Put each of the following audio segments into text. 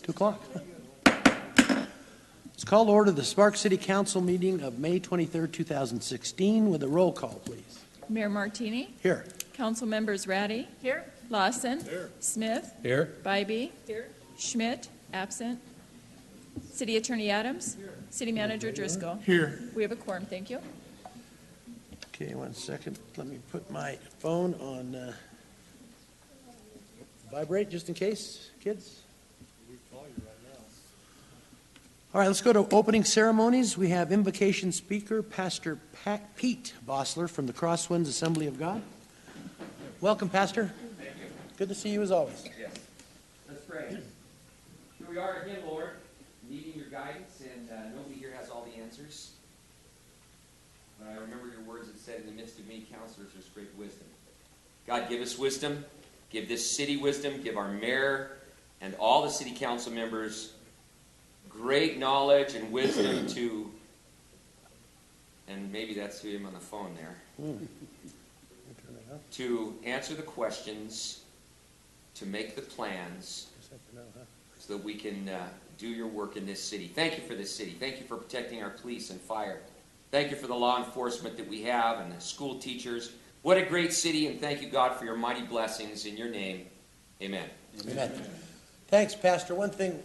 2 o'clock. Let's call to order the Sparks City Council meeting of May 23rd, 2016 with a roll call, please. Mayor Martini. Here. Council members Ratty. Here. Lawson. Here. Smith. Here. Bybee. Here. Schmidt. Absent. City Attorney Adams. Here. City Manager Driscoll. Here. We have a quorum. Thank you. Okay, 1 second. Let me put my phone on vibrate just in case, kids. All right, let's go to opening ceremonies. We have invocation speaker, Pastor Pete Bossler from the Crosswinds Assembly of God. Welcome, Pastor. Thank you. Good to see you as always. Yes. Let's pray. Here we are again, Lord, needing your guidance, and nobody here has all the answers. But I remember your words that said, in the midst of many counselors, there's great wisdom. God, give us wisdom. Give this city wisdom. Give our mayor and all the city council members great knowledge and wisdom to, and maybe that's him on the phone there, to answer the questions, to make the plans, so that we can do your work in this city. Thank you for this city. Thank you for protecting our police and fire. Thank you for the law enforcement that we have and the school teachers. What a great city, and thank you, God, for your mighty blessings. In your name, amen. Amen. Thanks, Pastor. One thing,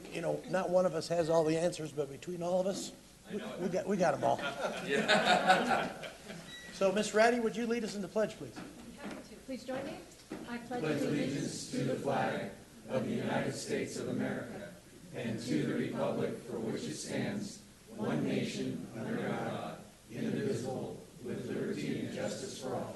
not one of us has all the answers, but between all of us, we got them all. Yeah. So, Miss Ratty, would you lead us in the pledge, please? Please join me. I pledge Allegiance to the flag of the United States of America and to the republic for which it stands, one nation, under God, indivisible, with liberty and justice for all.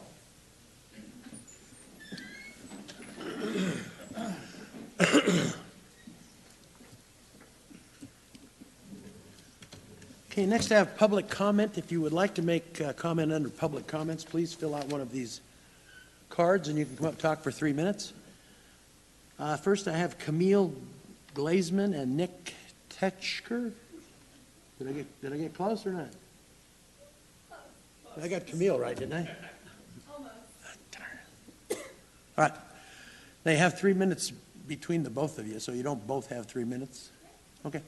Okay, next I have public comment. If you would like to make a comment under public comments, please fill out one of these cards and you can come up and talk for 3 minutes. First I have Camille Glazman and Nick Tetchker. Did I get close or not? I got Camille right, didn't I? Almost. All right. They have 3 minutes between the both of you, so you don't both have 3 minutes. Okay.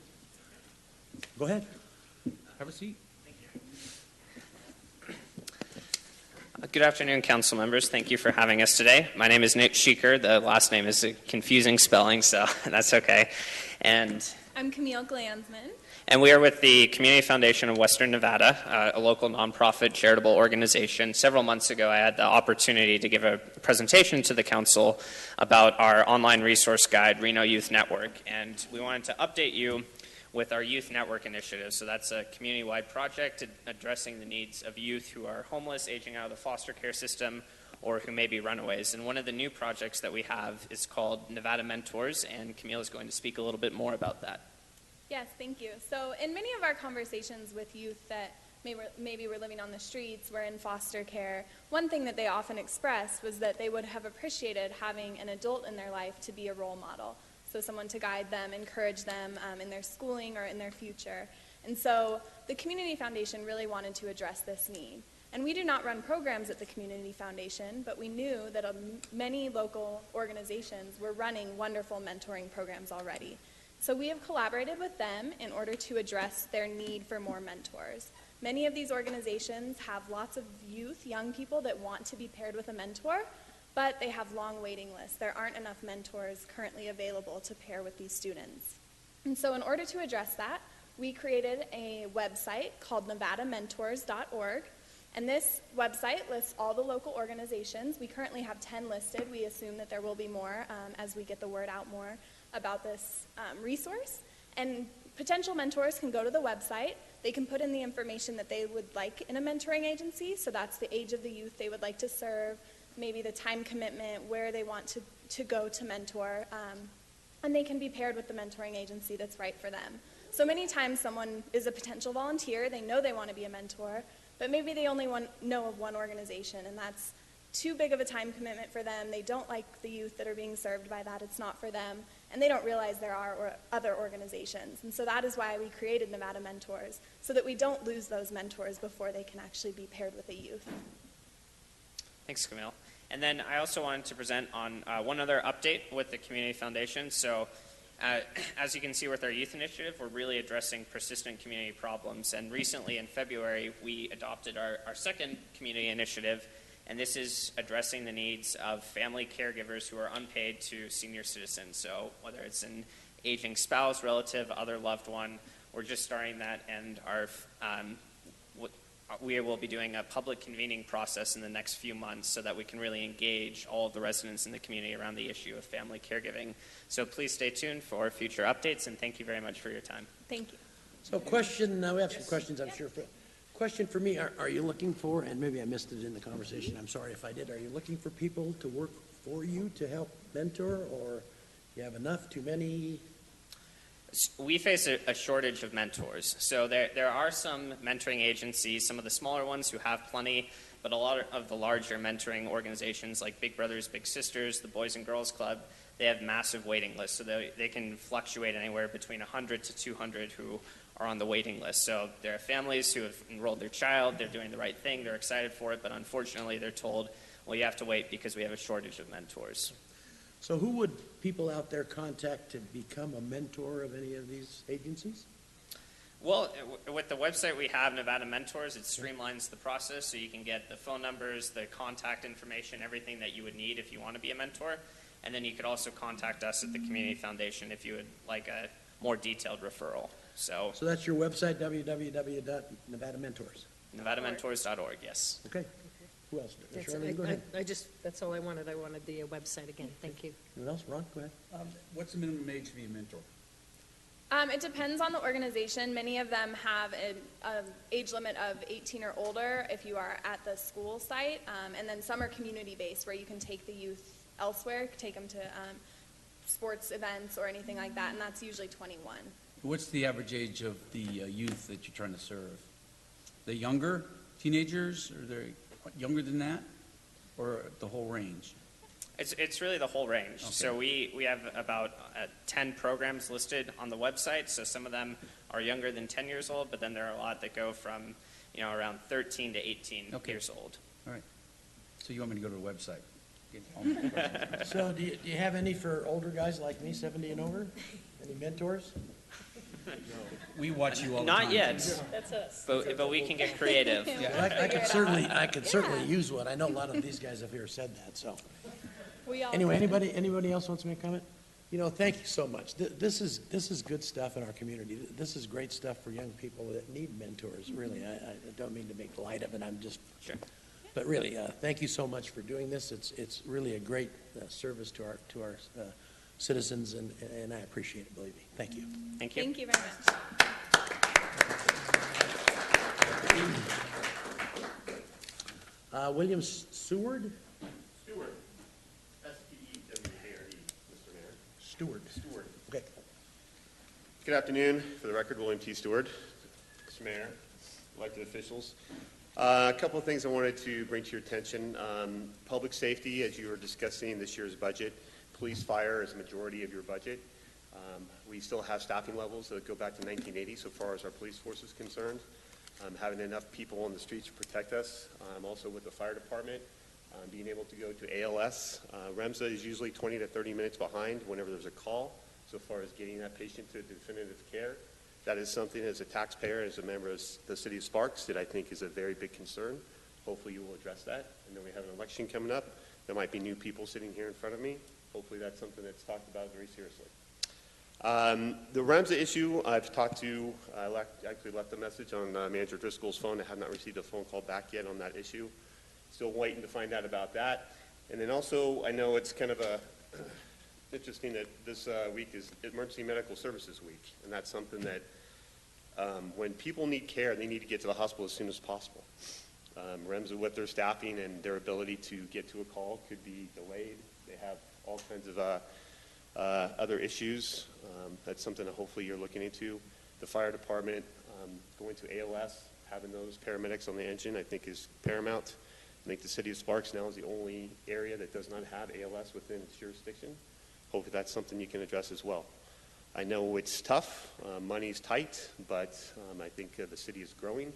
Go ahead. Have a seat. Good afternoon, council members. Thank you for having us today. My name is Nick Sheeker. The last name is a confusing spelling, so that's okay. And I'm Camille Glansman. And we are with the Community Foundation of Western Nevada, a local nonprofit charitable organization. Several months ago, I had the opportunity to give a presentation to the council about our online resource guide, Reno Youth Network. And we wanted to update you with our Youth Network initiative. So that's a community-wide project addressing the needs of youth who are homeless, aging out of the foster care system, or who may be runaways. And one of the new projects that we have is called Nevada Mentors, and Camille is going to speak a little bit more about that. Yes, thank you. So in many of our conversations with youth that maybe were living on the streets, were in foster care, one thing that they often expressed was that they would have appreciated having an adult in their life to be a role model. So someone to guide them, encourage them in their schooling or in their future. And so the Community Foundation really wanted to address this need. And we do not run programs at the Community Foundation, but we knew that many local organizations were running wonderful mentoring programs already. So we have collaborated with them in order to address their need for more mentors. Many of these organizations have lots of youth, young people that want to be paired with a mentor, but they have long waiting lists. There aren't enough mentors currently available to pair with these students. And so in order to address that, we created a website called nevadamentors.org. And this website lists all the local organizations. We currently have 10 listed. We assume that there will be more as we get the word out more about this resource. And potential mentors can go to the website. They can put in the information that they would like in a mentoring agency. So that's the age of the youth they would like to serve, maybe the time commitment, where they want to go to mentor. And they can be paired with the mentoring agency that's right for them. So many times someone is a potential volunteer. They know they want to be a mentor, but maybe they only know of one organization, and that's too big of a time commitment for them. They don't like the youth that are being served by that. It's not for them. And they don't realize there are other organizations. And so that is why we created Nevada Mentors, so that we don't lose those mentors before they can actually be paired with a youth. Thanks, Camille. And then I also wanted to present on one other update with the Community Foundation. So As you can see with our youth initiative, we're really addressing persistent community problems. And recently in February, we adopted our second community initiative, and this is addressing the needs of family caregivers who are unpaid to senior citizens. So whether it's an aging spouse, relative, other loved one, we're just starting that, and we will be doing a public convening process in the next few months so that we can really engage all of the residents in the community around the issue of family caregiving. So please stay tuned for future updates, and thank you very much for your time. Thank you. So question, now we have some questions, I'm sure. Question for me, are you looking for, and maybe I missed it in the conversation, I'm sorry if I did, are you looking for people to work for you to help mentor, or you have enough, too many? We face a shortage of mentors. So there are some mentoring agencies, some of the smaller ones who have plenty, but a lot of the larger mentoring organizations like Big Brothers Big Sisters, the Boys and Girls Club, they have massive waiting lists. So they can fluctuate anywhere between 100 to 200 who are on the waiting list. So there are families who have enrolled their child, they're doing the right thing, they're excited for it, but unfortunately they're told, well, you have to wait because we have a shortage of mentors. So who would people out there contact to become a mentor of any of these agencies? Well, with the website we have, Nevada Mentors, it streamlines the process so you can get the phone numbers, the contact information, everything that you would need if you want to be a mentor. And then you could also contact us at the Community Foundation if you would like a more detailed referral. So that's your website, www.nevadamentors. NevadaMentors.org, yes. Okay. Who else? That's, Charlene, go ahead. that's all I wanted. I wanted the website again. Thank you. Anyone else? Ron, go ahead. What's the minimum age to be a mentor? It depends on the organization. Many of them have an age limit of 18 or older if you are at the school site, and then some are community-based where you can take the youth elsewhere, take them to sports events or anything like that, and that's usually 21. What's the average age of the youth that you're trying to serve? They younger, teenagers, or they're younger than that, or the whole range? It's really the whole range. Okay. So we have about 10 programs listed on the website. So some of them are younger than 10 years old, but then there are a lot that go from around 13 to 18 years old. All right. So you want me to go to the website? Get all my questions. So do you have any for older guys like me, 70 and over? Any mentors? We watch you all the time. Not yet, That's us. but we can get creative. I could certainly use one. I know a lot of these guys up here said that, so. We all Anyway, anybody else wants to make a comment? Thank you so much. This is good stuff in our community. This is great stuff for young people that need mentors, really. I don't mean to make light of it, I'm just. Sure. But really, thank you so much for doing this. It's really a great service to our citizens, and I appreciate it, believe me. Thank you. Thank you. Thank you very much. William Seward? Stewart, S-T-E-W-A-R-D, Mr. Mayor. Stewart. Okay. Good afternoon. For the record, William T. Stewart, Mr. Mayor, elected officials. A couple of things I wanted to bring to your attention. Public safety, as you were discussing this year's budget, police fire is a majority of your budget. We still have staffing levels that go back to 1980 so far as our police force is concerned. Having enough people on the streets to protect us. Also with the fire department, being able to go to ALS. REMSA is usually 20 to 30 minutes behind whenever there's a call so far as getting that patient to definitive care. That is something as a taxpayer, as a member of the city of Sparks, that I think is a very big concern. Hopefully you will address that. I know we have an election coming up. There might be new people sitting here in front of me. Hopefully that's something that's talked about very seriously. The REMSA issue, I've talked to, I actually left a message on Manager Driscoll's phone. I have not received a phone call back yet on that issue. Still waiting to find out about that. And then also, I know it's kind of interesting that this week is Emergency Medical Services Week. And that's something that when people need care, they need to get to the hospital as soon as possible. REMSA, with their staffing and their ability to get to a call, could be delayed. They have all kinds of other issues. That's something that hopefully you're looking into. The fire department, going to ALS, having those paramedics on the engine, I think is paramount. I think the city of Sparks now is the only area that does not have ALS within its jurisdiction. Hopefully that's something you can address as well. I know it's tough, money's tight, but I think the city is growing.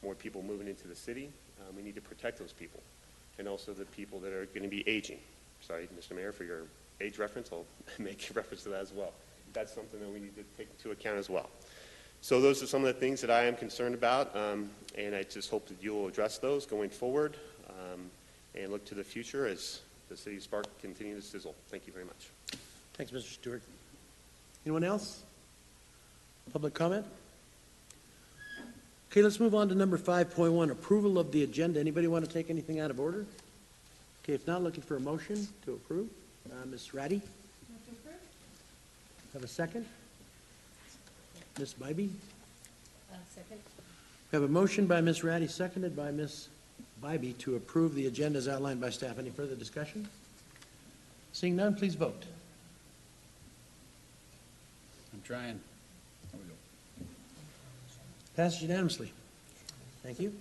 More people moving into the city. We need to protect those people, and also the people that are going to be aging. Sorry, Mr. Mayor, for your age reference, I'll make reference to that as well. that's something that we need to take into account as well. So those are some of the things that I am concerned about, and I just hope that you'll address those going forward and look to the future as the city of Spark continues to sizzle. Thank you very much. Thanks, Mr. Stewart. Anyone else? Public comment? Okay, let's move on to number 5.1, approval of the agenda. Anybody want to take anything out of order? Okay, if not, looking for a motion to approve. Ms. Ratty? Have a second? Ms. Bybee? Second. We have a motion by Ms. Ratty, seconded by Ms. Bybee to approve the agenda as outlined by staff. Any further discussion? Seeing none, please vote. I'm trying. There we go. Passes unanimously. Thank you.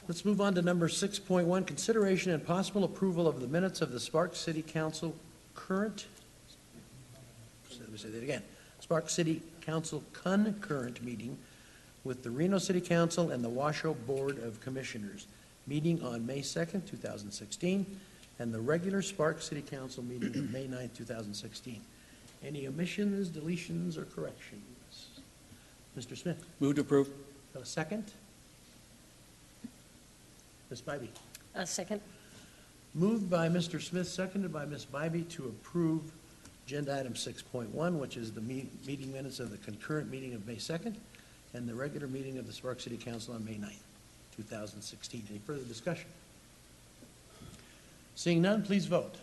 Let's move on to number 6.1, consideration and possible approval of the minutes of the Sparks City Council current, let me say that again, Sparks City Council concurrent meeting with the Reno City Council and the Washoe Board of Commissioners, meeting on May 2nd, 2016, and the regular Sparks City Council meeting on May 9th, 2016. Any omissions, deletions, or corrections? Mr. Smith? Move to approve. A second? Ms. Bybee? Second. Moved by Mr. Smith, seconded by Ms. Bybee to approve agenda item 6.1, which is the meeting minutes of the concurrent meeting of May 2nd and the regular meeting of the Sparks City Council on May 9th, 2016. Any further discussion? Seeing none, please vote.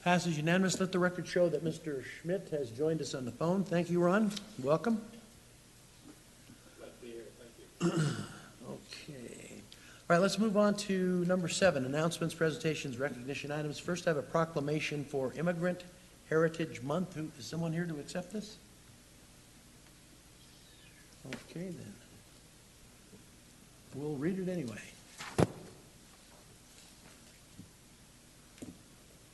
Passes unanimous. Let the record show that Mr. Schmidt has joined us on the phone. Thank you, Ron. Welcome. Glad to be here. Thank you. Okay. All right, let's move on to number 7, announcements, presentations, recognition items. First, I have a proclamation for Immigrant Heritage Month. Is someone here to accept this? Okay, then. We'll read it anyway.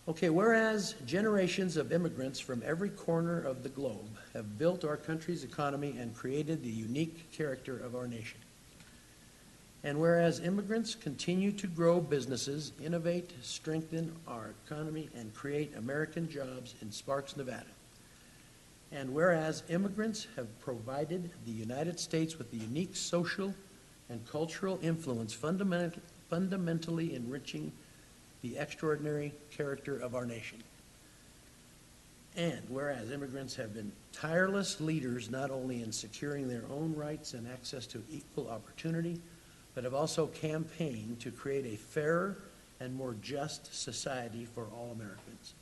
Okay, whereas generations of immigrants from every corner of the globe have built our country's economy and created the unique character of our nation. And whereas immigrants continue to grow businesses, innovate, strengthen our economy, and create American jobs in Sparks, Nevada. And whereas immigrants have provided the United States with the unique social and cultural influence fundamentally enriching the extraordinary character of our nation. And whereas immigrants have been tireless leaders not only in securing their own rights and access to equal opportunity, but have also campaigned to create a fairer and more just society for all Americans.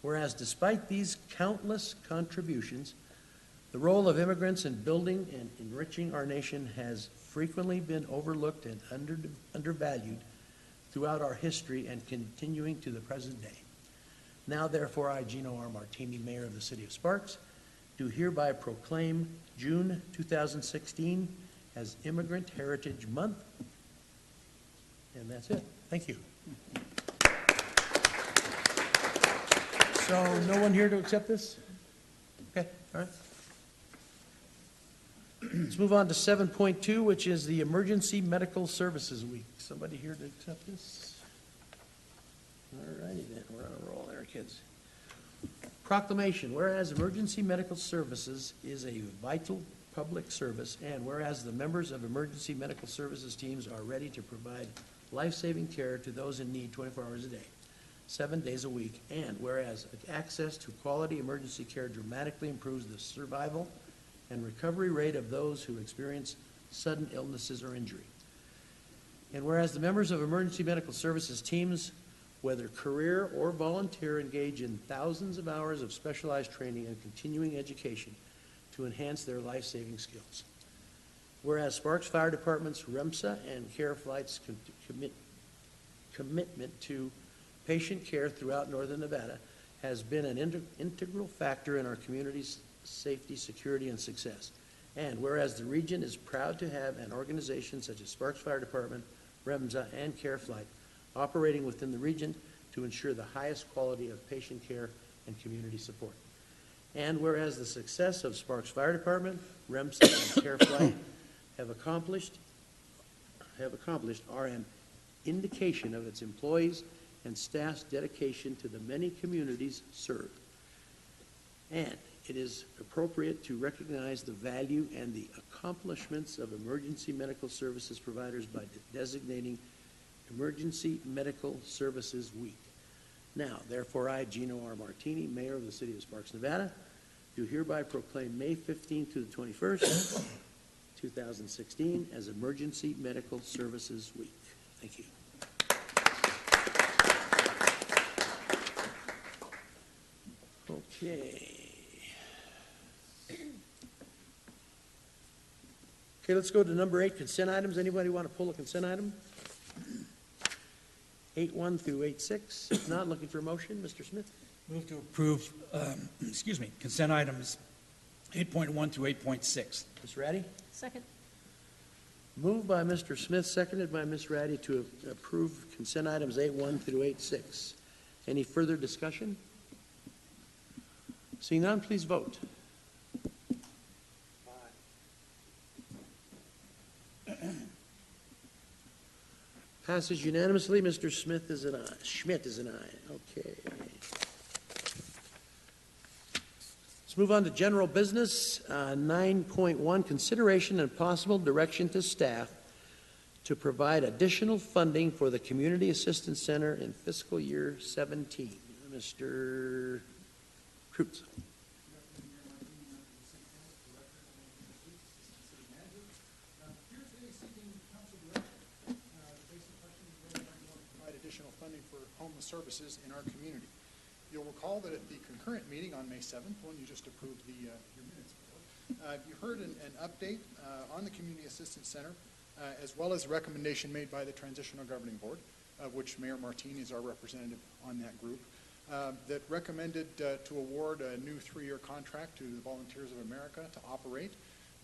Whereas despite these countless contributions, the role of immigrants in building and enriching our nation has frequently been overlooked and undervalued throughout our history and continuing to the present day. Now, therefore, I, Gino R. Martini, Mayor of the City of Sparks, do hereby proclaim June 2016 as Immigrant Heritage Month. And that's it. Thank you. So, no one here to accept this? Okay, all right. Let's move on to 7.2, which is the Emergency Medical Services Week. Somebody here to accept this? All righty then, we're on a roll there, kids. Proclamation, whereas emergency medical services is a vital public service, and whereas the members of emergency medical services teams are ready to provide life-saving care to those in need 24 hours a day, 7 days a week, and whereas access to quality emergency care dramatically improves the survival and recovery rate of those who experience sudden illnesses or injury. And whereas the members of emergency medical services teams, whether career or volunteer, engage in thousands of hours of specialized training and continuing education to enhance their life-saving skills. Whereas Sparks Fire Department's REMSA and Care Flight's commitment to patient care throughout northern Nevada has been an integral factor in our community's safety, security, and success. And whereas the region is proud to have an organization such as Sparks Fire Department, REMSA, and Care Flight operating within the region to ensure the highest quality of patient care and community support. And whereas the success of Sparks Fire Department, REMSA, and Care Flight have accomplished are an indication of its employees and staff's dedication to the many communities served. And it is appropriate to recognize the value and the accomplishments of emergency medical services providers by designating Emergency Medical Services Week. Now, therefore, I, Gino R. Martini, Mayor of the City of Sparks, Nevada, do hereby proclaim May 15th to the 21st, 2016, as Emergency Medical Services Week. Thank you. Okay. Okay, let's go to number 8, consent items. Anybody want to pull a consent item? 8.1 through 8.6. If not, looking for a motion. Mr. Smith? Move to approve, consent items 8.1 through 8.6. Ms. Ratty? Second. Moved by Mr. Smith, seconded by Ms. Ratty to approve consent items 8.1 through 8.6. Any further discussion? Seeing none, please vote. Passes unanimously. Mr. Smith is an aye. Schmidt is an aye. Okay. Let's move on to general business. 9.1, consideration and possible direction to staff to provide additional funding for the Community Assistance Center in fiscal year 17. Mr. Kreutz. Additional funding for homeless services in our community. You'll recall that at the concurrent meeting on May 7th, when you just approved your minutes for, you heard an update on the Community Assistance Center, as well as a recommendation made by the Transitional Governing Board, of which Mayor Martini is our representative on that group, that recommended to award a new 3-year contract to the Volunteers of America to operate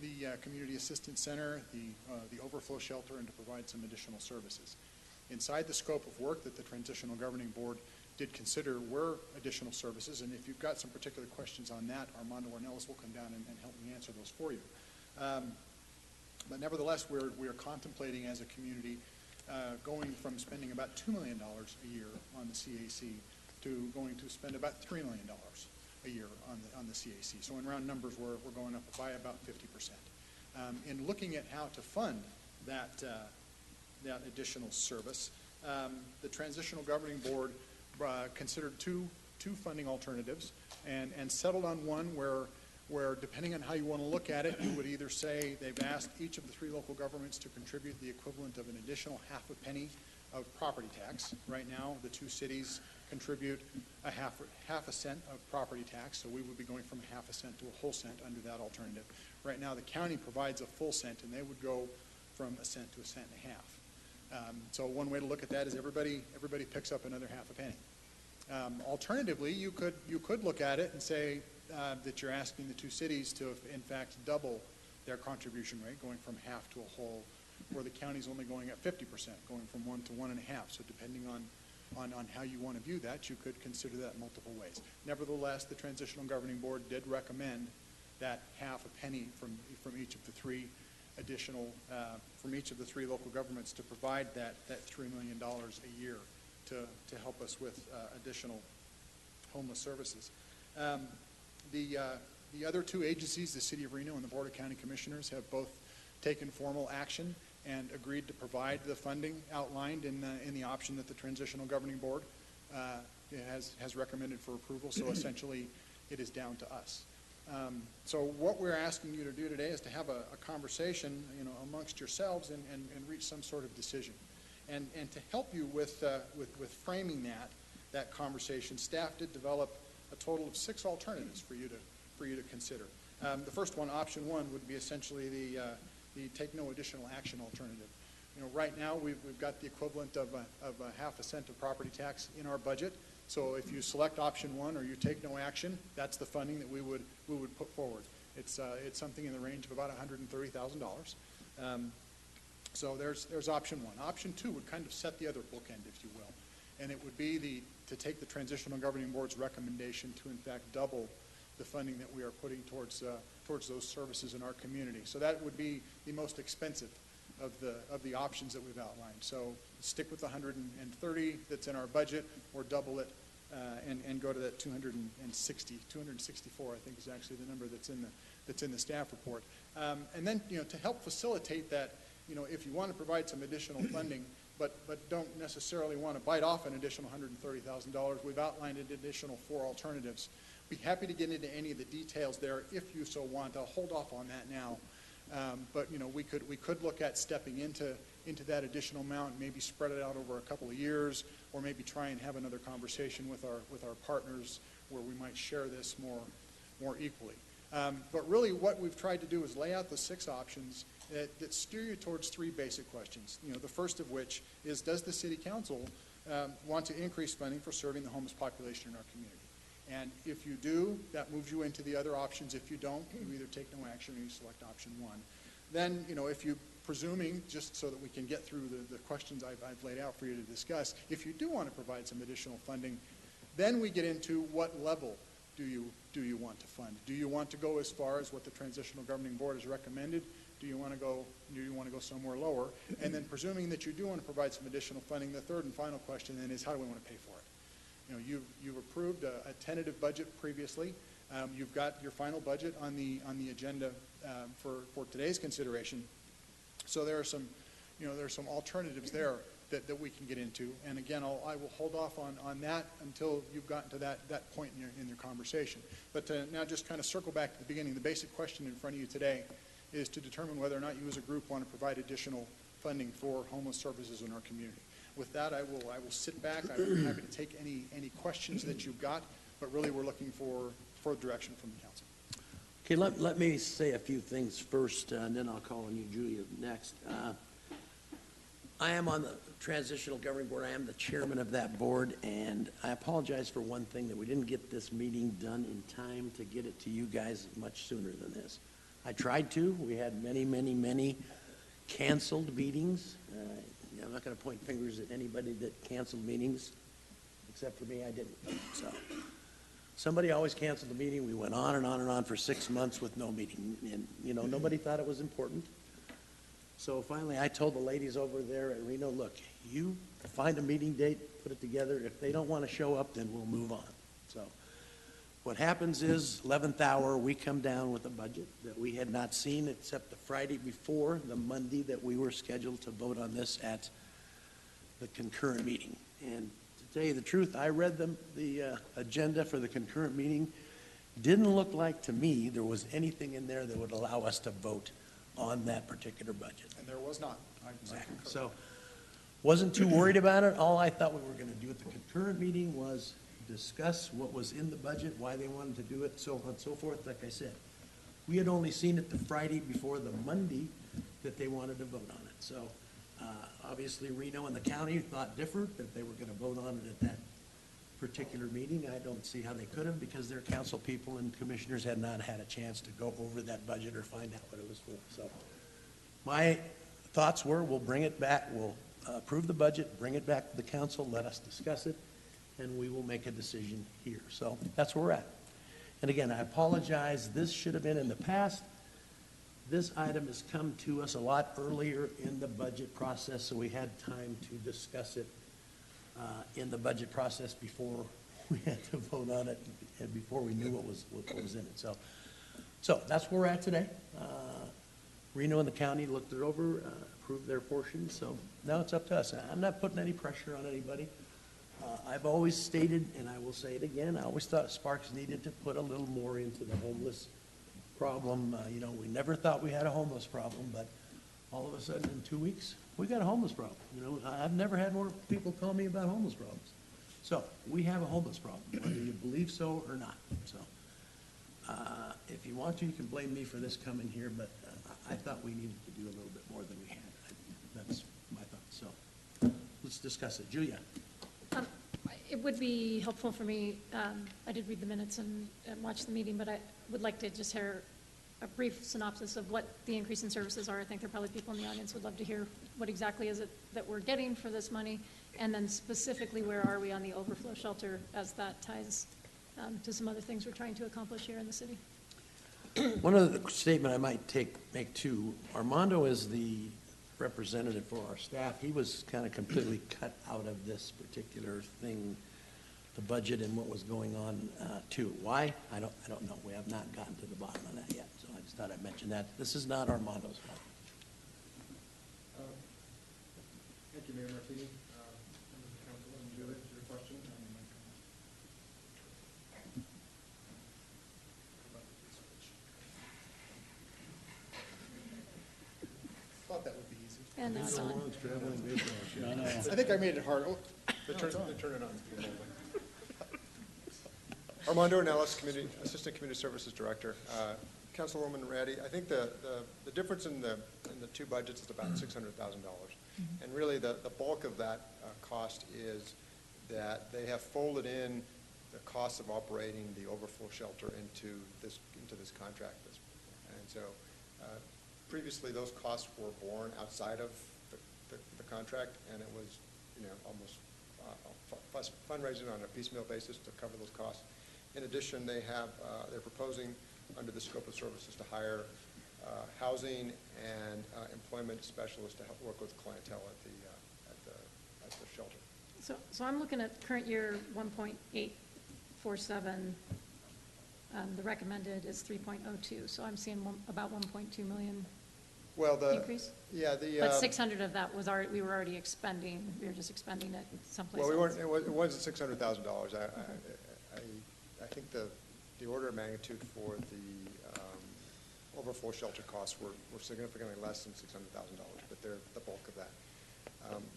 the Community Assistance Center, the overflow shelter, and to provide some additional services. Inside the scope of work that the Transitional Governing Board did consider were additional services, and if you've got some particular questions on that, Armando Ornelas will come down and help me answer those for you. But nevertheless, we are contemplating as a community going from spending about $2 million a year on the CAC to going to spend about $3 million a year on the CAC. So in round numbers, we're going up by about 50%. In looking at how to fund that additional service, the Transitional Governing Board considered two funding alternatives and settled on one where depending on how you want to look at it, you would either say they've asked each of the 3 local governments to contribute the equivalent of an additional half a penny of property tax. Right now, the 2 cities contribute a half a cent of property tax, so we would be going from a half a cent to a whole cent under that alternative. Right now, the county provides a full cent, and they would go from a cent to a cent and a half. So one way to look at that is everybody picks up another half a penny. Alternatively, you could look at it and say that you're asking the 2 cities to, in fact, double their contribution rate, going from half to a whole, where the county's only going at 50%, going from 1 to 1.5. So depending on how you want to view that, you could consider that multiple ways. Nevertheless, the Transitional Governing Board did recommend that half a penny from each of the 3 additional, from each of the 3 local governments to provide that $3 million a year to help us with additional homeless services. The other 2 agencies, the City of Reno and the Board of County Commissioners, have both taken formal action and agreed to provide the funding outlined in the option that the Transitional Governing Board has recommended for approval. So essentially, it is down to us. So what we're asking you to do today is to have a conversation, amongst yourselves and reach some sort of decision. And to help you with framing that conversation, staff did develop a total of 6 alternatives for you to consider. The first one, option 1, would be essentially the take no additional action alternative. Right now we've got the equivalent of a half a cent of property tax in our budget. So if you select option 1 or you take no action, that's the funding that we would put forward. It's something in the range of about $130,000. So there's option 1. Option 2 would kind of set the other bookend, if you will, and it would be to take the Transitional Governing Board's recommendation to in fact double the funding that we are putting towards those services in our community. So that would be the most expensive of the options that we've outlined. So stick with the 130 that's in our budget, or double it and go to that 264, I think is actually the number that's in the staff report. And then, to help facilitate that, if you want to provide some additional funding, but don't necessarily want to bite off an additional $130,000, we've outlined an additional 4 alternatives. Be happy to get into any of the details there if you so want. I'll hold off on that now. But we could look at stepping into that additional amount, maybe spread it out over a couple of years, or maybe try and have another conversation with our partners where we might share this more equally. But really, what we've tried to do is lay out the 6 options that steer you towards 3 basic questions. The first of which is, does the City Council want to increase funding for serving the homeless population in our community? And if you do, that moves you into the other options. If you don't, you either take no action or you select option 1. Then, if you, presuming, just so that we can get through the questions I've laid out for you to discuss, if you do want to provide some additional funding, then we get into what level do you want to fund? Do you want to go as far as what the Transitional Governing Board has recommended? Do you want to go somewhere lower? And then, presuming that you do want to provide some additional funding, the third and final question then is, how do we want to pay for it? You've approved a tentative budget previously. You've got your final budget on the agenda for today's consideration. So there are some alternatives there that we can get into. And again, I will hold off on that until you've gotten to that point in your conversation. But to now just kind of circle back to the beginning, the basic question in front of you today is to determine whether or not you as a group want to provide additional funding for homeless services in our community. With that, I will sit back. I'm happy to take any questions that you've got, but really we're looking for further direction from the council. Okay, let me say a few things first, and then I'll call on you, Julia, next. I am on the Transitional Governing Board. I am the chairman of that board, and I apologize for one thing, that we didn't get this meeting done in time to get it to you guys much sooner than this. I tried to. We had many canceled meetings. I'm not going to point fingers at anybody that canceled meetings, except for me, I didn't. So somebody always canceled the meeting. We went on and on and on for 6 months with no meeting, and nobody thought it was important. So finally, I told the ladies over there at Reno, look, you find a meeting date, put it together. If they don't want to show up, then we'll move on. So what happens is, 11th hour, we come down with a budget that we had not seen except the Friday before, the Monday that we were scheduled to vote on this at the concurrent meeting. And to tell you the truth, I read the agenda for the concurrent meeting. Didn't look like to me there was anything in there that would allow us to vote on that particular budget. And there was not. Exactly. So wasn't too worried about it. All I thought we were going to do at the concurrent meeting was discuss what was in the budget, why they wanted to do it, so on and so forth. Like I said, we had only seen it the Friday before the Monday that they wanted to vote on it. So obviously Reno and the county thought different, that they were going to vote on it at that particular meeting. I don't see how they could have, because their council people and commissioners had not had a chance to go over that budget or find out what it was for. So my thoughts were, we'll bring it back, we'll approve the budget, bring it back to the council, let us discuss it, and we will make a decision here. So that's where we're at. And again, I apologize. This should have been in the past. This item has come to us a lot earlier in the budget process, so we had time to discuss it in the budget process before we had to vote on it and before we knew what was in it. So that's where we're at today. Reno and the county looked it over, approved their portion, so now it's up to us. I'm not putting any pressure on anybody. I've always stated, and I will say it again, I always thought Sparks needed to put a little more into the homeless problem. We never thought we had a homeless problem, but all of a sudden in 2 weeks, we got a homeless problem. I've never had more people call me about homeless problems. So we have a homeless problem, whether you believe so or not. So if you want to, you can blame me for this coming here, but I thought we needed to do a little bit more than we had. That's my thought. So let's discuss it. Julia. It would be helpful for me, I did read the minutes and watch the meeting, but I would like to just hear a brief synopsis of what the increase in services are. I think there are probably people in the audience who would love to hear what exactly is it that we're getting for this money, and then specifically where are we on the overflow shelter as that ties to some other things we're trying to accomplish here in the city. One other statement I might make too, Armando is the representative for our staff, he was kind of completely cut out of this particular thing, the budget and what was going on, too. Why? I don't know. We have not gotten to the bottom of that yet, so I just thought I'd mention that. This is not Armando's fault. Thank you, Mayor Martini. Members of the council, and Julie, your question. Thought that would be easy. And now it's on. I think I made it hard. Oh, they turn it on. Armando Ornelas, Assistant Community Services Director. Councilwoman Ratty, I think the difference in the two budgets is about $600,000. And really the bulk of that cost is that they have folded in the cost of operating the overflow shelter into this contract. And so previously those costs were borne outside of the contract, and it was almost fundraising on a piecemeal basis to cover those costs. In addition, they're proposing under the scope of services to hire housing and employment specialists to help work with clientele at the shelter. So I'm looking at current year 1.847. The recommended is 3.02. So I'm seeing about 1.2 million increase. Yeah, But 600 of that was we were already expending. We were just expending it someplace well, else. it wasn't $600,000. I think the order of magnitude for the overflow shelter costs were significantly less than $600,000, but they're the bulk of that.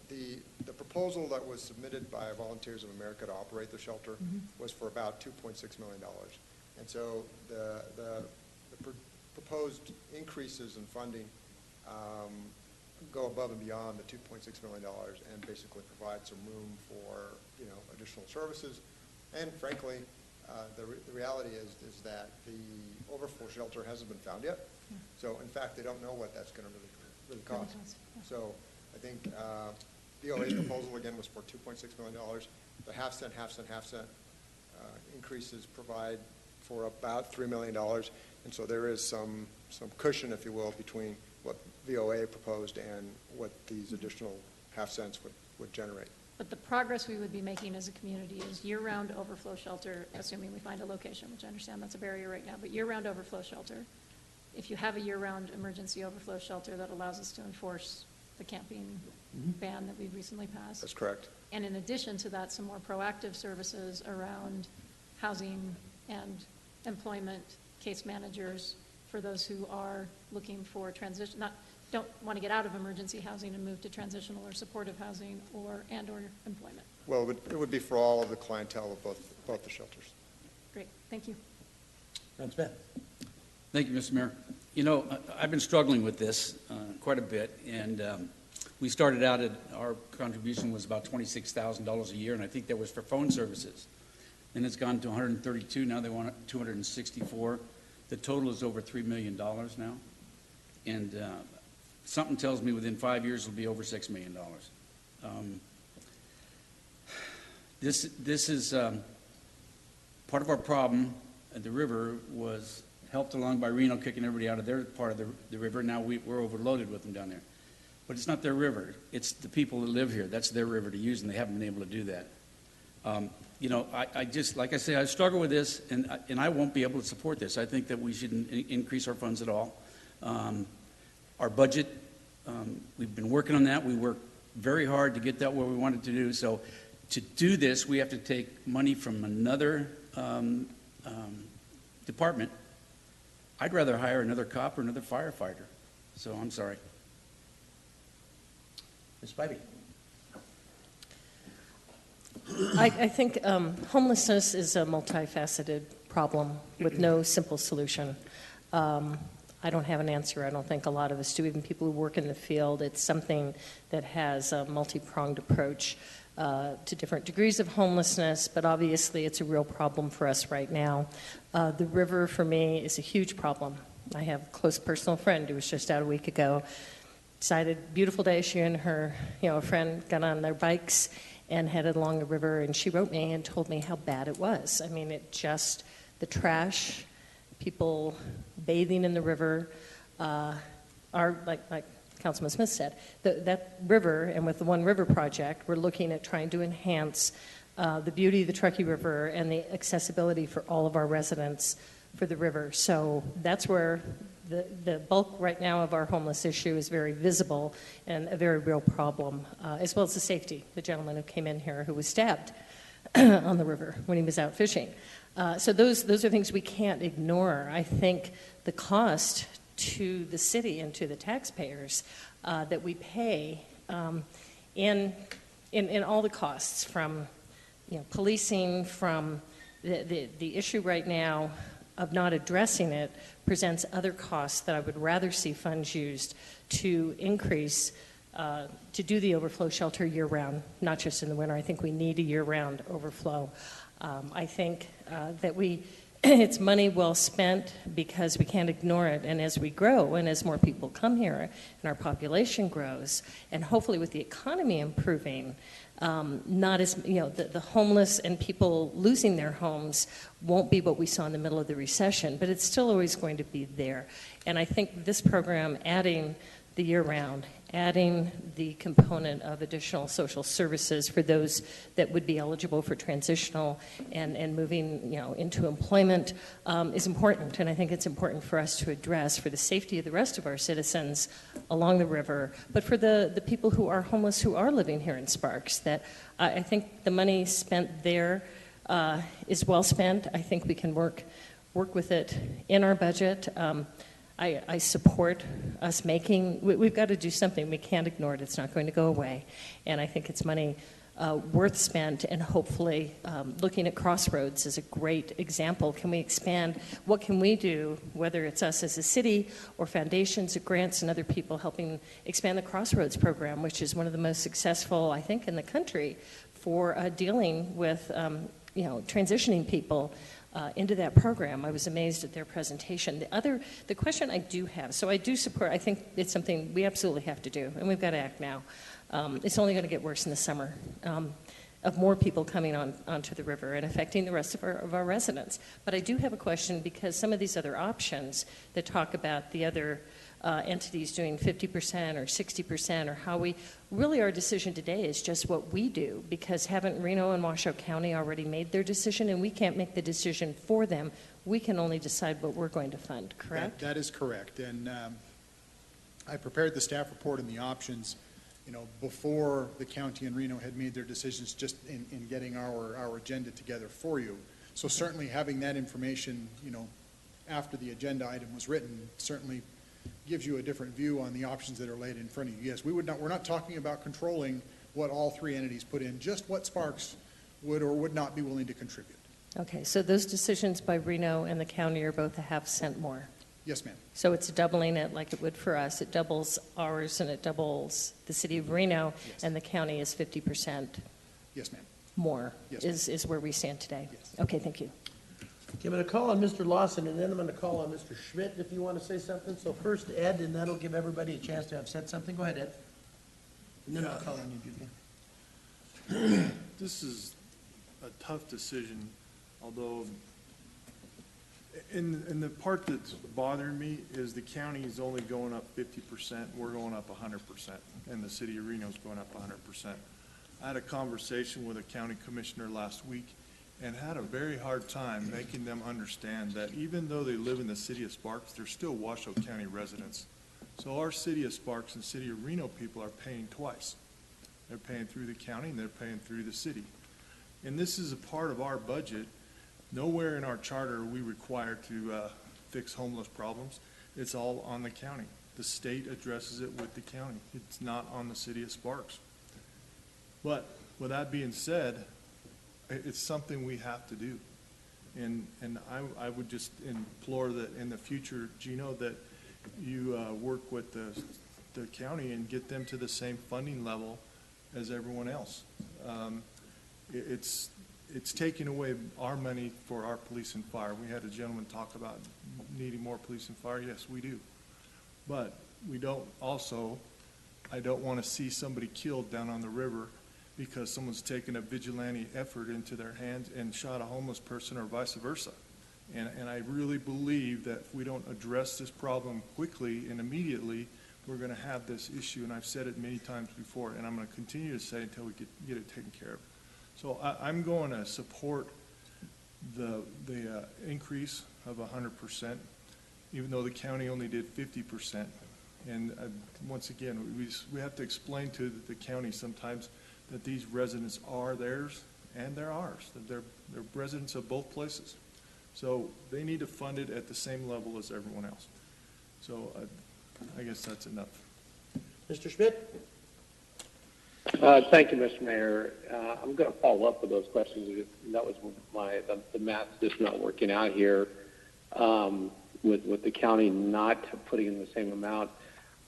The proposal that was submitted by Volunteers of America to operate the shelter was for about $2.6 million. And so the proposed increases in funding go above and beyond the $2.6 million and basically provide some room for additional services. And frankly, the reality is that the overflow shelter hasn't been found yet. So in fact, they don't know what that's going to really cost. So I think VOA's proposal again was for $2.6 million. The half cent increases provide for about $3 million. And so there is some cushion, if you will, between what VOA proposed and what these additional half cents would generate. But the progress we would be making as a community is year-round overflow shelter, assuming we find a location, which I understand that's a barrier right now, but year-round overflow shelter. If you have a year-round emergency overflow shelter, that allows us to enforce the camping ban that we recently passed. That's correct. And in addition to that, some more proactive services around housing and employment, case managers for those who are looking for transition, don't want to get out of emergency housing and move to transitional or supportive housing or employment. Well, it would be for all of the clientele of both the shelters. Great, thank you. Ron Smith. Thank you, Mr. Mayor. I've been struggling with this quite a bit, and we started out our contribution was about $26,000 a year, and I think that was for phone services. Then it's gone to 132. Now they want 264. The total is over $3 million now, and something tells me within 5 years it'll be over $6 million. This is part of our problem at the river was helped along by Reno kicking everybody out of their part of the river. Now we're overloaded with them down there. But it's not their river. It's the people that live here. That's their river to use, and they haven't been able to do that. I just, like I say, I struggle with this, and I won't be able to support this. I think that we shouldn't increase our funds at all. Our budget, we've been working on that. We worked very hard to get that where we wanted to do. So to do this, we have to take money from another department. I'd rather hire another cop or another firefighter. So I'm sorry. Ms. Spivey. I think homelessness is a multifaceted problem with no simple solution. I don't have an answer. I don't think a lot of us do, even people who work in the field. It's something that has a multi-pronged approach to different degrees of homelessness, but obviously it's a real problem for us right now. The river, for me, is a huge problem. I have a close personal friend who was just out a week ago. Decided, beautiful day, she and her a friend got on their bikes and headed along the river, and she wrote me and told me how bad it was. I mean, the trash, people bathing in the river, are like Councilman Smith said. That river, and with the One River project, we're looking at trying to enhance the beauty of the Truckee River and the accessibility for all of our residents for the river. So that's where the bulk right now of our homeless issue is very visible and a very real problem, as well as the safety. The gentleman who came in here who was stabbed on the river when he was out fishing. So those are things we can't ignore. I think the cost to the city and to the taxpayers that we pay in all the costs, from policing, from the issue right now of not addressing it presents other costs that I would rather see funds used to increase, to do the overflow shelter year-round, not just in the winter. I think we need a year-round overflow. I think that it's money well spent because we can't ignore it. And as we grow and as more people come here and our population grows, and hopefully with the economy improving, not as, the homeless and people losing their homes won't be what we saw in the middle of the recession, but it's still always going to be there. And I think this program, adding the year-round, adding the component of additional social services for those that would be eligible for transitional and moving into employment is important. And I think it's important for us to address for the safety of the rest of our citizens along the river, but for the people who are homeless who are living here in Sparks, that I think the money spent there is well spent. I think we can work with it in our budget. I support us we've got to do something. We can't ignore it. It's not going to go away. And I think it's money worth spent, and hopefully looking at Crossroads is a great example. Can we expand? What can we do, whether it's us as a city or foundations or grants and other people helping expand the Crossroads program, which is one of the most successful, I think, in the country for dealing with transitioning people into that program. I was amazed at their presentation. The question I do have, so I do support, I think it's something we absolutely have to do, and we've got to act now. It's only going to get worse in the summer of more people coming onto the river and affecting the rest of our residents. But I do have a question, because some of these other options that talk about the other entities doing 50% or 60%, or how our decision today is just what we do, because haven't Reno and Washoe County already made their decision, and we can't make the decision for them. We can only decide what we're going to fund, correct? That is correct. And I prepared the staff report and the options, before the county and Reno had made their decisions, just in getting our agenda together for you. So certainly having that information, after the agenda item was written, certainly gives you a different view on the options that are laid in front of you. Yes, we're not talking about controlling what all three entities put in, just what Sparks would or would not be willing to contribute. Okay, so those decisions by Reno and the county are both a half-cent more. Yes, ma'am. So it's doubling it like it would for us. It doubles ours and it doubles the city of Reno, yes. And the county is 50%. Yes, ma'am. More yes, is where we stand today. Yes. Okay, thank you. Okay, I'm going to call on Mr. Lawson, and then I'm going to call on Mr. Schmidt if you want to say something. So first Ed, and that'll give everybody a chance to have said something. Go ahead, Ed. And then I'll call on you, Judy. This is a tough decision, although in the part that's bothering me is the county is only going up 50%, we're going up 100%, and the city of Reno is going up 100%. I had a conversation with a county commissioner last week and had a very hard time making them understand that even though they live in the city of Sparks, they're still Washoe County residents. So our city of Sparks and city of Reno people are paying twice. They're paying through the county and they're paying through the city. And this is a part of our budget. Nowhere in our charter are we required to fix homeless problems. It's all on the county. The state addresses it with the county. It's not on the city of Sparks. But with that being said, it's something we have to do. And I would just implore that in the future, Gino, that you work with the county and get them to the same funding level as everyone else. It's taking away our money for our police and fire. We had a gentleman talk about needing more police and fire. Yes, we do. But we don't also, I don't want to see somebody killed down on the river because someone's taken a vigilante effort into their hands and shot a homeless person or vice versa. And I really believe that if we don't address this problem quickly and immediately, we're going to have this issue, and I've said it many times before, and I'm going to continue to say it until we get it taken care of. So I'm going to support the increase of 100%, even though the county only did 50%. And once again, we have to explain to the county sometimes that these residents are theirs and they're ours, that they're residents of both places. So they need to fund it at the same level as everyone else. So I guess that's enough. Mr. Schmidt? Thank you, Mr. Mayor. I'm going to follow up with those questions. That was the math just not working out here with the county not putting in the same amount.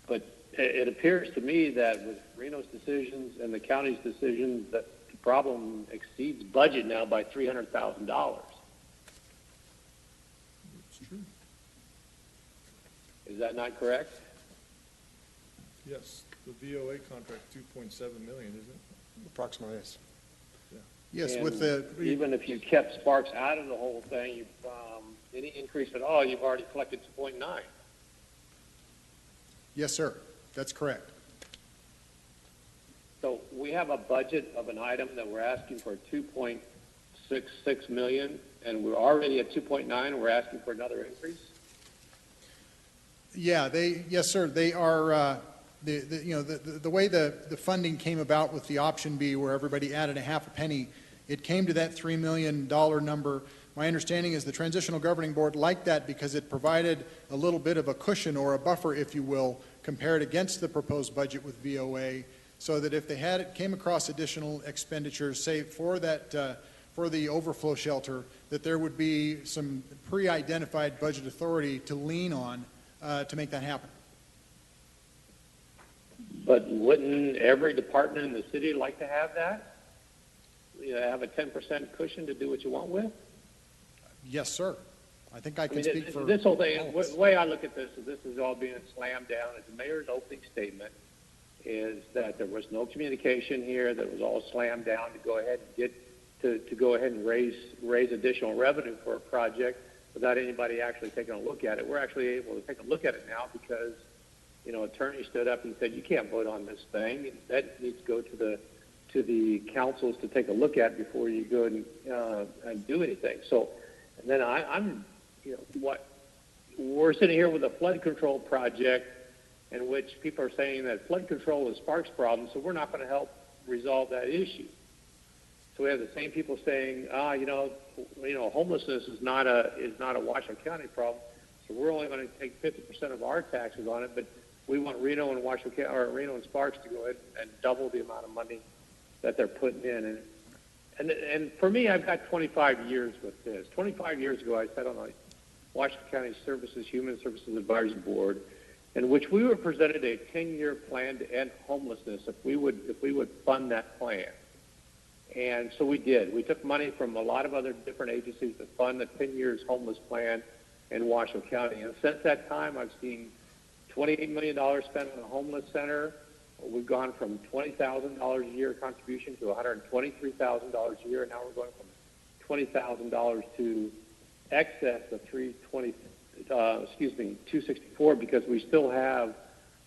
But it appears to me that with Reno's decisions and the county's decisions that the problem exceeds budget now by $300,000. It's true. Is that not correct? Yes, the VOA contract, 2.7 million, isn't it? Approximately, yes. Yes, And with the, even if you kept Sparks out of the whole thing, any increase at all, you've already collected 2.9. yes, sir, that's correct. So we have a budget of an item that we're asking for 2.66 million, and we're already at 2.9, and we're asking for another increase. Yeah, yes, sir, they are, the way the funding came about with the option B where everybody added a half a penny, it came to that $3 million number. My understanding is the Transitional Governing Board liked that because it provided a little bit of a cushion or a buffer, if you will, compared against the proposed budget with VOA, so that if they came across additional expenditures, say for that, for the overflow shelter, that there would be some pre-identified budget authority to lean on to make that happen. But wouldn't every department in the city like to have that? You know, have a 10% cushion to do what you want with? Yes, sir. I think I can speak for this whole thing. The way I look at this is all being slammed down. As the mayor's opening statement is that there was no communication here. That was all slammed down to go ahead and get to go ahead and raise additional revenue for a project without anybody actually taking a look at it. We're actually able to take a look at it now because, you know, attorney stood up and said, you can't vote on this thing. That needs to go to the councils to take a look at before you go and do anything. So, and then I'm, you know, we're sitting here with a flood control project in which people are saying that flood control is Sparks' problem, so we're not going to help resolve that issue. So we have the same people saying, homelessness is not a Washoe County problem, so we're only going to take 50% of our taxes on it, but we want Reno and Washoe County, or Reno and Sparks to go ahead and double the amount of money that they're putting in. And for me, I've got 25 years with this. 25 years ago, I sat on the Washoe County Human Services Advisory Board, in which we were presented a 10-year plan to end homelessness if we would fund that plan. And so we did. We took money from a lot of other different agencies to fund the 10 years homeless plan in Washoe County. And since that time, I've seen $28 million spent on a homeless center. We've gone from $20,000 a year contribution to $123,000 a year. And now we're going from $20,000 to excess of $264 because we still have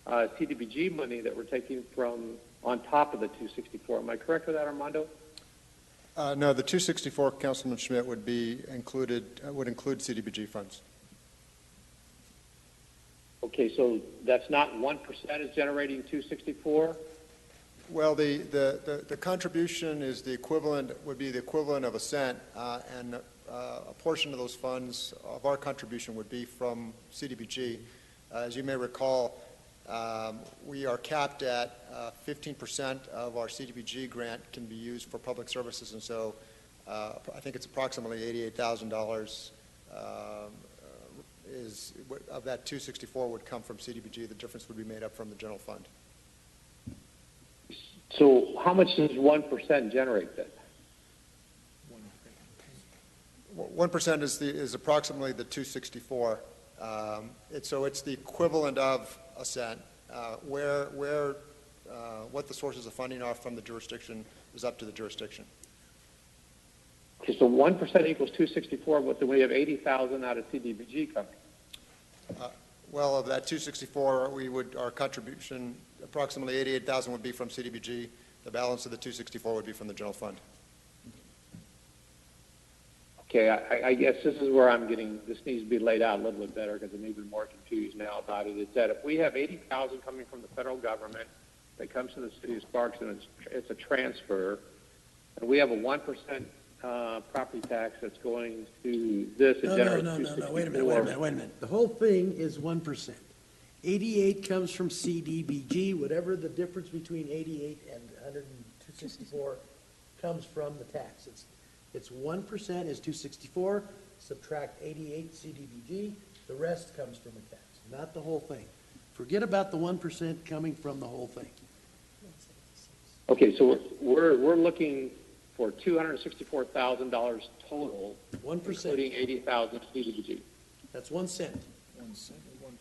CDBG money that we're taking from on top of the $264. Am I correct with that, Armando? No, the 264, Councilman Schmidt, would include CDBG funds. Okay, so that's not 1% is generating 264? Well, the contribution is would be the equivalent of a cent, and a portion of those funds of our contribution would be from CDBG. As you may recall, we are capped at 15% of our CDBG grant can be used for public services, and so I think it's approximately $88,000 of that 264 would come from CDBG. The difference would be made up from the general fund. So how much does 1% generate then? 1% is approximately the 264. So it's the equivalent of a cent. What the sources of funding are from the jurisdiction is up to the jurisdiction. Okay, so 1% equals 264, but then we have 80,000 out of CDBG coming. Well, of that 264, our contribution, approximately 88,000 would be from CDBG. The balance of the 264 would be from the general fund. Okay, I guess this is where this needs to be laid out a little bit better because I'm even more confused now about it. Is that if we have 80,000 coming from the federal government that comes to the city of Sparks and it's a transfer, and we have a 1% property tax that's going to this, it generates No, wait a minute. The whole thing is 1%. 88 comes from CDBG, whatever the difference between 88 and 264 comes from the tax. It's 1% is 264, subtract 88 CDBG, the rest comes from a tax, not the whole thing. Forget about the 1% coming from the whole thing. Okay, so we're looking for $264,000 total, 1%. including 80,000 CDBG. That's 1 cent.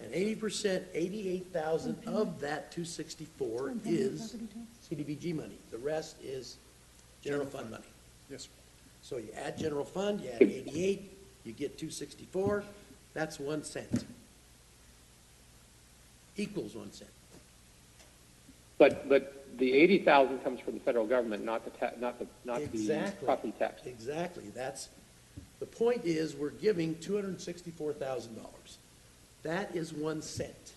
And 80%, 88,000 of that 264 is CDBG money. The rest is general fund money. Yes, sir. So you add general fund, you add 88, you get 264, that's 1 cent. Equals 1 cent. But the 80,000 comes from the federal government, not the property tax. Exactly. The point is, we're giving $264,000. That is 1 cent.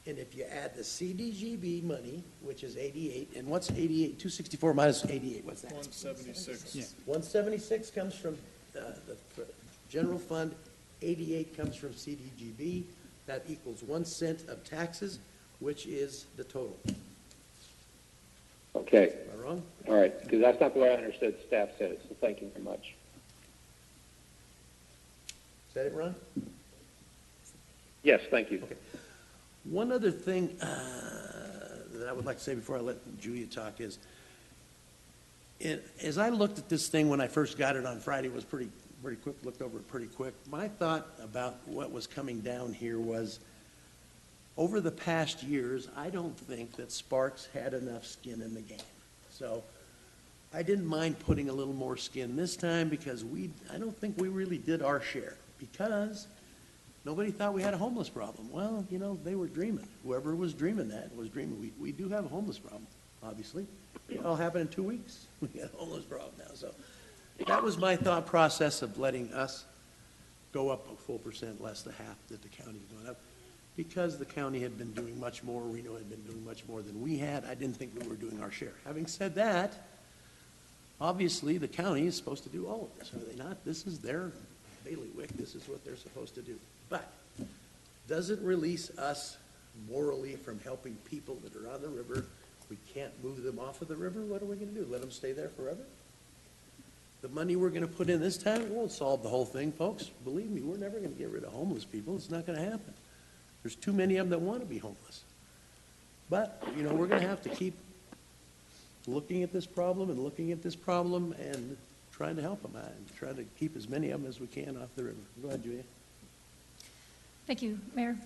And if you add the CDGB money, which is 88, and what's 88? 264 minus 88, what's that? 176. Yeah. 176 comes from the general fund, 88 comes from CDGB. That equals 1 cent of taxes, which is the total. Okay. Am I wrong? All right, because that's not the way I understood staff said it, so thank you very much. Is that it, Ron? Yes, thank you. Okay. One other thing that I would like to say before I let Julia talk is, as I looked at this thing when I first got it on Friday, it was pretty quick, looked over it pretty quick. My thought about what was coming down here was, over the past years, I don't think that Sparks had enough skin in the game. So I didn't mind putting a little more skin this time because I don't think we really did our share because nobody thought we had a homeless problem. Well, they were dreaming. Whoever was dreaming that was dreaming. We do have a homeless problem, obviously. It all happened in 2 weeks. We got a homeless problem now. So that was my thought process of letting us go up a full percent, less the half that the county's going up. Because the county had been doing much more, Reno had been doing much more than we had, I didn't think we were doing our share. Having said that, obviously the county is supposed to do all of this, are they not? This is their bailiwick, this is what they're supposed to do. But does it release us morally from helping people that are on the river? We can't move them off of the river. What are we going to do? Let them stay there forever? The money we're going to put in this time won't solve the whole thing, folks. Believe me, we're never going to get rid of homeless people. It's not going to happen. There's too many of them that want to be homeless. But, we're going to have to keep looking at this problem and trying to help them out and try to keep as many of them as we can off the river. Go ahead, Julia. Thank you, Mayor.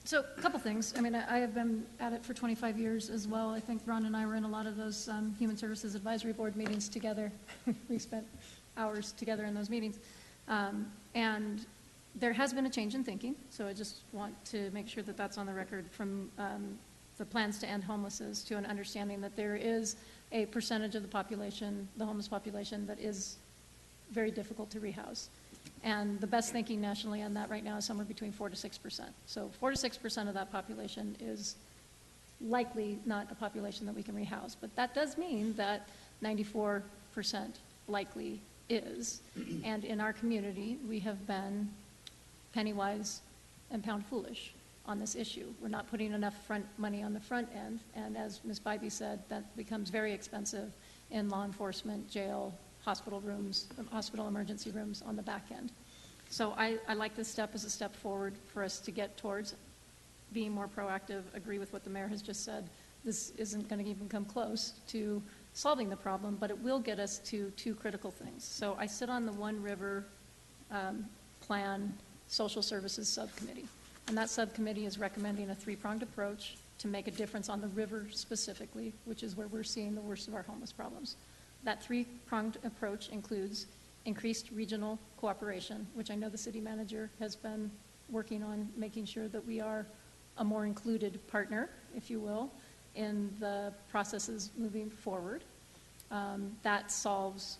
So a couple things. I have been at it for 25 years as well. I think Ron and I were in a lot of those Human Services Advisory Board meetings together. We spent hours together in those meetings. And there has been a change in thinking, so I just want to make sure that that's on the record from the plans to end homelessness to an understanding that there is a percentage of the population, the homeless population, that is very difficult to rehouse. And the best thinking nationally on that right now is somewhere between 4 to 6%. So 4 to 6% of that population is likely not a population that we can rehouse. But that does mean that 94% likely is. And in our community, we have been penny wise and pound foolish on this issue. We're not putting enough money on the front end, and as Ms. Bybee said, that becomes very expensive in law enforcement, jail, hospital rooms, hospital emergency rooms on the back end. So I like this step as a step forward for us to get towards being more proactive, agree with what the mayor has just said. This isn't going to even come close to solving the problem, but it will get us to two critical things. So I sit on the One River Plan Social Services Subcommittee, and that subcommittee is recommending a three-pronged approach to make a difference on the river specifically, which is where we're seeing the worst of our homeless problems. That three-pronged approach includes increased regional cooperation, which I know the city manager has been working on making sure that we are a more included partner, if you will, in the processes moving forward. That solves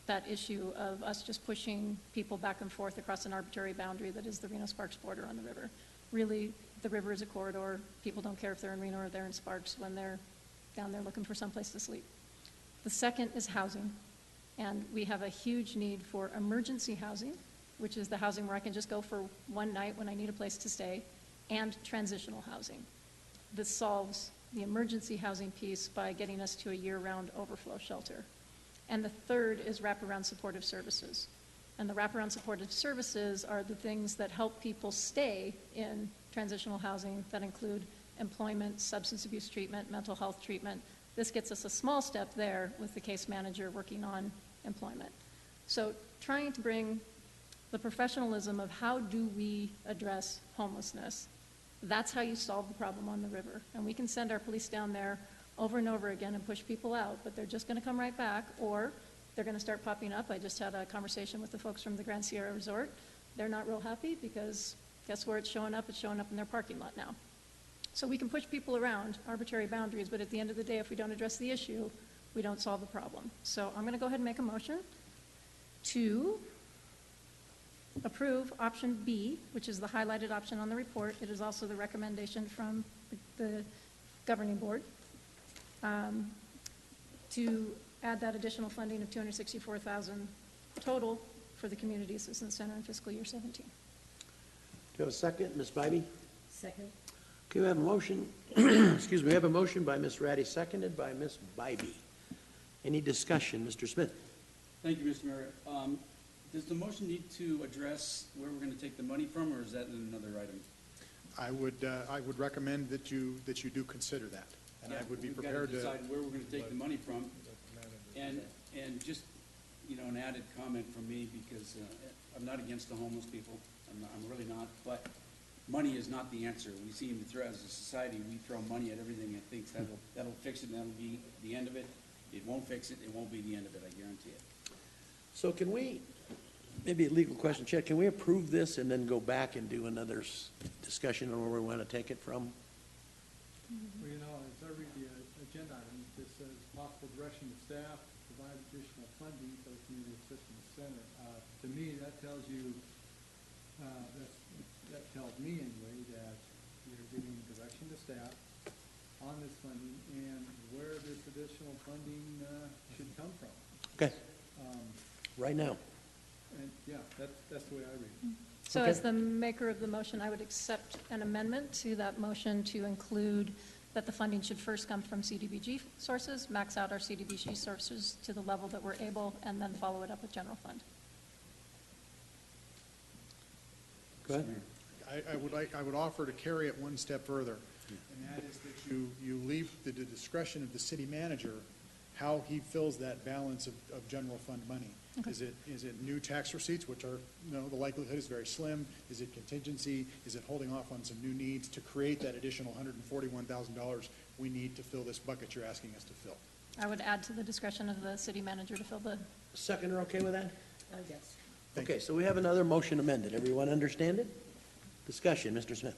that issue of us just pushing people back and forth across an arbitrary boundary that is the Reno-Sparks border on the river. Really, the river is a corridor. People don't care if they're in Reno or they're in Sparks when they're down there looking for someplace to sleep. The second is housing, and we have a huge need for emergency housing, which is the housing where I can just go for one night when I need a place to stay, and transitional housing. This solves the emergency housing piece by getting us to a year-round overflow shelter. And the third is wraparound supportive services. And the wraparound supportive services are the things that help people stay in transitional housing that include employment, substance abuse treatment, mental health treatment. This gets us a small step there with the case manager working on employment. So trying to bring the professionalism of how do we address homelessness. That's how you solve the problem on the river. And we can send our police down there over and over again and push people out, but they're just going to come right back, or they're going to start popping up. I just had a conversation with the folks from the Grand Sierra Resort. They're not real happy because guess where it's showing up? It's showing up in their parking lot now. So we can push people around arbitrary boundaries, but at the end of the day, if we don't address the issue, we don't solve the problem. So I'm going to go ahead and make a motion to approve option B, which is the highlighted option on the report. It is also the recommendation from the governing board to add that additional funding of $264,000 total for the Community Assistance Center in fiscal year 17. Do you have a second, Ms. Bybee? Second. Okay, we have a motion, excuse me, we have a motion by Ms. Ratty, seconded by Ms. Bybee. Any discussion? Mr. Smith? Thank you, Mr. Mayor. Does the motion need to address where we're going to take the money from, or is that in another item? I would recommend that you do consider that, and I would be prepared to. We've got to decide where we're going to take the money from, and just, you know, an added comment from me, because I'm not against the homeless people. I'm really not, but money is not the answer. We seem to throw, as a society, we throw money at everything and think that'll fix it and that'll be the end of it. It won't fix it. It won't be the end of it, I guarantee it. So can we, maybe a legal question, Chad, can we approve this and then go back and do another discussion on where we want to take it from? Well, you know, as I read the agenda item, it just says possible direction to staff to provide additional funding for the Community Assistance Center. To me, that tells you, that tells me anyway, that you're giving direction to staff on this funding and where this additional funding should come from. Okay. Right now. And yeah, that's the way I read it. So Okay. as the maker of the motion, I would accept an amendment to that motion to include that the funding should first come from CDBG sources, max out our CDBG sources to the level that we're able, and then follow it up with general fund. Go ahead. I would offer to carry it one step further, and that is that you leave to the discretion of the city manager how he fills that balance of general fund money. Okay. Is it new tax receipts, which are, you know, the likelihood is very slim? Is it contingency? Is it holding off on some new needs to create that additional $141,000 we need to fill this bucket you're asking us to fill? I would add to the discretion of the city manager to fill the. Seconder, okay with that? Yes. Okay, so we have another motion amended. Everyone understand it? Discussion, Mr. Smith.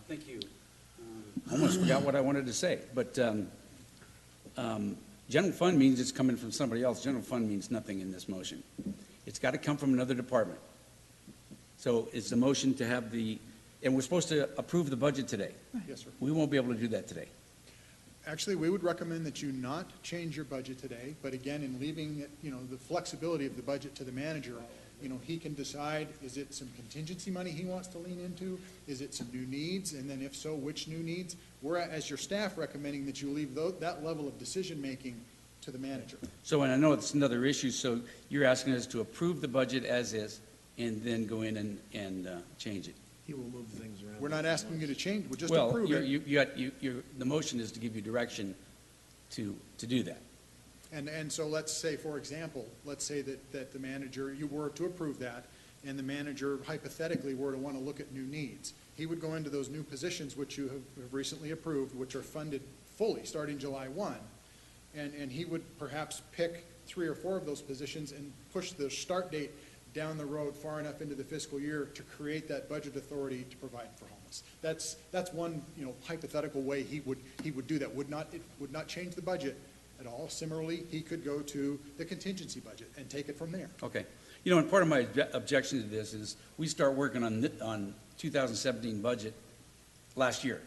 Thank you. I almost forgot what I wanted to say, but general fund means it's coming from somebody else. General fund means nothing in this motion. It's got to come from another department. So it's the motion to have and we're supposed to approve the budget today. Yes, sir. We won't be able to do that today. Actually, we would recommend that you not change your budget today, but again, in leaving, you know, the flexibility of the budget to the manager, you know, he can decide, is it some contingency money he wants to lean into? Is it some new needs? And then if so, which new needs? We're, as your staff, recommending that you leave that level of decision-making to the manager. So, and I know it's another issue, so you're asking us to approve the budget as is and then go in and change it. He will move things around. We're not asking you to change, we're just Well, approving. the motion is to give you direction to do that. And so let's say, for example, let's say that the manager, you were to approve that, and the manager hypothetically were to want to look at new needs. He would go into those new positions which you have recently approved, which are funded fully starting July 1, and he would perhaps pick 3 or 4 of those positions and push the start date down the road far enough into the fiscal year to create that budget authority to provide for homeless. That's one, hypothetical way he would do that. It would not change the budget at all. Similarly, he could go to the contingency budget and take it from there. Okay. And part of my objection to this is we start working on 2017 budget last year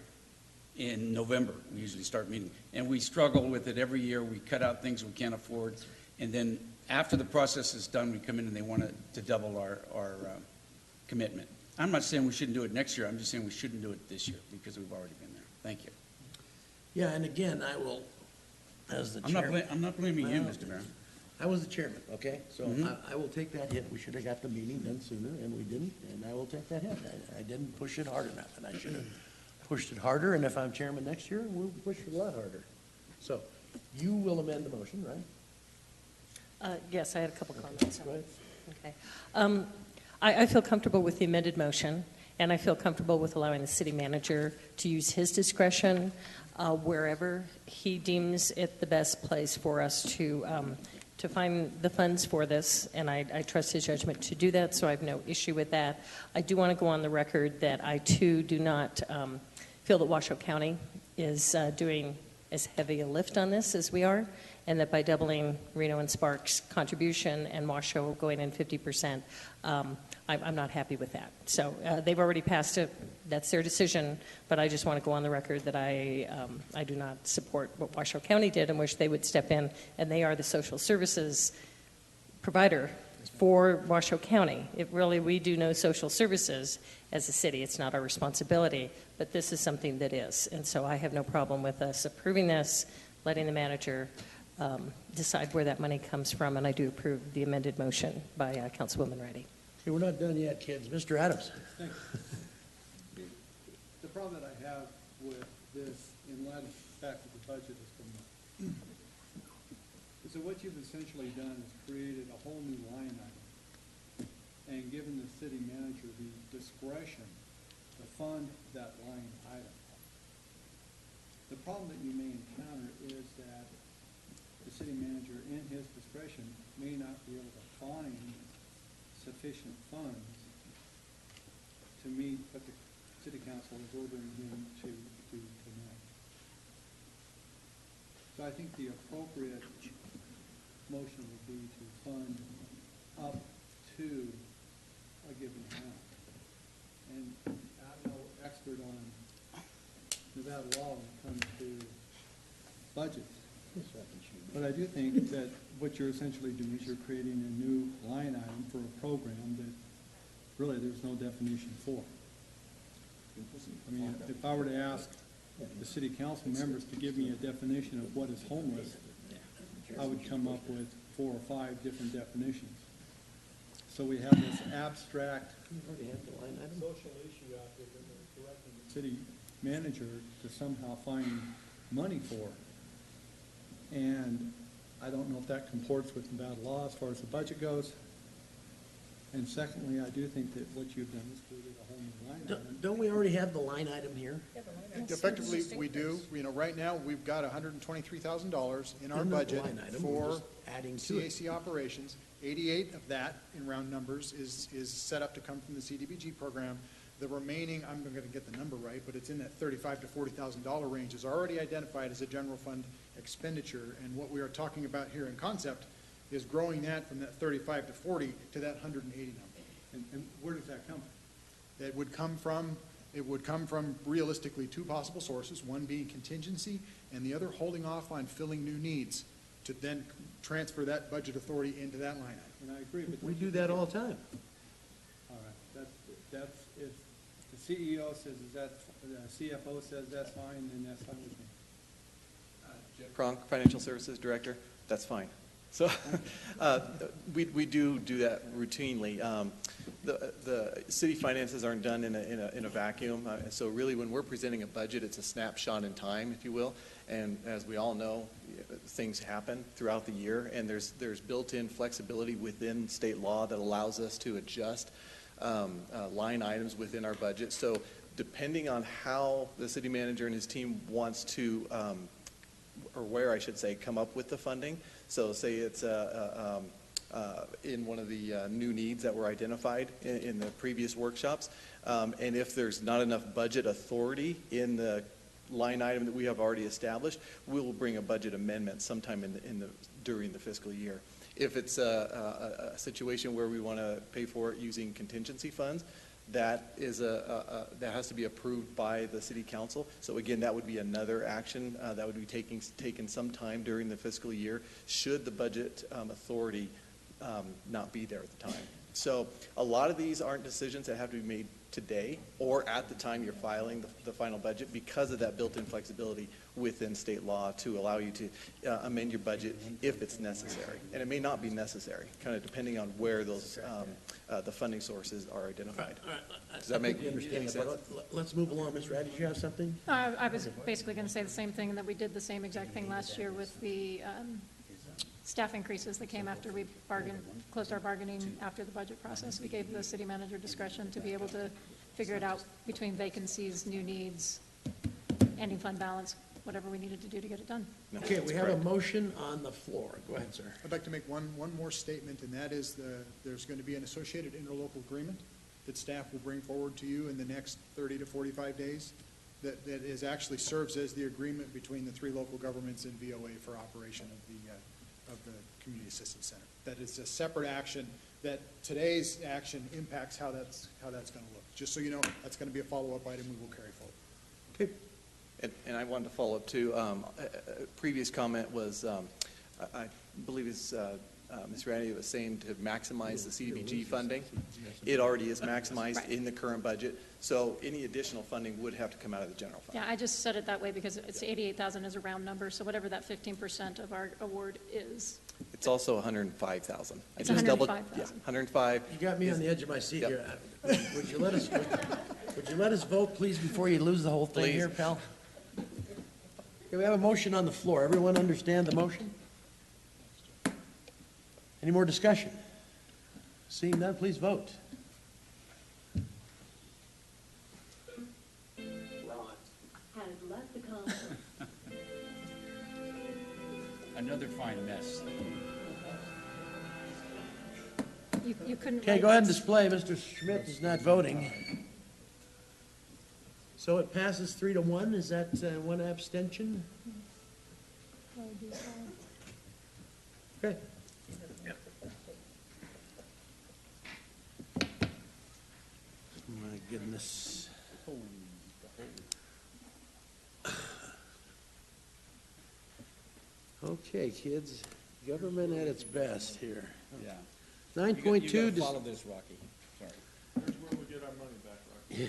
in November. We usually start meeting. And we struggle with it every year. We cut out things we can't afford. And then after the process is done, we come in and they want to double our commitment. I'm not saying we shouldn't do it next year. I'm just saying we shouldn't do it this year because we've already been there. Thank you. Yeah, and again, I will, as the chairman. I'm not blaming you, Mr. Mayor. I was the chairman, okay? So I will take that hit. We should have got the meeting done sooner, and we didn't, and I will take that hit. I didn't push it hard enough, and I should have pushed it harder, and if I'm chairman next year, we'll push it a lot harder. So you will amend the motion, right? Yes, I had a couple comments. Go ahead. Okay. I feel comfortable with the amended motion, and I feel comfortable with allowing the city manager to use his discretion wherever he deems it the best place for us to find the funds for this, and I trust his judgment to do that, so I have no issue with that. I do want to go on the record that I, too, do not feel that Washoe County is doing as heavy a lift on this as we are, and that by doubling Reno and Sparks' contribution and Washoe going in 50%, I'm not happy with that. So they've already passed it. That's their decision, but I just want to go on the record that I do not support what Washoe County did and wish they would step in, and they are the social services provider for Washoe County. We do no social services as a city. It's not our responsibility, but this is something that is. And so I have no problem with us approving this, letting the manager decide where that money comes from, and I do approve the amended motion by Councilwoman Reddy. Okay, we're not done yet, kids. Mr. Adams. Thank you. The problem that I have with this, in light of the fact that the budget has come up, is that what you've essentially done is created a whole new line item and given the city manager the discretion to fund that line item. The problem that you may encounter is that the city manager, in his discretion, may not be able to find sufficient funds to meet what the city council is ordering him to do tonight. So I think the appropriate motion would be to fund up to a given amount. And I'm no expert on Nevada law when it comes to budgets. But I do think that what you're essentially doing is you're creating a new line item for a program that really there's no definition for. I mean, if I were to ask the city council members to give me a definition of what is homeless, I would come up with 4 or 5 different definitions. So we have this abstract social issue out there that we're directing the city manager to somehow find money for. And I don't know if that comports with Nevada law as far as the budget goes. And secondly, I do think that what you've done is created a whole new line item. Don't we already have the line item here? Effectively, we do. Right now, we've got $123,000 in our budget for adding to it. CAC operations. 88 of that, in round numbers, is set up to come from the CDBG program. The remaining, I'm going to get the number right, but it's in that $35,000 to $40,000 range, is already identified as a general fund expenditure. And what we are talking about here in concept is growing that from that 35 to 40 to that 180 number. And where does that come from? It would come from realistically 2 possible sources, one being contingency and the other holding off on filling new needs to then transfer that budget authority into that line item. And I agree, but We do that all the time. all right, that's if the CEO says the CFO says that's fine, then that's fine with me. Jeff Kronk, Financial Services Director, that's fine. So we do that routinely. The city finances aren't done in a vacuum. So really, when we're presenting a budget, it's a snapshot in time, if you will. And as we all know, things happen throughout the year, and there's built-in flexibility within state law that allows us to adjust line items within our budget. So depending on how the city manager and his team wants to, or where I should say, come up with the funding. So say it's if in one of the new needs that were identified in the previous workshops. And if there's not enough budget authority in the line item that we have already established, we will bring a budget amendment sometime during the fiscal year. If it's a situation where we want to pay for it using contingency funds, that that has to be approved by the city council. So again, that would be another action that would be taken sometime during the fiscal year, should the budget authority not be there at the time. So a lot of these aren't decisions that have to be made today or at the time you're filing the final budget, because of that built-in flexibility within state law to allow you to amend your budget if it's necessary. And it may not be necessary, kind of depending on where those the funding sources are identified. Does that make any sense? Let's move along. Ms. Rad, did you have something? I was basically going to say the same thing, that we did the same exact thing last year with the staff increases that came after we closed our bargaining after the budget process. We gave the city manager discretion to be able to figure it out between vacancies, new needs, ending fund balance, whatever we needed to do to get it done. Okay, we have a motion on the floor. Go ahead, sir. I'd like to make one more statement, and that is there's going to be an associated interlocal agreement that staff will bring forward to you in the next 30 to 45 days that actually serves as the agreement between the three local governments and VOA for operation of the Community Assistance Center. That is a separate action, that today's action impacts how that's going to look. Just so you know, that's going to be a follow-up item we will carry forward. Okay. And I wanted to follow up too. A previous comment was, I believe it's Ms. Randy was saying to maximize the CDBG funding. It already is maximized in the current budget, so any additional funding would have to come out of the general fund. Yeah, I just said it that way because it's 88,000 is a round number, so whatever that 15% of our award is. It's also 105,000. It's 105,000. Yeah, 105. You got me on the edge of my seat here. Would you let us vote, please, before you lose the whole thing here, pal? Okay, we have a motion on the floor. Everyone understand the motion? Any more discussion? Seeing none, please vote. Another fine mess. You couldn't. Okay, go ahead and display. Mr. Schmidt is not voting. So it passes 3-1. Is that one abstention? Okay. My goodness. Okay, kids, government at its best here. Yeah. 9.2. You gotta follow this, Rocky. Sorry. Here's where we get our money back, Rocky.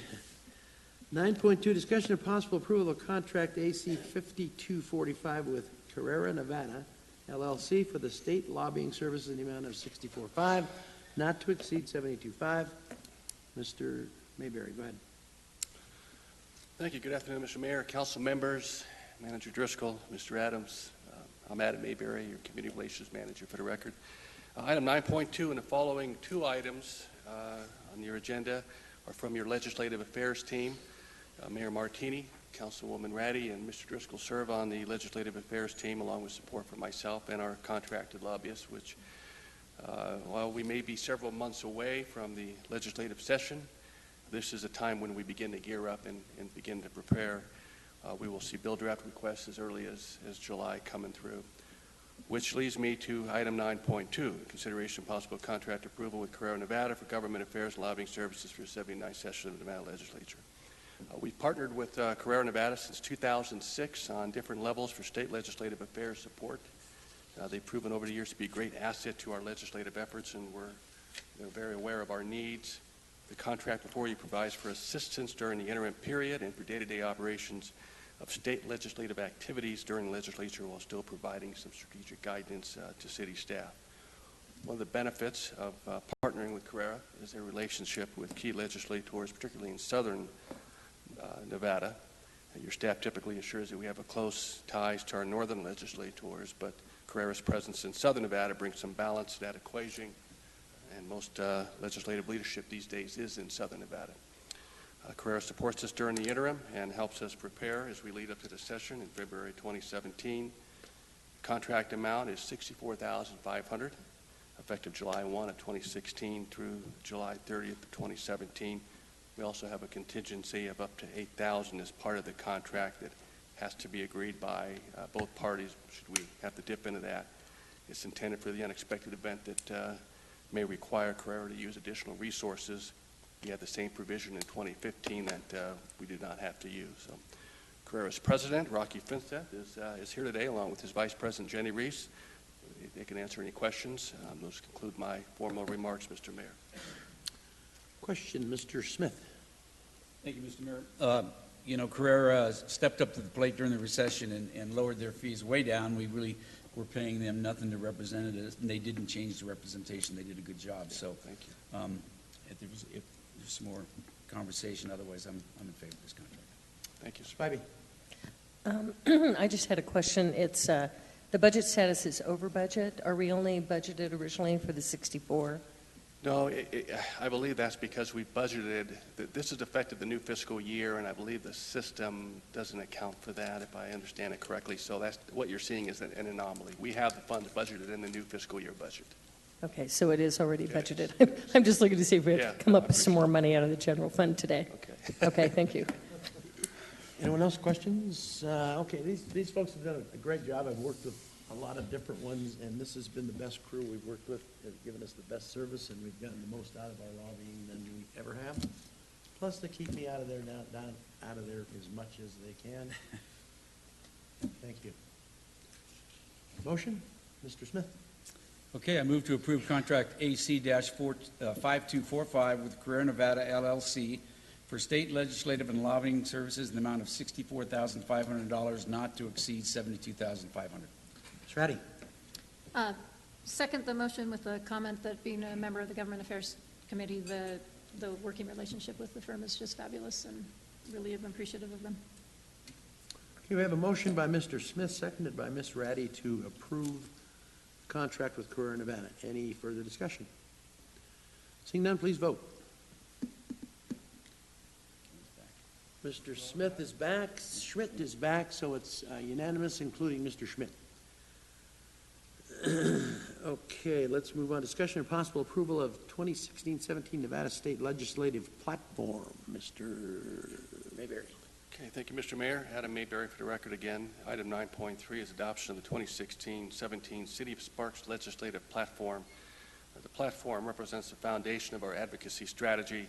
9.2, discussion of possible approval of contract AC 5245 with Carrera Nevada LLC for the state lobbying services in the amount of $64,500, not to exceed $72,500. Mr. Mayberry, go ahead. Thank you. Good afternoon, Mr. Mayor, council members, Manager Driscoll, Mr. Adams. I'm Adam Mayberry, your Community Relations Manager, for the record. Item 9.2 and the following two items on your agenda are from your Legislative Affairs team. Mayor Martini, Councilwoman Ratty, and Mr. Driscoll serve on the Legislative Affairs team along with support from myself and our contracted lobbyists, which while we may be several months away from the legislative session, this is a time when we begin to gear up and begin to prepare. We will see bill draft requests as early as July coming through, which leads me to item 9.2, consideration of possible contract approval with Carrera Nevada for government affairs and lobbying services for the 79th session of the Nevada Legislature. We've partnered with Carrera Nevada since 2006 on different levels for state legislative affairs support. They've proven over the years to be a great asset to our legislative efforts, and they're very aware of our needs. The contract before you provides for assistance during the interim period and for day-to-day operations of state legislative activities during the legislature while still providing some strategic guidance to city staff. One of the benefits of partnering with Carrera is their relationship with key legislators, particularly in southern Nevada. Your staff typically assures that we have a close ties to our northern legislators, but Carrera's presence in southern Nevada brings some balance to that equation, and most legislative leadership these days is in southern Nevada. Carrera supports us during the interim and helps us prepare as we lead up to the session in February 2017. Contract amount is $64,500. effective July 1 of 2016 through July 30th of 2017. We also have a contingency of up to $8,000 as part of the contract that has to be agreed by both parties should we have to dip into that. It's intended for the unexpected event that may require Carrera to use additional resources. We had the same provision in 2015 that we did not have to use. So Carrera's president, Rocky Finstead, is here today along with his vice president, Jenny Reese. They can answer any questions. Those conclude my formal remarks, Mr. Mayor. Question, Mr. Smith. Thank you, Mr. Mayor. You know, Carrera stepped up to the plate during the recession and lowered their fees way down. We really were paying them nothing to represent us, and they didn't change the representation. They did a good job. So, thank you. If there's some more conversation, otherwise, I'm in favor of this contract. Thank you, Spivey. I just had a question. It's the budget status is over budget. Are we only budgeted originally for the 64? No, I believe that's because we budgeted, this is effective the new fiscal year, and I believe the system doesn't account for that, if I understand it correctly. So that's what you're seeing is an anomaly. We have the funds budgeted in the new fiscal year budget. Okay, so it is already budgeted. I'm just looking to see if we have to come up with some more money out of the general fund today. Okay. Okay, thank you. Anyone else questions? Okay, these folks have done a great job. I've worked with a lot of different ones, and this has been the best crew we've worked with. They've given us the best service, and we've gotten the most out of our lobbying than we ever have. Plus, they keep me out of there out of there as much as they can. Thank you. Motion, Mr. Smith. Okay, I move to approve contract AC-5245 with Carrera Nevada LLC for state legislative and lobbying services in the amount of $64,500, not to exceed $72,500. Ms. Ratty. Second the motion with the comment that being a member of the Government Affairs Committee, the working relationship with the firm is just fabulous, and really am appreciative of them. Okay, we have a motion by Mr. Smith, seconded by Ms. Ratty to approve contract with Carrera Nevada. Any further discussion? Seeing none, please vote. Mr. Smith is back, Schmidt is back, so it's unanimous, including Mr. Schmidt. Okay, let's move on. Discussion and possible approval of 2016-17 Nevada State Legislative Platform. Mr. Mayberry. Okay, thank you, Mr. Mayor. Adam Mayberry for the record again. Item 9.3 is adoption of the 2016-17 City of Sparks Legislative Platform. The platform represents the foundation of our advocacy strategy.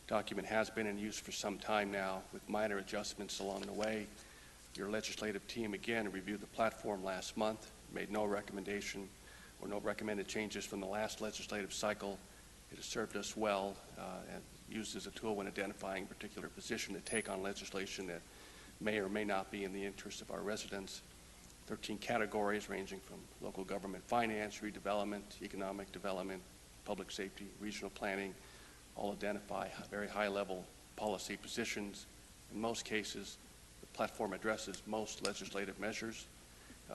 The document has been in use for some time now, with minor adjustments along the way. Your legislative team again reviewed the platform last month, made no recommendation or no recommended changes from the last legislative cycle. It has served us well and used as a tool when identifying a particular position to take on legislation that may or may not be in the interest of our residents. 13 categories ranging from local government finance, redevelopment, economic development, public safety, regional planning, all identify very high-level policy positions. In most cases, the platform addresses most legislative measures.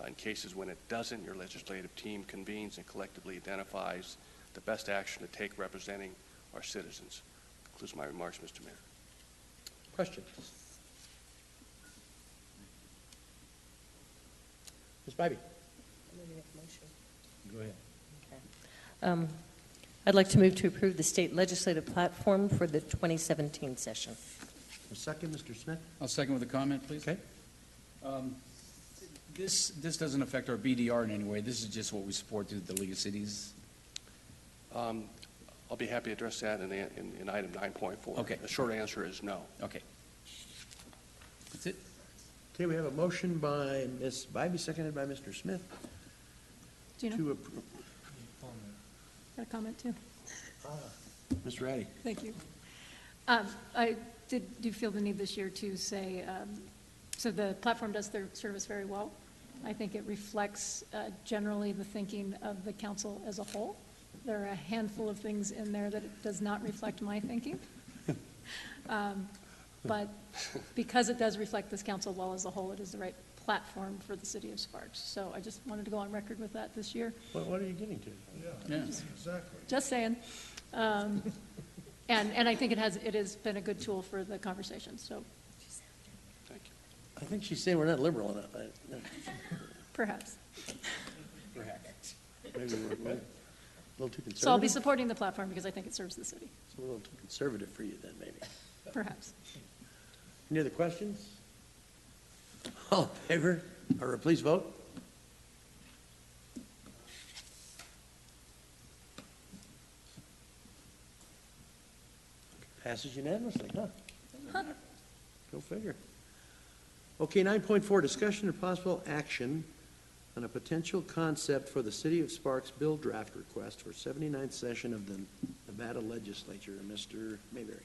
In cases when it doesn't, your legislative team convenes and collectively identifies the best action to take representing our citizens. Concludes my remarks, Mr. Mayor. Questions? Ms. Bybee. Go ahead. Okay. I'd like to move to approve the state legislative platform for the 2017 session. A second, Mr. Smith. I'll second with a comment, please. Okay. This doesn't affect our BDR in any way. This is just what we support through the League of Cities. I'll be happy to address that in item 9.4. Okay. The short answer is no. Okay. That's it. Okay, we have a motion by Ms. Bybee, seconded by Mr. Smith. Gina? To approve. Got a comment too? Mr. Addy. Thank you. I do feel the need this year to say, so the platform does their service very well. I think it reflects generally the thinking of the council as a whole. There are a handful of things in there that it does not reflect my thinking. But because it does reflect this council well as a whole, it is the right platform for the city of Sparks. So I just wanted to go on record with that this year. What are you getting to? Yeah, exactly. Just saying. And I think it has been a good tool for the conversation, so. Thank you. I think she's saying we're not liberal enough. Perhaps. Perhaps. Maybe we're. A little too conservative? So I'll be supporting the platform because I think it serves the city, It's a little too conservative for you then, maybe. perhaps. Any other questions? All in favor, or please vote. Passes unanimously, huh? Go figure. Okay, 9.4, discussion and possible action on a potential concept for the City of Sparks bill draft request for 79th session of the Nevada Legislature. Mr. Mayberry.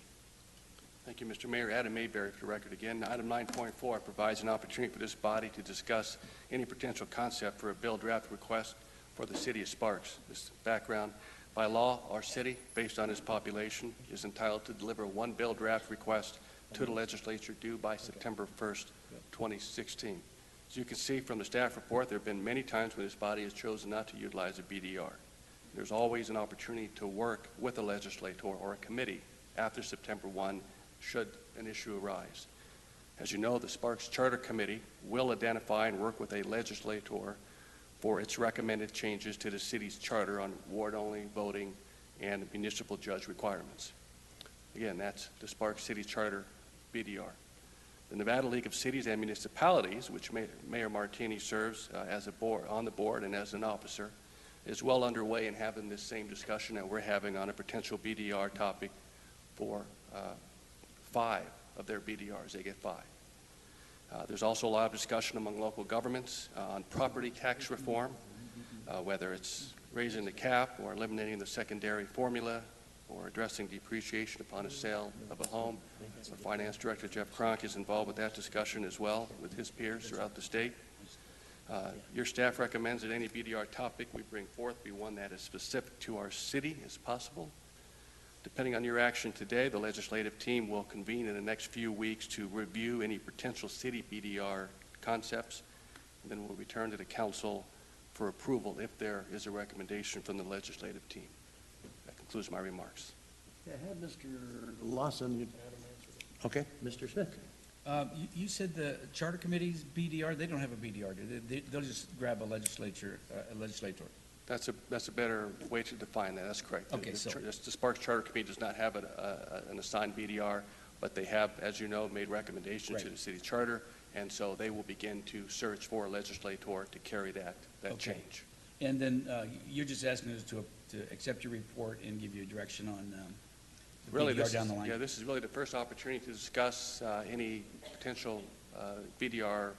Thank you, Mr. Mayor. Adam Mayberry for the record again. Item 9.4 provides an opportunity for this body to discuss any potential concept for a bill draft request for the city of Sparks. This background, by law, our city, based on its population, is entitled to deliver one bill draft request to the legislature due by September 1st, 2016. As you can see from the staff report, there have been many times when this body has chosen not to utilize a BDR. There's always an opportunity to work with a legislator or a committee after September 1 should an issue arise. As you know, the Sparks Charter Committee will identify and work with a legislator for its recommended changes to the city's charter on ward-only voting and municipal judge requirements. Again, that's the Sparks City Charter BDR. The Nevada League of Cities and Municipalities, which Mayor Martini serves on the board and as an officer, is well underway in having this same discussion that we're having on a potential BDR topic for 5 of their BDRs. They get 5. There's also a lot of discussion among local governments on property tax reform, whether it's raising the cap or eliminating the secondary formula or addressing depreciation upon a sale of a home. Our Finance Director, Jeff Kronk, is involved with that discussion as well with his peers throughout the state. Your staff recommends that any BDR topic we bring forth be one that is specific to our city as possible. Depending on your action today, the legislative team will convene in the next few weeks to review any potential city BDR concepts, and then we'll return to the council for approval if there is a recommendation from the legislative team. That concludes my remarks. Yeah, I had Mr. Lawson. Okay, Mr. Smith. You said the Charter Committee's BDR, they don't have a BDR, do they? They'll just grab a legislator. That's a better way to define that. That's correct. Okay, the Sparks Charter Committee does not have an assigned BDR, but they have, as you know, made recommendations to the city charter, and so they will begin to search for a legislator to carry that change. And then you're just asking us to accept your report and give you a direction on the BDR down the line? Yeah, this is really the first opportunity to discuss any potential BDR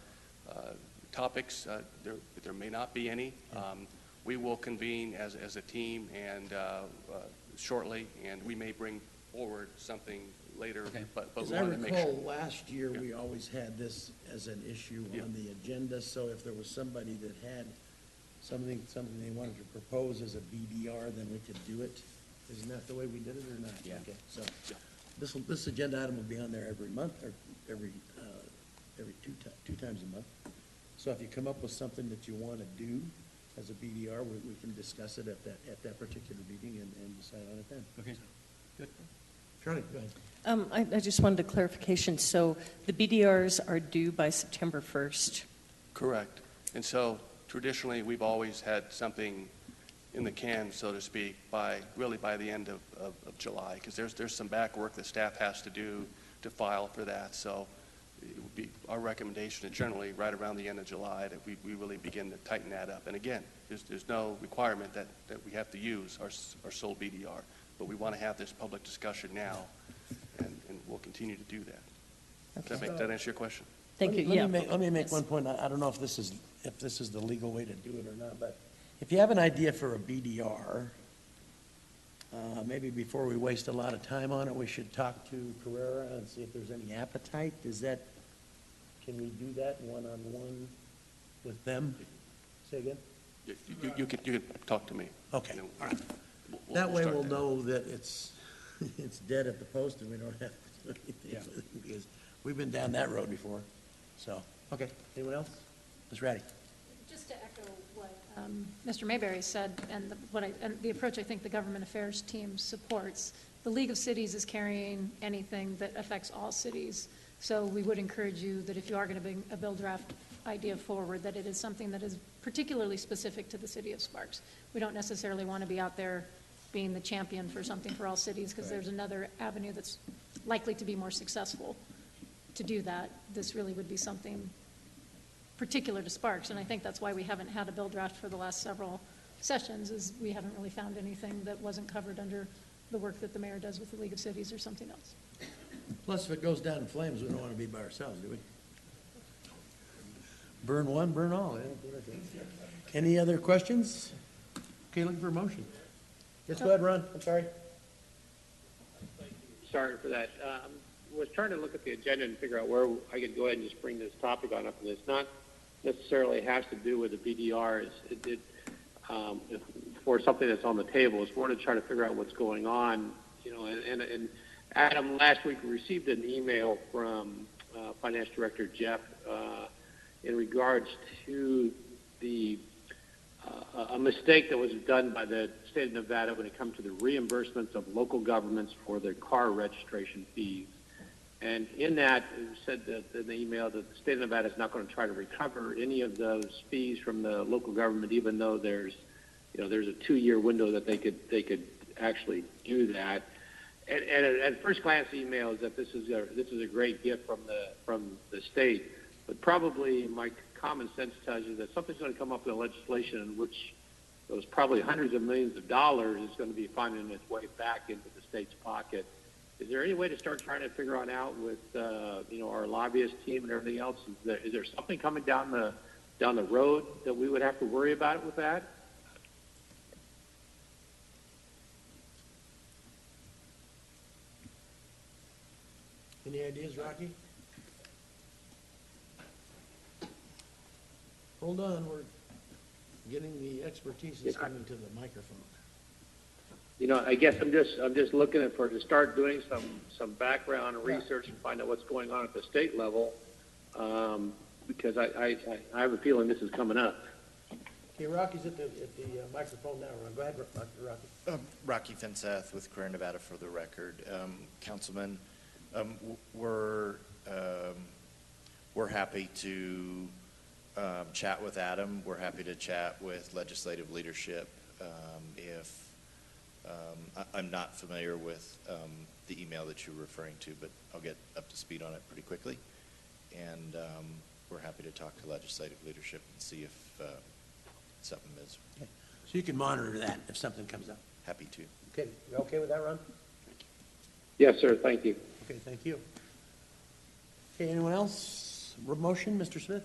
topics. There may not be any. We will convene as a team and shortly, and we may bring forward something later. Okay. But As we I want to make sure. recall, last year, we always had this as an issue on the agenda, so if there was somebody that had something they wanted to propose as a BDR, then we could do it. Isn't that the way we did it, or not? Yeah. Okay, so this agenda item will be on there every month, or every two times a month. So if you come up with something that you want to do as a BDR, we can discuss it at that particular meeting and decide on it then. Okay, good. Charlie, go ahead. I just wanted a clarification. So the BDRs are due by September 1st? Correct. And so traditionally, we've always had something in the can, so to speak, by the end of July, because there's some back work that staff has to do to file for that. So it would be our recommendation that generally right around the end of July that we really begin to tighten that up. And again, there's no requirement that we have to use our sole BDR, but we want to have this public discussion now, and we'll continue to do that. Okay. Does that answer your question? Thank you. Let me make one point. I don't know if this is the legal way to do it or not, but if you have an idea for a BDR, maybe before we waste a lot of time on it, we should talk to Carrera and see if there's any appetite. Can we do that one-on-one with them? Say again? You can talk to me. Okay, You know, all right. we'll That way start we'll that. know that it's dead at the post and we don't have to do anything with it, because we've been down that road before. So, okay, anyone else? Ms. Ratty? Just to echo what Mr. Mayberry said, and the approach I think the government affairs team supports, the League of Cities is carrying anything that affects all cities. So we would encourage you that if you are going to bring a bill draft idea forward, that it is something that is particularly specific to the city of Sparks. We don't necessarily want to be out there being the champion for something for all cities, because there's another avenue that's likely to be more successful to do that. This really would be something particular to Sparks, and I think that's why we haven't had a bill draft for the last several sessions, is we haven't really found anything that wasn't covered under the work that the mayor does with the League of Cities or something else. Plus, if it goes down in flames, we don't want to be by ourselves, do we? Burn one, burn all. Yeah. Any other questions? Okay, looking for a motion. Yes, go ahead, Ron. I'm sorry. Sorry for that. Was trying to look at the agenda and figure out where I could go ahead and just bring this topic on up, and it's not necessarily has to do with the BDR. For something that's on the table. It's more to try to figure out what's going on, you know. And Adam, last week we received an email from Finance Director Jeff in regards to a mistake that was done by the state of Nevada when it comes to the reimbursements of local governments for their car registration fees. And in that, it said that in the email that the state of Nevada is not going to try to recover any of those fees from the local government, even though there's a 2-year window that they could actually do that. And at first glance, the email is that this is a great gift from the state, but probably my common sense tells you that something's going to come up in the legislation in which those probably hundreds of millions of dollars is going to be finding its way back into the state's pocket. Is there any way to start trying to figure out with our lobbyist team and everything else? Is there something coming down the road that we would have to worry about with that? Any ideas, Rocky? Hold on, we're getting the expertise that's coming to the microphone. I guess I'm just looking to start doing some background research and find out what's going on at the state level, because I have a feeling this is coming up. Okay, Rocky's at the microphone now. Go ahead, Rocky. Rocky Fenseth with Career Nevada for the record. Councilman, we're happy to chat with Adam. We're happy to chat with legislative leadership. I'm not familiar with the email that you're referring to, but I'll get up to speed on it pretty quickly. And we're happy to talk to legislative leadership and see if something is. Okay. So you can monitor that if something comes up. Happy to. Okay, you okay with that, Ron? Yes, sir. Thank you. Okay, thank you. Okay, anyone else? Motion, Mr. Smith?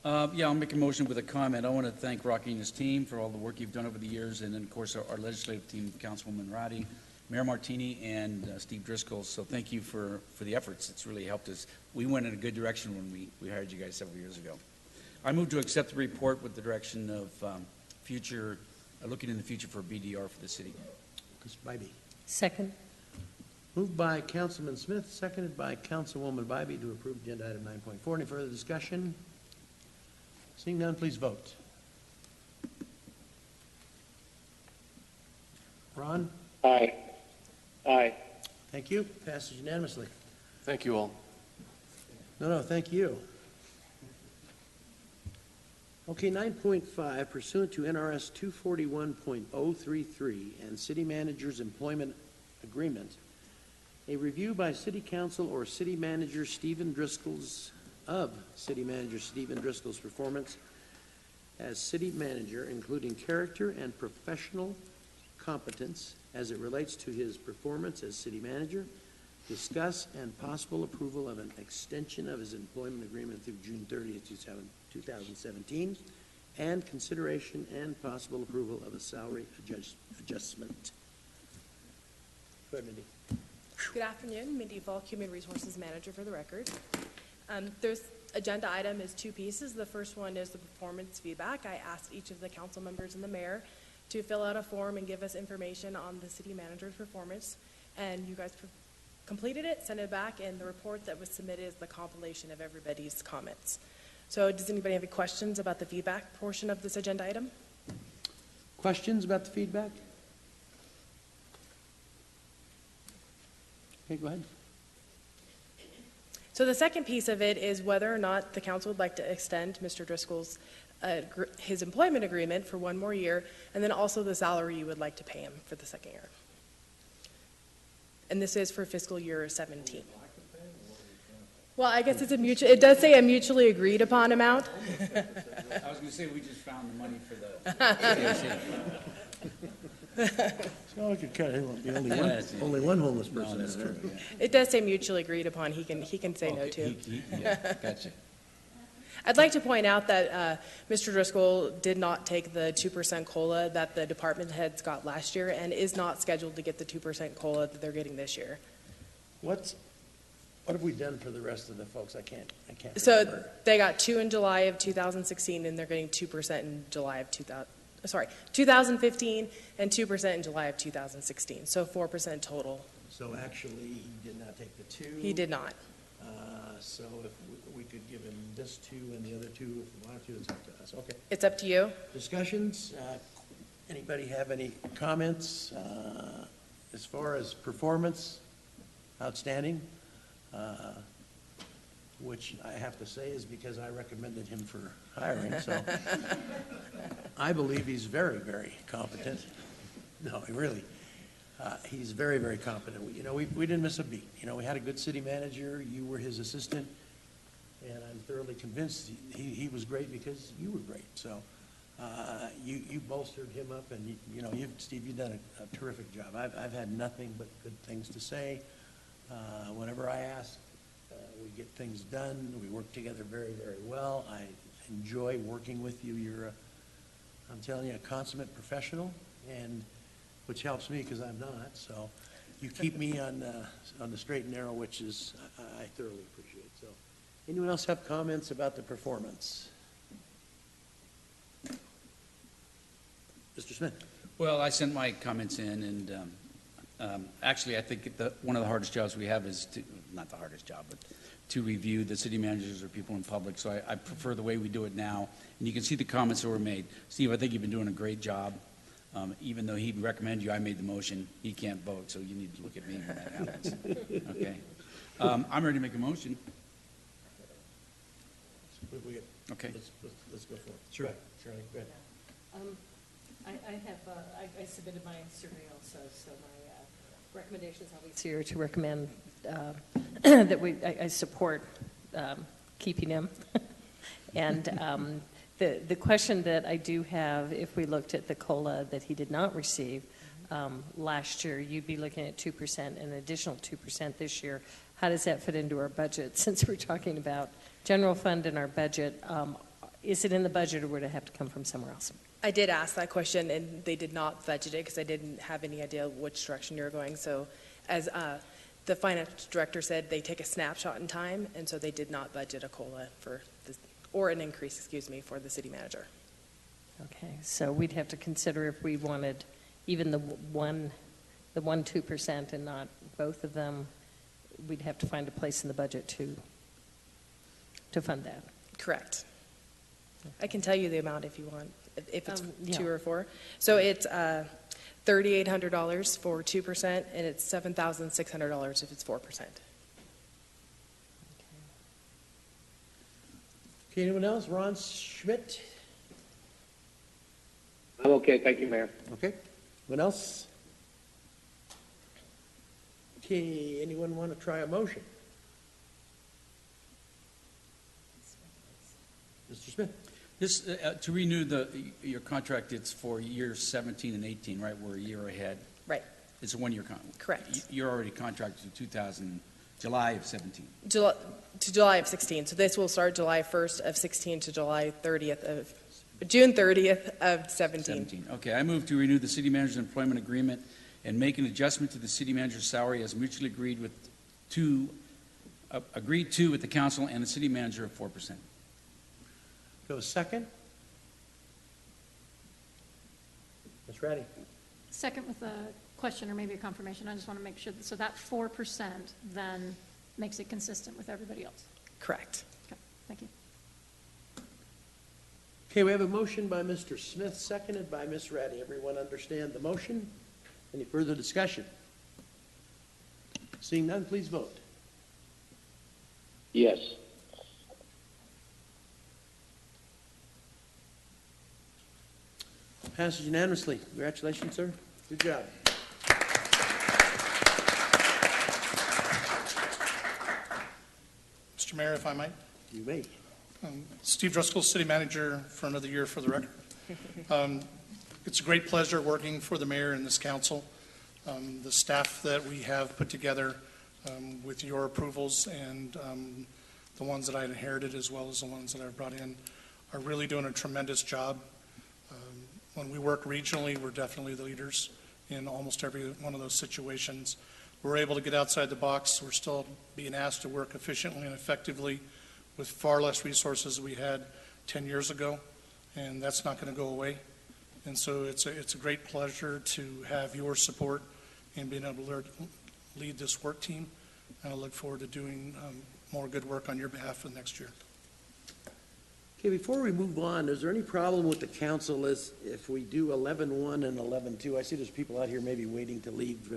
Yeah, I'll make a motion with a comment. I want to thank Rocky and his team for all the work you've done over the years, and then, of course, our legislative team, Councilwoman Roddy, Mayor Martini, and Steve Driscoll. So thank you for the efforts. It's really helped us. We went in a good direction when we hired you guys several years ago. I move to accept the report with the direction of looking in the future for BDR for the city. Mr. Bybee. Second. Moved by Councilman Smith, seconded by Councilwoman Bybee to approve agenda item 9.4. Any further discussion? Seeing none, please vote. Ron? Aye. Aye. Thank you. Passes unanimously. Thank you all. No, thank you. Okay, 9.5, pursuant to NRS 241.033 and City Manager's Employment Agreement, a review by City Council or City Manager Stephen Driscoll's performance as City Manager, including character and professional competence as it relates to his performance as City Manager, discuss and possible approval of an extension of his employment agreement through June 30th, 2017, and consideration and possible approval of a salary adjustment. Go ahead, Mindy. Good afternoon, Mindy Falk, Human Resources Manager for the record. This agenda item is 2 pieces. The first one is the performance feedback. I asked each of the council members and the mayor to fill out a form and give us information on the city manager's performance, and you guys completed it, sent it back, and the report that was submitted is the compilation of everybody's comments. So does anybody have any questions about the feedback portion of this agenda item? Questions about the feedback? Okay, go ahead. So the second piece of it is whether or not the council would like to extend Mr. Driscoll's, his employment agreement for one more year, and then also the salary you would like to pay him for the second year. And this is for fiscal year 17. Well, I guess it's it does say a mutually agreed upon amount. I was going to say, we just found the money for the. So I could cut it, the only one homeless person is true. It does say mutually agreed upon. He can say no to. Yeah, gotcha. I'd like to point out that Mr. Driscoll did not take the 2% COLA that the department heads got last year and is not scheduled to get the 2% COLA that they're getting this year. What have we done for the rest of the folks? I can't So remember. they got 2 in July of 2016, and they're getting 2% in July of 2015, and 2% in July of 2016. So 4% total. So actually, he did not take the 2. He did not. So if we could give him this 2 and the other 2, if we wanted to, it's up to us. Okay. It's up to you. Discussions? Anybody have any comments? As far as performance, outstanding, which I have to say is because I recommended him for hiring, so I believe he's very, very competent. No, he's very, very competent. We didn't miss a beat. We had a good city manager. You were his assistant, and I'm thoroughly convinced he was great because you were great. So you bolstered him up, and Steve, you've done a terrific job. I've had nothing but good things to say. Whenever I ask, we get things done. We work together very, very well. I enjoy working with you. I'm telling you, a consummate professional, and which helps me because I'm not. So you keep me on the straight and narrow, which is I thoroughly appreciate. So, anyone else have comments about the performance? Mr. Smith. Well, I sent my comments in, and actually, I think one of the hardest jobs we have is not the hardest job, but to review the city managers or people in public. So I prefer the way we do it now. And you can see the comments that were made. Steve, I think you've been doing a great job. Even though he recommended you, I made the motion. He can't vote, so you need to look at me when that happens. Okay. I'm ready to make a motion. Okay. Let's go for it. Sure. Charlie, go ahead. I submitted my survey also, so my recommendations obviously are to recommend that I support keeping him. And the question that I do have, if we looked at the COLA that he did not receive last year, you'd be looking at 2% and an additional 2% this year. How does that fit into our budget? Since we're talking about general fund in our budget, is it in the budget or would it have to come from somewhere else? I did ask that question, and they did not budget it because I didn't have any idea which direction you were going. So as the finance director said, they take a snapshot in time, and so they did not budget a COLA or an increase, for the city manager. Okay, so we'd have to consider if we wanted even the 2% and not both of them, we'd have to find a place in the budget to fund that. Correct. I can tell you the amount if you want, if it's yeah. 2 or 4. So it's $3,800 for 2%, and it's $7,600 if it's 4%. Okay, anyone else? Ron Schmidt? I'm okay, thank you, Mayor. Okay. Anyone else? Okay, anyone want to try a motion? Mr. Smith? This, to renew your contract, it's for years 17 and 18, right? We're a year ahead. Right. It's a one-year contract. Correct. You're already contracted to July of 17. July of 16. So this will start July 1st of 16 to June 30th of 17. Okay, I move to renew the city manager's employment agreement and make an adjustment to the city manager's salary as mutually agreed to with the council and the city manager of 4%. Go a second. Ms. Ratty? Second with a question or maybe a confirmation. I just want to make sure, so that 4% then makes it consistent with everybody else? Correct. Okay, thank you. Okay, we have a motion by Mr. Smith, seconded by Ms. Ratty. Everyone understand the motion? Any further discussion? Seeing none, please vote. Yes. Passes unanimously. Congratulations, sir. Good job. Mr. Mayor, if I might. You may. Steve Driscoll, City Manager for another year for the record. It's a great pleasure working for the mayor and this council. The staff that we have put together with your approvals and the ones that I inherited as well as the ones that I've brought in are really doing a tremendous job. When we work regionally, we're definitely the leaders in almost every one of those situations. We're able to get outside the box. We're still being asked to work efficiently and effectively with far less resources than we had 10 years ago, and that's not going to go away. And so it's a great pleasure to have your support in being able to lead this work team, and I look forward to doing more good work on your behalf for the next year. Okay, before we move on, is there any problem with the council if we do 11-1 and 11-2? I see there's people out here maybe waiting to leave.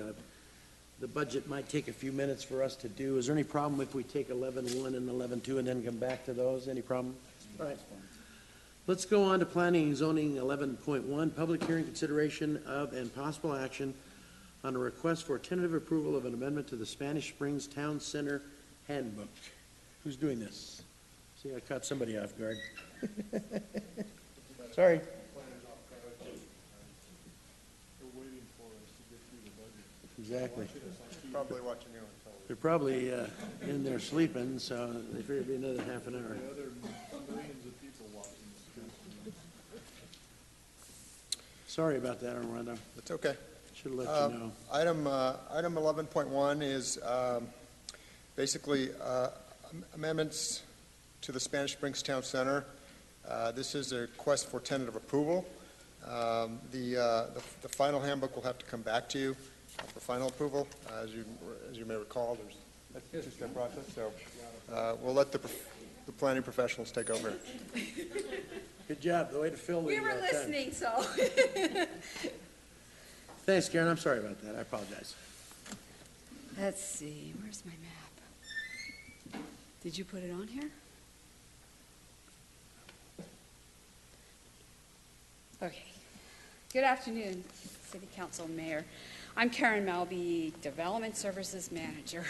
The budget might take a few minutes for us to do. Is there any problem if we take 11-1 and 11-2 and then come back to those? Any problem? All right. Let's go on to planning and zoning 11.1, public hearing consideration of and possible action on a request for tentative approval of an amendment to the Spanish Springs Town Center Handbook. Who's doing this? See, I caught somebody off guard. Sorry. Exactly. Probably watching you on television. They're probably in there sleeping, so they figure it'd be another half an hour. Millions of people watching this. Sorry about that, Armando. It's okay. Should have let you know. Item 11.1 is basically amendments to the Spanish Springs Town Center. This is a request for tentative approval. The final handbook will have to come back to you for final approval. As you may recall, there's a two-step process, so we'll let the planning professionals take over. Good job. The way to fill the We were time. listening, so. Thanks, Karen. I'm sorry about that. I apologize. Let's see, where's my map? Did you put it on here? Okay. Good afternoon, City Council, Mayor. I'm Karen Malby, Development Services Manager.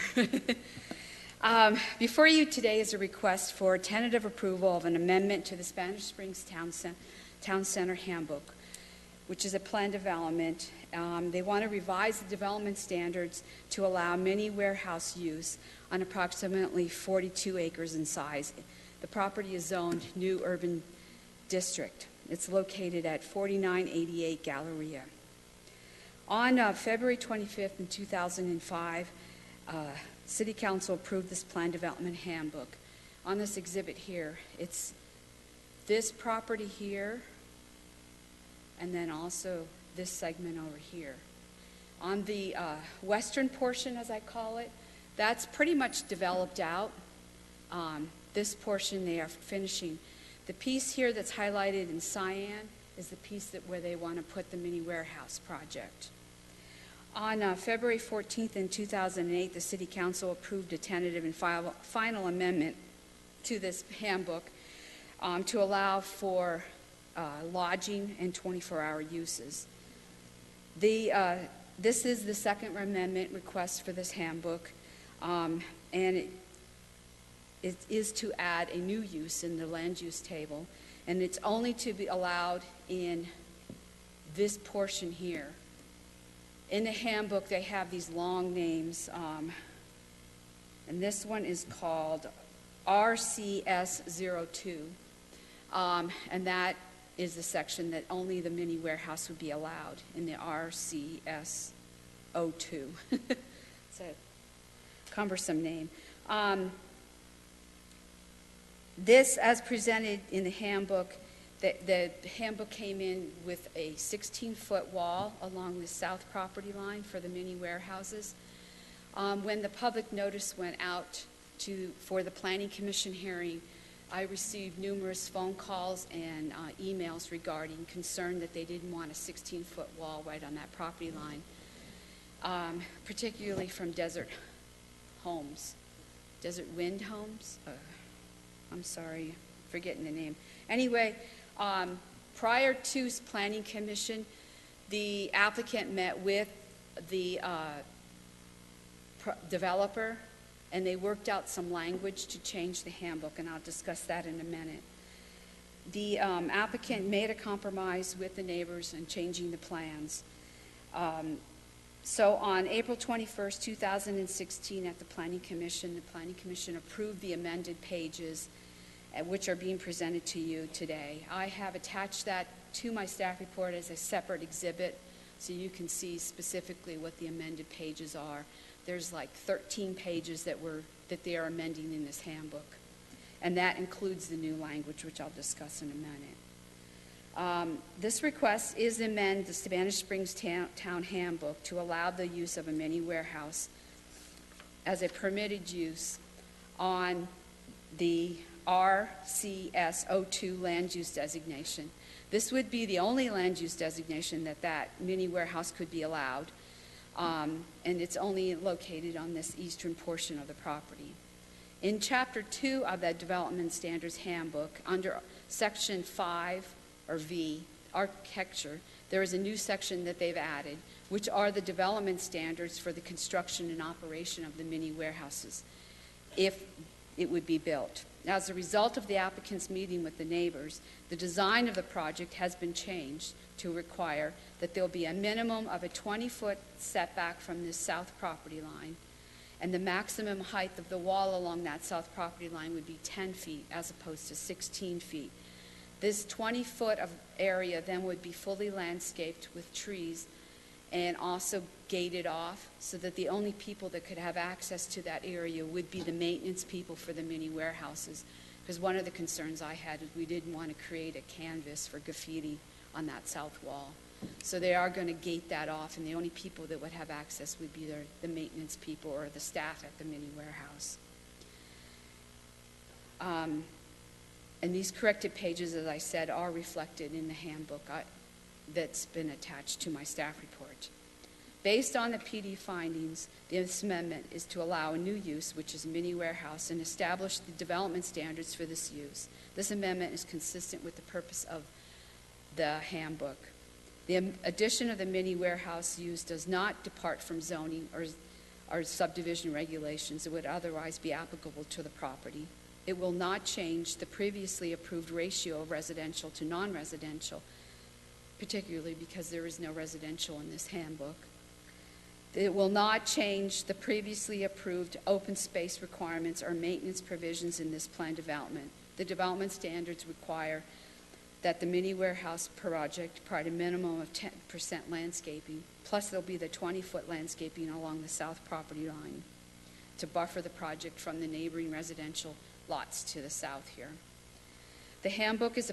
Before you today is a request for tentative approval of an amendment to the Spanish Springs Town Center Handbook, which is a plan development. They want to revise the development standards to allow mini warehouse use on approximately 42 acres in size. The property is zoned New Urban District. It's located at 4988 Galleria. On February 25th in 2005, City Council approved this plan development handbook. On this exhibit here, it's this property here, and then also this segment over here. On the western portion, as I call it, that's pretty much developed out. This portion they are finishing. The piece here that's highlighted in cyan is the piece where they want to put the mini warehouse project. On February 14th in 2008, the City Council approved a tentative and final amendment to this handbook to allow for lodging and 24-hour uses. This is the second amendment request for this handbook, and it is to add a new use in the land use table, and it's only to be allowed in this portion here. In the handbook, they have these long names, and this one is called RCS02, and that is the section that only the mini warehouse would be allowed in the RCS02. It's a cumbersome name. This, as presented in the handbook, the handbook came in with a 16-foot wall along the south property line for the mini warehouses. When the public notice went out for the Planning Commission hearing, I received numerous phone calls and emails regarding concern that they didn't want a 16-foot wall right on that property line, particularly from Desert Homes. Desert Wind Homes. I'm sorry, forgetting the name. Anyway, prior to Planning Commission, the applicant met with the developer, and they worked out some language to change the handbook, and I'll discuss that in a minute. The applicant made a compromise with the neighbors in changing the plans. So on April 21st, 2016, at the Planning Commission approved the amended pages, which are being presented to you today. I have attached that to my staff report as a separate exhibit, so you can see specifically what the amended pages are. There's like 13 pages that they are amending in this handbook, and that includes the new language, which I'll discuss in a minute. This request is to amend the Spanish Springs Town Handbook to allow the use of a mini warehouse as a permitted use on the RCS02 land use designation. This would be the only land use designation that mini warehouse could be allowed, and it's only located on this eastern portion of the property. In Chapter 2 of that Development Standards Handbook, under Section 5, or V, Architecture, there is a new section that they've added, which are the development standards for the construction and operation of the mini warehouses, if it would be built. As a result of the applicant's meeting with the neighbors, the design of the project has been changed to require that there will be a minimum of a 20-foot setback from the south property line, and the maximum height of the wall along that south property line would be 10 feet as opposed to 16 feet. This 20-foot of area then would be fully landscaped with trees and also gated off, so that the only people that could have access to that area would be the maintenance people for the mini warehouses. Because one of the concerns I had is we didn't want to create a canvas for graffiti on that south wall. So they are going to gate that off, and the only people that would have access would be the maintenance people or the staff at the mini warehouse. And these corrected pages, as I said, are reflected in the handbook that's been attached to my staff report. Based on the PD findings, this amendment is to allow a new use, which is a mini warehouse, and establish the development standards for this use. This amendment is consistent with the purpose of the handbook. The addition of the mini warehouse use does not depart from zoning or subdivision regulations that would otherwise be applicable to the property. It will not change the previously approved ratio of residential to non-residential, particularly because there is no residential in this handbook. It will not change the previously approved open space requirements or maintenance provisions in this plan development. The development standards require that the mini warehouse project provide a minimum of 10% landscaping, plus there'll be the 20-foot landscaping along the south property line to buffer the project from the neighboring residential lots to the south here. The handbook is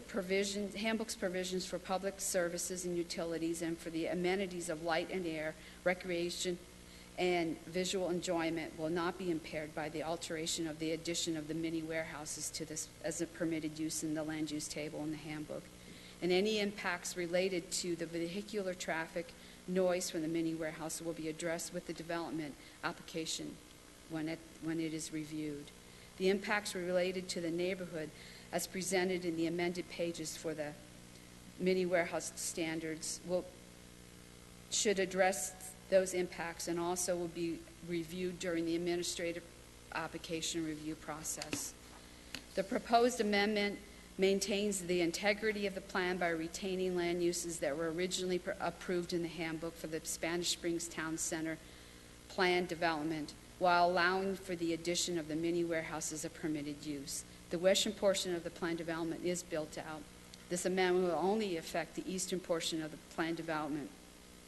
handbook's provisions for public services and utilities and for the amenities of light and air, recreation, and visual enjoyment will not be impaired by the alteration of the addition of the mini warehouses to this as a permitted use in the land use table in the handbook. And any impacts related to the vehicular traffic noise from the mini warehouse will be addressed with the development application when it is reviewed. The impacts related to the neighborhood as presented in the amended pages for the mini warehouse standards should address those impacts and also will be reviewed during the administrative application review process. The proposed amendment maintains the integrity of the plan by retaining land uses that were originally approved in the handbook for the Spanish Springs Town Center plan development, while allowing for the addition of the mini warehouse as a permitted use. The western portion of the plan development is built out. This amendment will only affect the eastern portion of the plan development,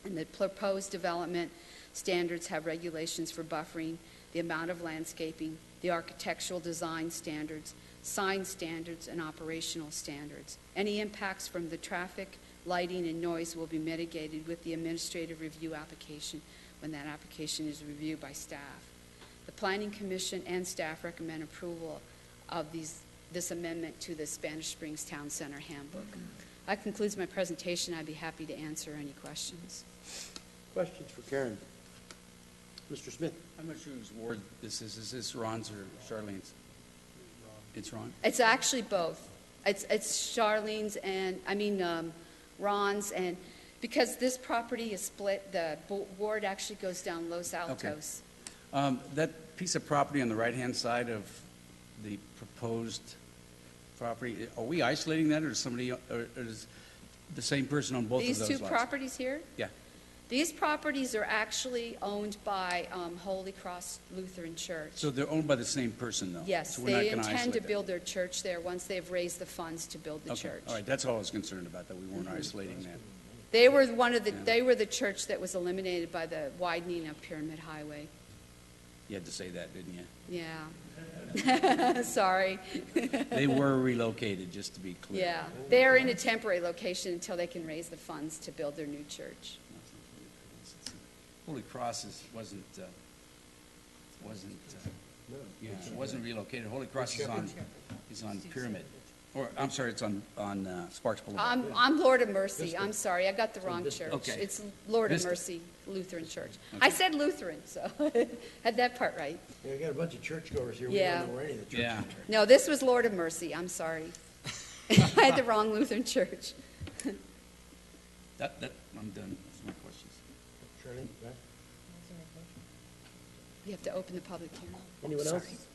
and the proposed development standards have regulations for buffering, the amount of landscaping, the architectural design standards, sign standards, and operational standards. Any impacts from the traffic, lighting, and noise will be mitigated with the administrative review application when that application is reviewed by staff. The Planning Commission and staff recommend approval of this amendment to the Spanish Springs Town Center handbook. That concludes my presentation. I'd be happy to answer any questions. Questions for Karen? Mr. Smith? I'm not sure whose ward this is. Is this Ron's or Charlene's? It's Ron? It's actually both. It's Charlene's and, Ron's, and because this property is split, the ward actually goes down Los Altos. That piece of property on the right-hand side of the proposed property, are we isolating that, or is somebody, or is the same person on both of those lots? These two properties here? Yeah. These properties are actually owned by Holy Cross Lutheran Church. So they're owned by the same person, though? Yes, So we're not they gonna intend to isolate that. build their church there once they've raised the funds to build the Okay. church. All right, that's all I was concerned about, that we weren't isolating that. They were they were the church that was eliminated by the widening of Pyramid Highway. You had to say that, didn't you? Yeah. Sorry. They were relocated, just to be clear. Yeah, they're in a temporary location until they can raise the funds to build their new church. Holy Cross wasn't relocated. Holy Cross is on Pyramid. Or, I'm sorry, it's on Sparks Boulevard. I'm Lord of Mercy. I'm sorry, I got the wrong church. Okay. It's Lord of Vista. Mercy Lutheran Church. Okay. I said Lutheran, so had that part right. Yeah, we got a bunch of churchgoers here. Yeah. We don't know where any of the churches Yeah. are. No, this was Lord of Mercy. I'm sorry. I had the wrong Lutheran church. I'm done. That's my questions. Charlene, right? We have to open the public hearing. Anyone Sorry. else?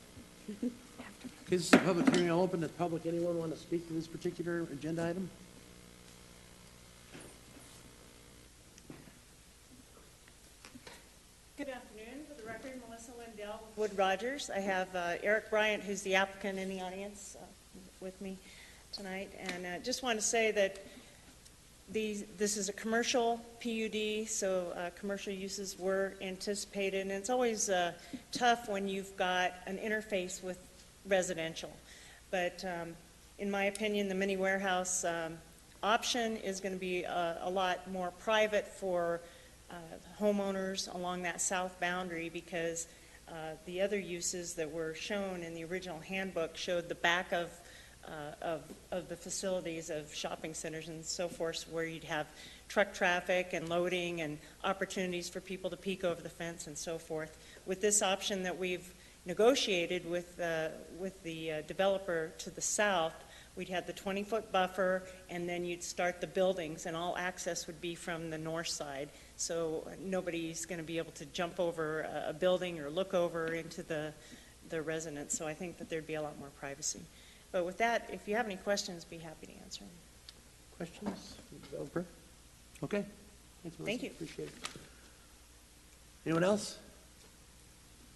Okay, this is a public hearing. I'll open to the public. Anyone want to speak to this particular agenda item? Good afternoon. For the record, Melissa Lindell with Wood Rogers. I have Eric Bryant, who's the applicant in the audience with me tonight. And just want to say that this is a commercial PUD, so commercial uses were anticipated. And it's always tough when you've got an interface with residential. But in my opinion, the mini warehouse option is going to be a lot more private for homeowners along that south boundary, because the other uses that were shown in the original handbook showed the back of the facilities of shopping centers and so forth, where you'd have truck traffic and loading and opportunities for people to peek over the fence and so forth. With this option that we've negotiated with the developer to the south, we'd have the 20-foot buffer, and then you'd start the buildings, and all access would be from the north side. So nobody's going to be able to jump over a building or look over into the residence. So I think that there'd be a lot more privacy. But with that, if you have any questions, be happy to answer them. Questions? Developer? Okay. Thanks, Melissa. Thank you. Appreciate it. Anyone else?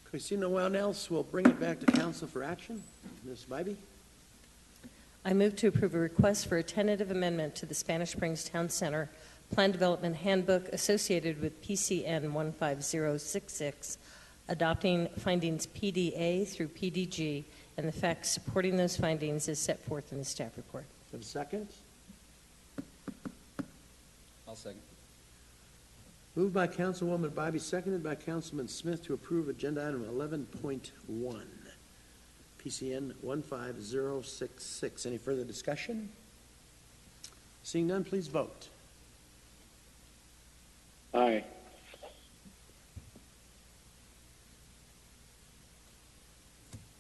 Okay, see no one else, we'll bring it back to council for action. Ms. Bybee? I move to approve a request for a tentative amendment to the Spanish Springs Town Center Plan Development Handbook associated with PCN 15066, adopting findings PDA through PDG, and the facts supporting those findings is set forth in the staff report. Have a second? I'll second. Moved by Councilwoman Bybee, seconded by Councilman Smith to approve agenda item 11.1, PCN 15066. Any further discussion? Seeing none, please vote. Aye.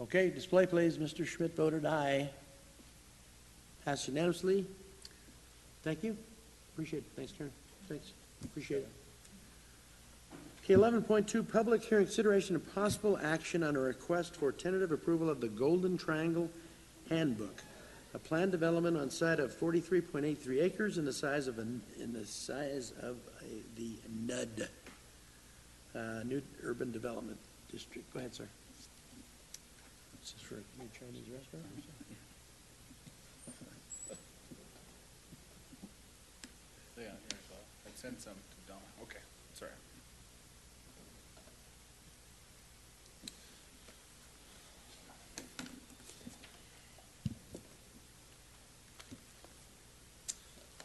Okay, display please. Mr. Schmidt voted aye. Passed unanimously. Thank you. Appreciate it. Thanks, Karen. Thanks. Appreciate it. Okay, 11.2, public hearing, consideration of possible action on a request for tentative approval of the Golden Triangle Handbook, a planned development on site of 43.83 acres in the size of the NUD, New Urban Development District. Go ahead, sir. This is for a new Chinese restaurant or something? Yeah, here's I sent some to Donna. Okay, sorry.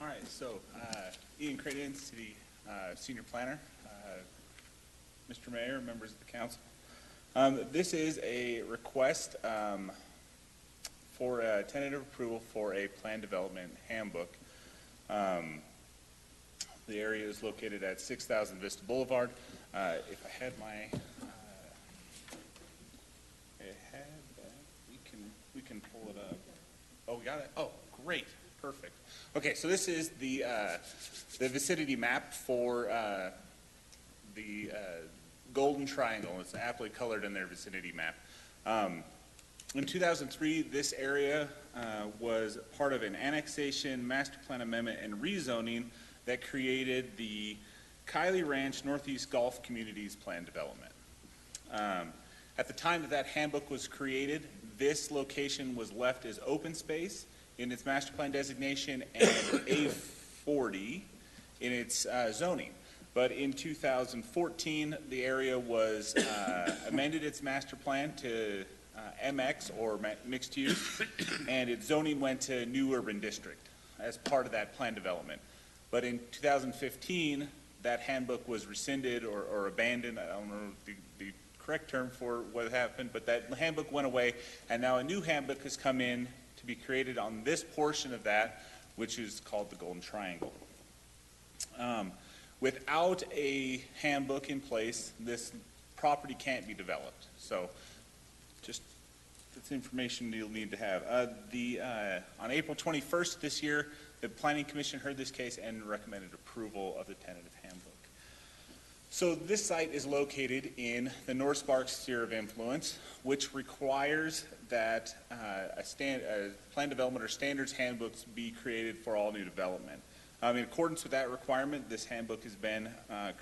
All right, so Ian Creighton, City Senior Planner, Mr. Mayor, members of the council. This is a request for a tentative approval for a plan development handbook. The area is located at 6000 Vista Boulevard. If I had my, we can pull it up. Oh, we got it? Oh, great, perfect. Okay, so this is the vicinity map for the Golden Triangle. It's aptly colored in their vicinity map. In 2003, this area was part of an annexation, master plan amendment, and rezoning that created the Kiley Ranch Northeast Golf Communities Plan Development. At the time that that handbook was created, this location was left as open space in its master plan designation and A40 in its zoning. But in 2014, the area was amended its master plan to MX, or mixed use, and its zoning went to new urban district as part of that plan development. But in 2015, that handbook was rescinded or abandoned. I don't know the correct term for what happened, but that handbook went away, and now a new handbook has come in to be created on this portion of that, which is called the Golden Triangle. Without a handbook in place, this property can't be developed. So just that's information you'll need to have. On April 21st this year, the Planning Commission heard this case and recommended approval of the tentative handbook. So this site is located in the North Sparks Sphere of Influence, which requires that a plan development or standards handbooks be created for all new development. In accordance with that requirement, this handbook has been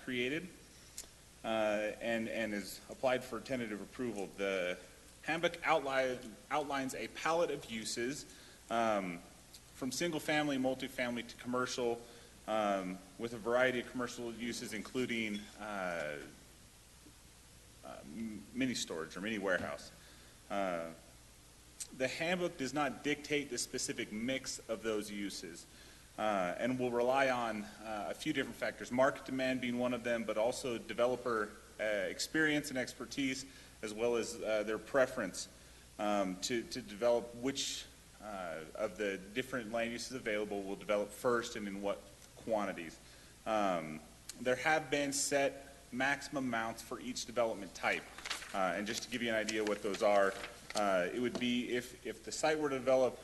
created and is applied for tentative approval. The handbook outlines a palette of uses from single-family, multifamily to commercial, with a variety of commercial uses, including mini storage or mini warehouse. The handbook does not dictate the specific mix of those uses, and will rely on a few different factors, market demand being one of them, but also developer experience and expertise, as well as their preference to develop which of the different land uses available will develop first and in what quantities. There have been set maximum amounts for each development type, and just to give you an idea what those are, it would be if the site were to develop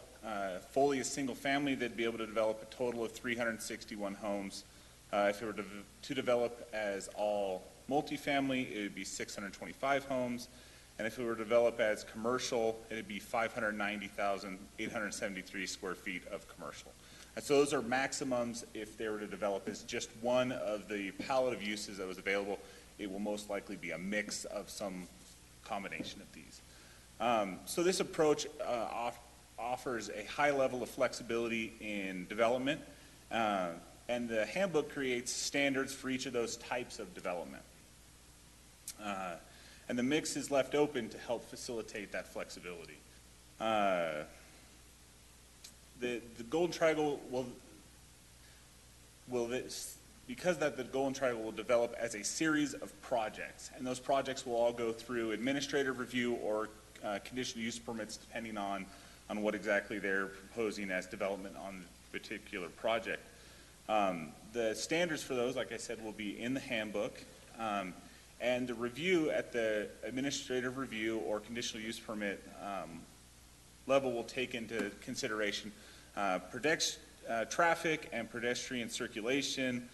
fully as single family, they'd be able to develop a total of 361 homes. If it were to develop as all multifamily, it would be 625 homes. And if it were to develop as commercial, it would be 590,873 square feet of commercial. And so those are maximums. If they were to develop as just one of the palette of uses that was available, it will most likely be a mix of some combination of these. So this approach offers a high level of flexibility in development, and the handbook creates standards for each of those types of development. And the mix is left open to help facilitate that flexibility. The Golden Triangle because the Golden Triangle will develop as a series of projects, and those projects will all go through administrative review or conditional use permits, depending on what exactly they're proposing as development on the particular project. The standards for those, like I said, will be in the handbook. And the review at the administrative review or conditional use permit level will take into consideration traffic and pedestrian circulation,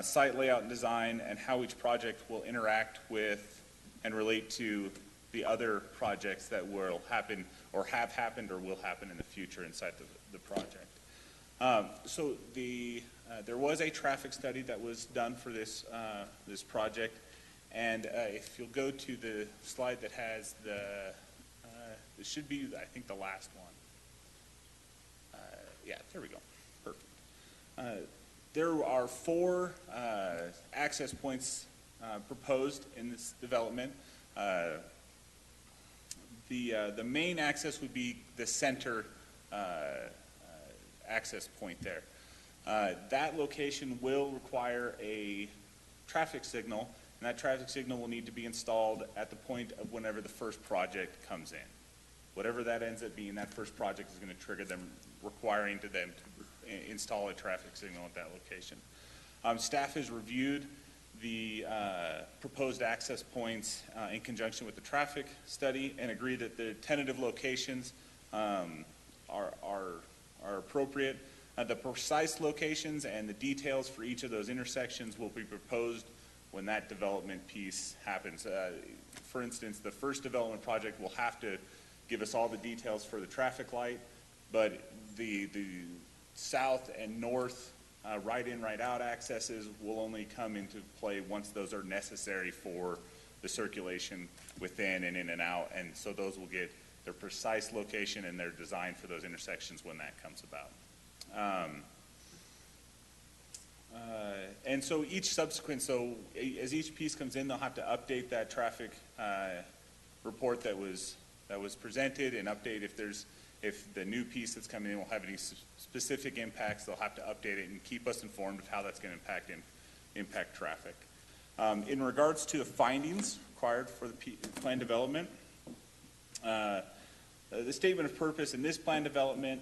site layout and design, and how each project will interact with and relate to the other projects that will happen or have happened or will happen in the future inside the project. So there was a traffic study that was done for this project. And if you'll go to the slide that has this should be, I think, the last one. Yeah, there we go. Perfect. There are 4 access points proposed in this development. The main access would be the center access point there. That location will require a traffic signal, and that traffic signal will need to be installed at the point of whenever the first project comes in. Whatever that ends up being, that first project is going to trigger them, requiring to them to install a traffic signal at that location. Staff has reviewed the proposed access points in conjunction with the traffic study and agree that the tentative locations are appropriate. The precise locations and the details for each of those intersections will be proposed when that development piece happens. For instance, the first development project will have to give us all the details for the traffic light, but the south and north right in, right out accesses will only come into play once those are necessary for the circulation within and in and out, and so those will get their precise location and their design for those intersections when that comes about. And so each subsequent, as each piece comes in, they'll have to update that traffic report that was presented and update if the new piece that's coming in will have any specific impacts. They'll have to update it and keep us informed of how that's going to impact traffic. In regards to the findings required for the plan development, the statement of purpose in this plan development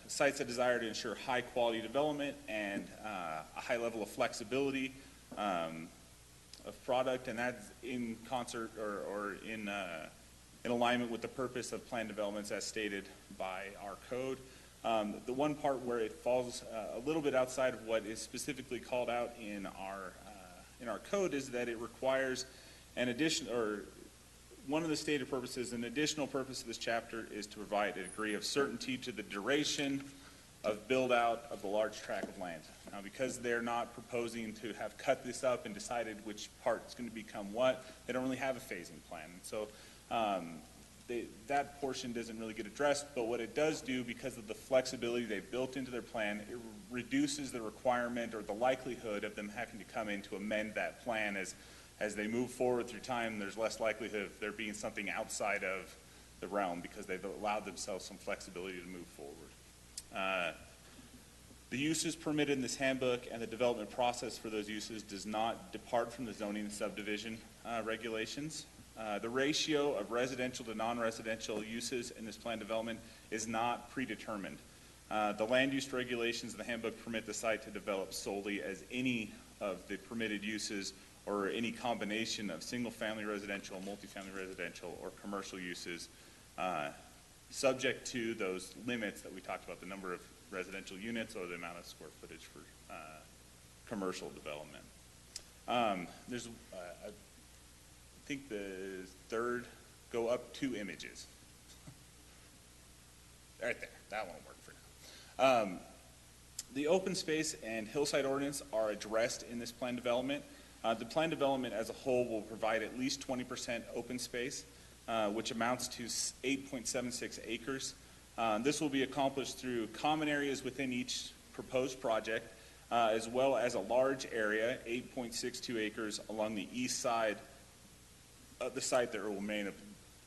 cites a desire to ensure high quality development and a high level of flexibility of product, and that's in concert or in alignment with the purpose of plan developments as stated by our code. The one part where it falls a little bit outside of what is specifically called out in our code is that it requires an addition, or one of the stated purposes, an additional purpose of this chapter is to provide a degree of certainty to the duration of build out of the large tract of land. Now, because they're not proposing to have cut this up and decided which part is going to become what, they don't really have a phasing plan. And so that portion doesn't really get addressed, but what it does do, because of the flexibility they've built into their plan, it reduces the requirement or the likelihood of them having to come in to amend that plan as they move forward through time. There's less likelihood of there being something outside of the realm because they've allowed themselves some flexibility to move forward. The uses permitted in this handbook and the development process for those uses does not depart from the zoning and subdivision regulations. The ratio of residential to non-residential uses in this plan development is not predetermined. The land use regulations in the handbook permit the site to develop solely as any of the permitted uses or any combination of single-family residential, multifamily residential, or commercial uses, subject to those limits that we talked about, the number of residential units or the amount of square footage for commercial development. There's, I think the third, go up 2 images. Right there, that won't work for now. The open space and hillside ordinance are addressed in this plan development. The plan development as a whole will provide at least 20% open space, which amounts to 8.76 acres. This will be accomplished through common areas within each proposed project, as well as a large area, 8.62 acres, along the east side of the site that will remain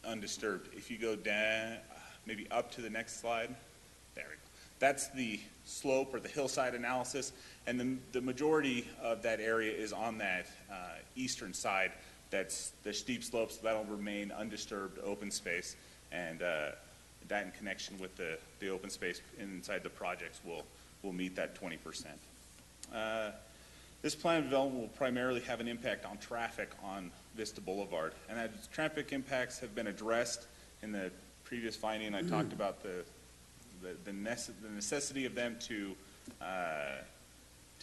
undisturbed. If you go down, maybe up to the next slide, there we go. That's the slope or the hillside analysis, and the majority of that area is on that eastern side. That's the steep slopes, so that'll remain undisturbed open space, and that in connection with the open space inside the projects will meet that 20%. This plan of development will primarily have an impact on traffic on Vista Boulevard, and as traffic impacts have been addressed in the previous finding. I talked about the necessity of them to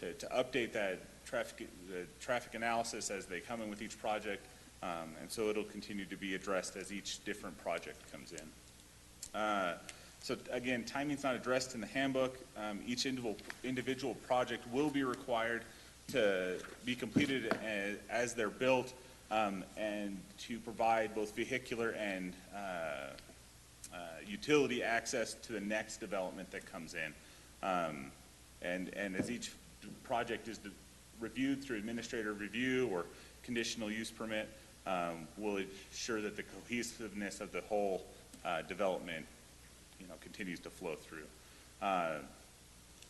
update that traffic analysis as they come in with each project, and so it'll continue to be addressed as each different project comes in. So again, timing's not addressed in the handbook. Each individual project will be required to be completed as they're built, and to provide both vehicular and utility access to the next development that comes in. And as each project is reviewed through administrative review or conditional use permit, we'll ensure that the cohesiveness of the whole development continues to flow through.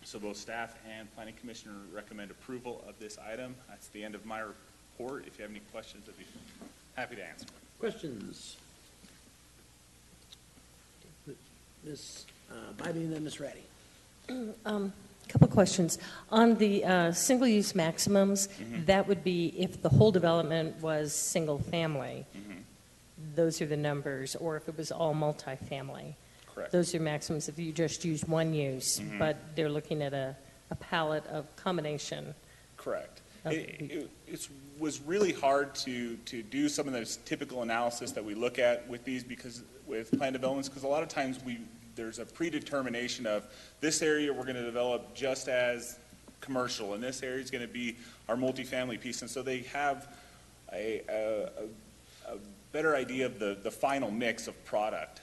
So both staff and planning commissioner recommend approval of this item. That's the end of my report. If you have any questions, I'd be happy to answer. Questions? Ms. Bybee and then Ms. Ratty. Couple questions. On the single-use maximums, that would be if the whole development was single-family. Those are the numbers, or if it was all multifamily. Correct. Those are maximums if you just use one use, but they're looking at a palette of combination. Correct. It was really hard to do some of those typical analysis that we look at with these with planned developments, because a lot of times there's a predetermination of this area we're going to develop just as commercial, and this area is going to be our multifamily piece, and so they have a better idea of the final mix of product.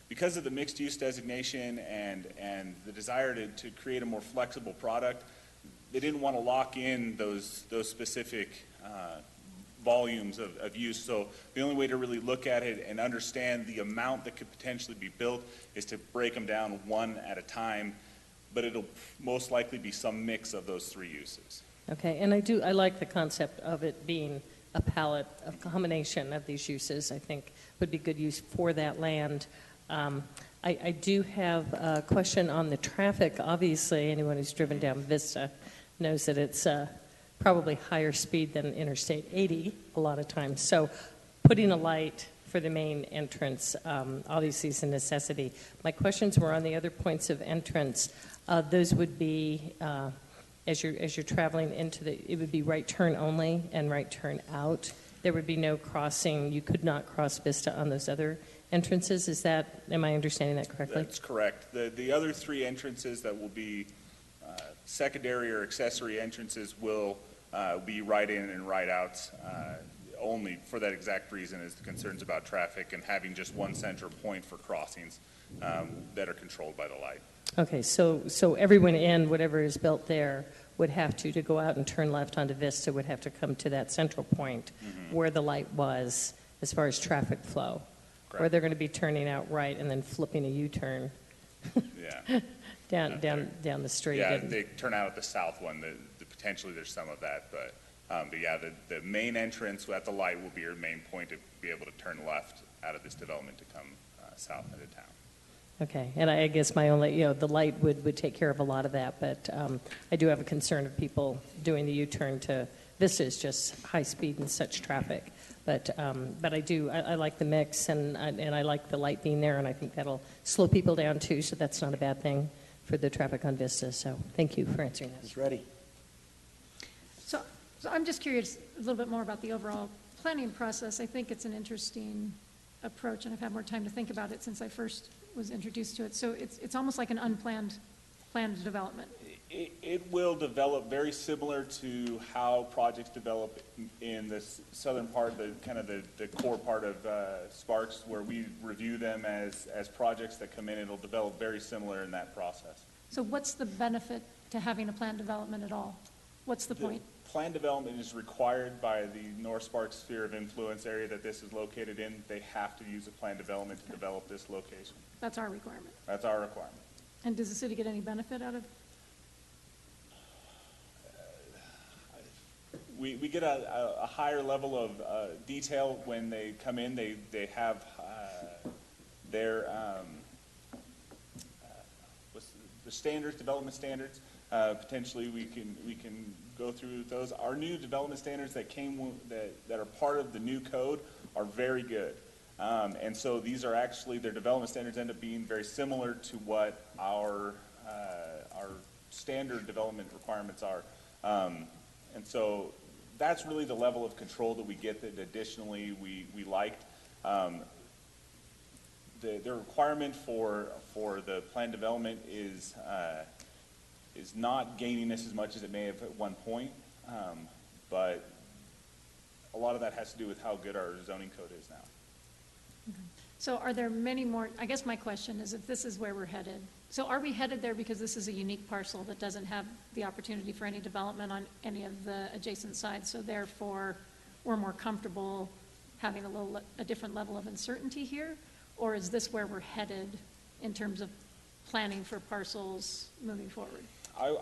Because of the mixed-use designation and the desire to create a more flexible product, they didn't want to lock in those specific volumes of use. So the only way to really look at it and understand the amount that could potentially be built is to break them down one at a time, but it'll most likely be some mix of those three uses. Okay, and I like the concept of it being a palette, a combination of these uses, I think would be good use for that land. I do have a question on the traffic. Obviously, anyone who's driven down Vista knows that it's probably higher speed than Interstate 80 a lot of times. So putting a light for the main entrance obviously is a necessity. My questions were on the other points of entrance. Those would be, as you're traveling it would be right turn only and right turn out. There would be no crossing. You could not cross Vista on those other entrances. Am I understanding that correctly? That's correct. The other three entrances that will be secondary or accessory entrances will be right in and right outs only for that exact reason, is the concerns about traffic and having just one central point for crossings that are controlled by the light. Okay, so everyone in whatever is built there would have to go out and turn left onto Vista, would have to come to that central point where the light was as far as traffic flow. Correct. Or they're going to be turning out right and then flipping a U-turn Yeah. down the street. Yeah, they turn out at the south one. Potentially there's some of that, but yeah, the main entrance at the light will be your main point to be able to turn left out of this development to come south into town. Okay, and I guess my only, the light would take care of a lot of that, but I do have a concern of people doing the U-turn to Vista is just high speed and such traffic. But I like the mix, and I like the light being there, and I think that'll slow people down too, so that's not a bad thing for the traffic on Vista. So thank you for answering that. It's ready. So I'm just curious a little bit more about the overall planning process. I think it's an interesting approach, and I've had more time to think about it since I first was introduced to it. So it's almost like an planned development. It will develop very similar to how projects develop in the southern part, the core part of Sparks, where we review them as projects that come in. It'll develop very similar in that process. So what's the benefit to having a planned development at all? What's the point? Planned development is required by the North Sparks sphere of influence area that this is located in. They have to use a planned development to develop this location. That's our requirement. That's our requirement. And does the city get any benefit out of? We get a higher level of detail when they come in. They have their the standards, development standards. Potentially, we can go through those. Our new development standards that are part of the new code are very good, and so these are actually their development standards end up being very similar to what our standard development requirements are, and so that's really the level of control that we get that additionally we liked. The requirement for the planned development is not gaining this as much as it may have at one point, but a lot of that has to do with how good our zoning code is now. Okay. So are there many more, I guess my question is if this is where we're headed, so are we headed there because this is a unique parcel that doesn't have the opportunity for any development on any of the adjacent sides, so therefore we're more comfortable having a different level of uncertainty here? Or is this where we're headed in terms of planning for parcels moving forward?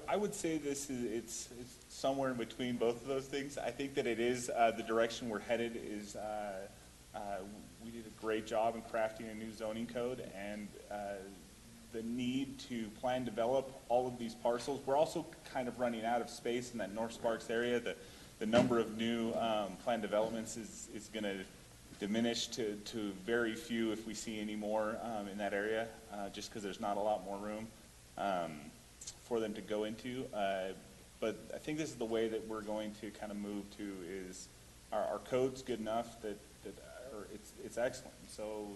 I would say it's somewhere in between both of those things. I think that it is the direction we're headed is we did a great job in crafting a new zoning code, and the need to plan develop all of these parcels. We're also kind of running out of space in that North Sparks area. The number of new planned developments is going to diminish to very few if we see any more in that area, just because there's not a lot more room for them to go into. But I think this is the way that we're going to kind of move to is our code's good enough that it's excellent. So,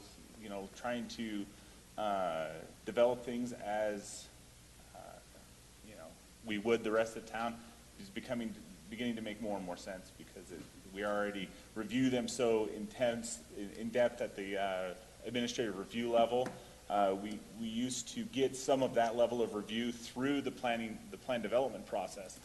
you know, trying to develop things as, you know, we would the rest of the town is beginning to make more and more sense because we already review them so in depth at the administrative review level. We used to get some of that level of review through the plan development process.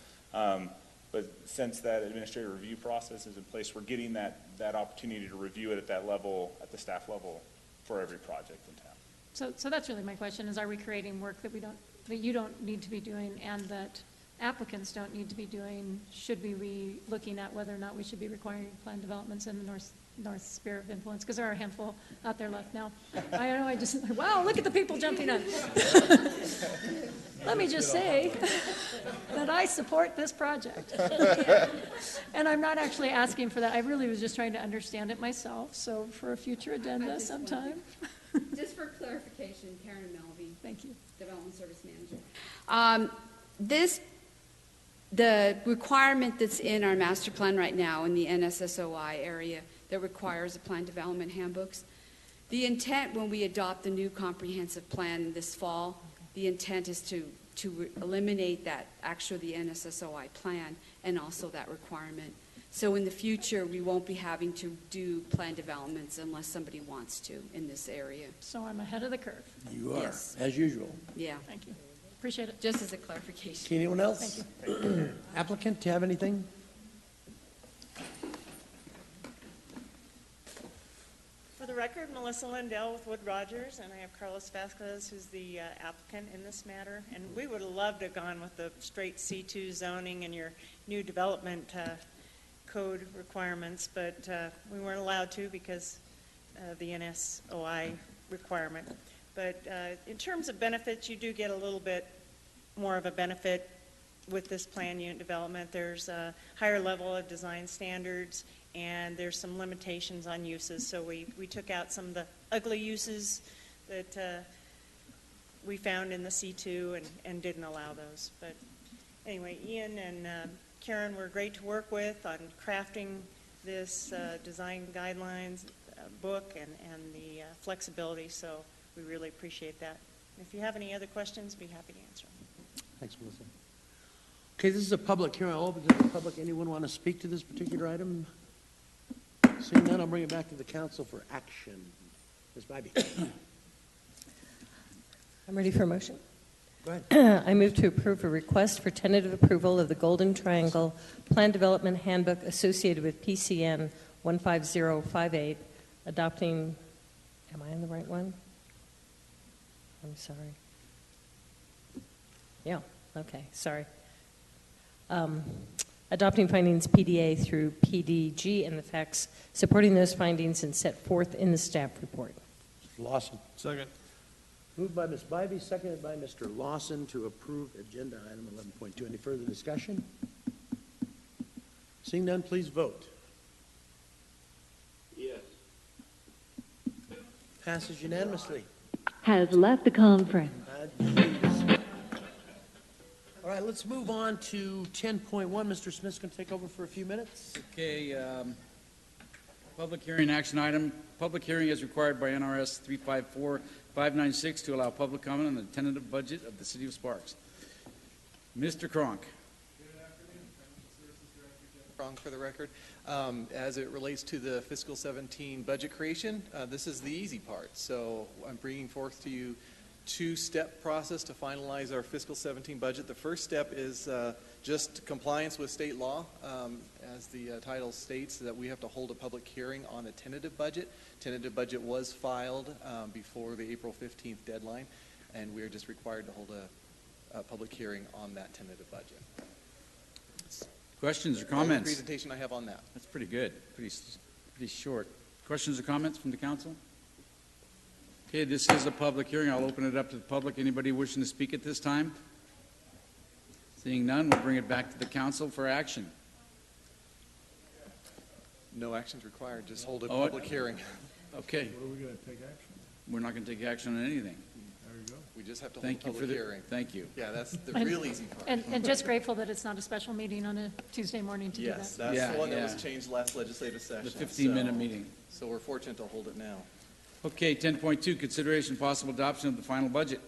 But since that administrative review process is in place, we're getting that opportunity to review it at that level, at the staff level, for every project in town. So that's really my question, is are we creating work that you don't need to be doing and that applicants don't need to be doing? Should we be looking at whether or not we should be requiring planned developments in the North Sphere of Influence? Because there are a handful out there left now. I don't know, wow, look at the people jumping up. Let me just say that I support this project. And I'm not actually asking for that. I really was just trying to understand it myself, so for a future agenda sometime. Just for clarification, Karen Melvey. Thank you. Development Service Manager. The requirement that's in our master plan right now in the NSSOI area that requires a plan development handbooks, the intent when we adopt the new comprehensive plan this fall, the intent is to eliminate that, actually the NSSOI plan and also that requirement. So in the future, we won't be having to do plan developments unless somebody wants to in this area. So I'm ahead of the curve. You are, Yes. as usual. Yeah. Thank you. Appreciate it. Just as a clarification. Anyone else? Thank you. Applicant, do you have anything? For the record, Melissa Lindell with Wood Rogers, and I have Carlos Vasquez, who's the applicant in this matter. And we would have loved to have gone with the straight C2 zoning and your new development code requirements, but we weren't allowed to because of the NSOI requirement. But in terms of benefits, you do get a little bit more of a benefit with this plan unit development. There's a higher level of design standards, and there's some limitations on uses. So we took out some of the ugly uses that we found in the C2 and didn't allow those. But anyway, Ian and Karen were great to work with on crafting this design guidelines book and the flexibility, so we really appreciate that. If you have any other questions, be happy to answer them. Thanks, Melissa. Okay, this is a public hearing. I'll open to the public. Anyone want to speak to this particular item? Seeing none, I'll bring it back to the council for action. Ms. Bybee. I'm ready for a motion. Go ahead. I move to approve a request for tentative approval of the Golden Triangle Plan Development Handbook associated with PCN 15058, adopting, am I on the right one? I'm sorry. Yeah, okay, sorry. Adopting findings PDA through PDG and the facts supporting those findings and set forth in the staff report. Lawson. Second. Moved by Ms. Bybee, seconded by Mr. Lawson to approve agenda item 11.2. Any further discussion? Seeing none, please vote. Yes. Passes unanimously. Has left the conference. All right, let's move on to 10.1. Mr. Smith's going to take over for a few minutes. Okay, public hearing action item. Public hearing is required by NRS 354596 to allow public comment on the tentative budget of the City of Sparks. Mr. Cronk. Cronk for the record. As it relates to the fiscal 17 budget creation, this is the easy part. So I'm bringing forth to you two-step process to finalize our fiscal 17 budget. The first step is just compliance with state law. As the title states, that we have to hold a public hearing on a tentative budget. Tentative budget was filed before the April 15th deadline, and we are just required to hold a public hearing on that tentative budget. Questions or comments? The presentation I have on that. That's pretty good. Pretty short. Questions or comments from the council? Okay, this is a public hearing. I'll open it up to the public. Anybody wishing to speak at this time? Seeing none, we'll bring it back to the council for action. No actions required, just hold a Oh, public hearing. Okay. What are we going to take action? We're not going to take action on anything. There you go. We just have to hold Thank a you for public the, hearing. thank you. Yeah, that's the And- real easy part. And just grateful that it's not a special meeting on a Tuesday morning to do that. Yes, that's Yeah, the one that yeah. was changed last legislative session. The 15-minute so- meeting. So we're fortunate to hold it now. Okay, 10.2, consideration possible adoption of the final budget.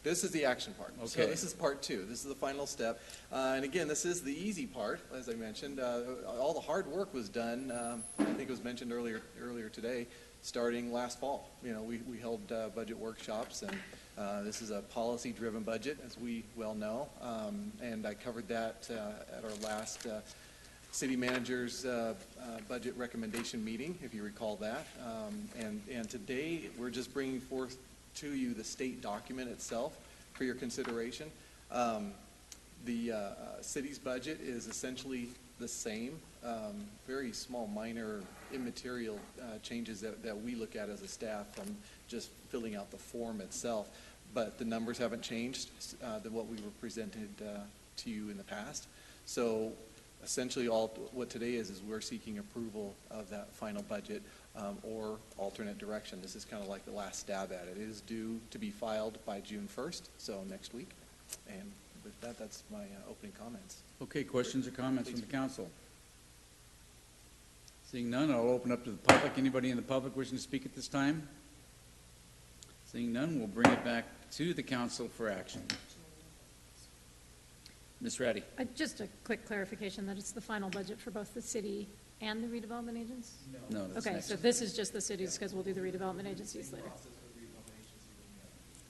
This is the action part. So Okay. this is part two. This is the final step. And again, this is the easy part, as I mentioned. All the hard work was done, I think it was mentioned earlier today, starting last fall. You know, we held budget workshops, and this is a policy-driven budget, as we well know. And I covered that at our last city manager's budget recommendation meeting, if you recall that. And today, we're just bringing forth to you the state document itself for your consideration. The city's budget is essentially the same. Very small, minor, immaterial changes that we look at as a staff from just filling out the form itself. But the numbers haven't changed than what we were presented to you in the past. So essentially what today is we're seeking approval of that final budget or alternate direction. This is kind of like the last stab at it. It is due to be filed by June 1st, so next week. And with that, that's my opening comments. Okay, questions or comments from the council? Seeing none, I'll open up to the public. Anybody in the public wishing to speak at this time? Seeing none, we'll bring it back to the council for action. Ms. Ratty? Just a quick clarification that it's the final budget for both the city and the redevelopment agents? No, that's Okay, next. so this is just the cities because we'll do the redevelopment agencies later.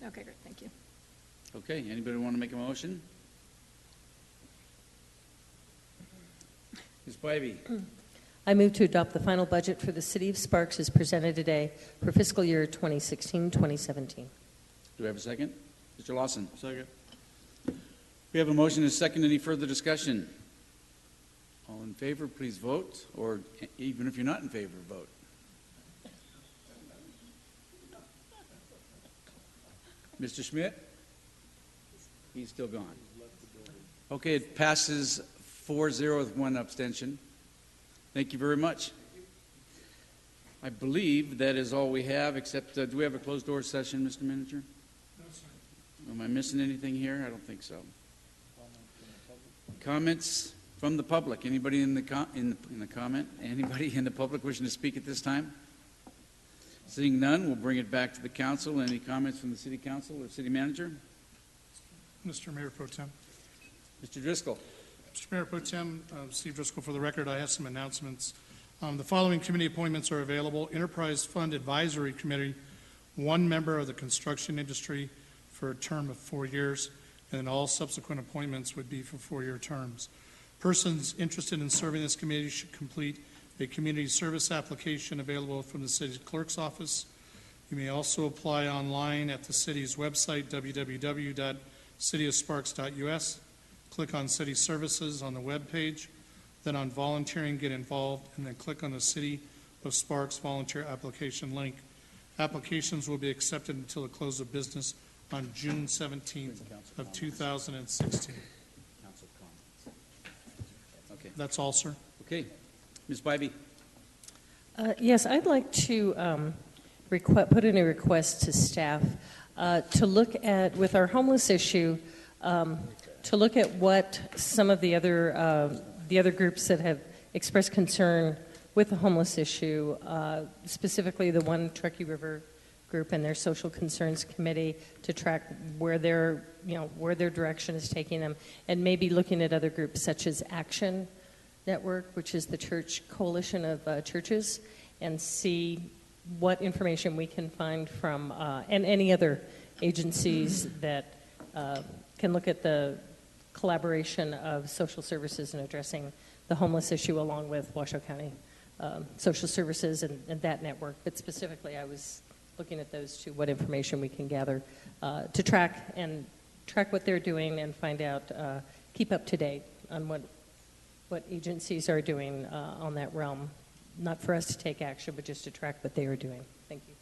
Okay, great, thank you. Okay, anybody want to make a motion? Ms. Bybee? I move to adopt the final budget for the City of Sparks as presented today for fiscal year 2016-2017. Do we have a second? Mr. Lawson? Second. We have a motion and a second. Any further discussion? All in favor, please vote, or even if you're not in favor, vote. Mr. Schmidt? He's still gone. Okay, it passes 4-0 with one abstention. Thank you very much. I believe that is all we have, except, do we have a closed-door session, Mr. Manager? No, sir. Am I missing anything here? I don't think so. Comments from the public? Anybody in the comment? Anybody in the public wishing to speak at this time? Seeing none, we'll bring it back to the council. Any comments from the city council or city manager? Mr. Mayor Pro Tem. Mr. Driscoll. Mr. Mayor Pro Tem, Steve Driscoll for the record. I have some announcements. The following committee appointments are available. Enterprise Fund Advisory Committee, one member of the construction industry for a term of 4 years, and then all subsequent appointments would be for 4-year terms. Persons interested in serving this committee should complete a community service application available from the city's clerk's office. You may also apply online at the city's website, www.cityofsparks.us. Click on City Services on the web page, then on Volunteering, Get Involved, and then click on the City of Sparks Volunteer Application link. Applications will be accepted until the close of business on June 17th of 2016. Okay. That's all, sir. Okay. Ms. Bybee. Yes, I'd like to put in a request to staff to look at, with our homeless issue, to look at what some of the other groups that have expressed concern with the homeless issue, specifically the One Truckee River group and their social concerns committee, to track where their direction is taking them, and maybe looking at other groups such as Action Network, which is the church coalition of churches, and see what information we can find from, and any other agencies that can look at the collaboration of social services in addressing the homeless issue, along with Washoe County Social Services and that network. But specifically, I was looking at those two, what information we can gather to track what they're doing and find out, keep up to date on what agencies are doing on that realm. Not for us to take action, but just to track what they are doing. Thank you.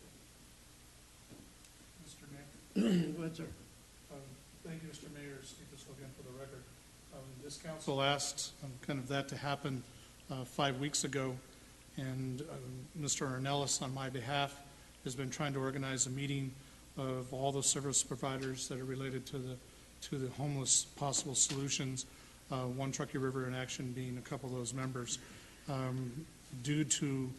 Go ahead, sir. Thank you, Mr. Mayor. Steve Driscoll again for the record. This council asked kind of that to happen 5 weeks ago, and Mr. Ornelas, on my behalf, has been trying to organize a meeting of all the service providers that are related to the homeless possible solutions, One Truckee River in Action being a couple of those members. Due to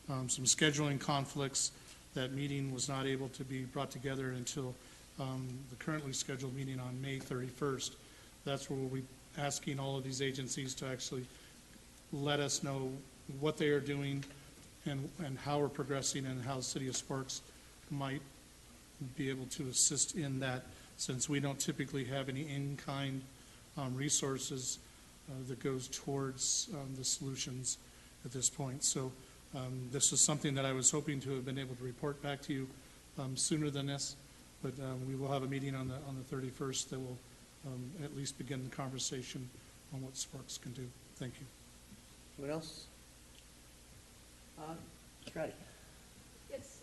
some scheduling conflicts, that meeting was not able to be brought together until the currently scheduled meeting on May 31st. That's where we'll be asking all of these agencies to actually let us know what they are doing and how we're progressing, and how the City of Sparks might be able to assist in that, since we don't typically have any in-kind resources that goes towards the solutions at this point. So this is something that I was hoping to have been able to report back to you sooner than this, but we will have a meeting on the 31st that will at least begin the conversation on what Sparks can do. Thank you. Anyone else? Scotty? Yes.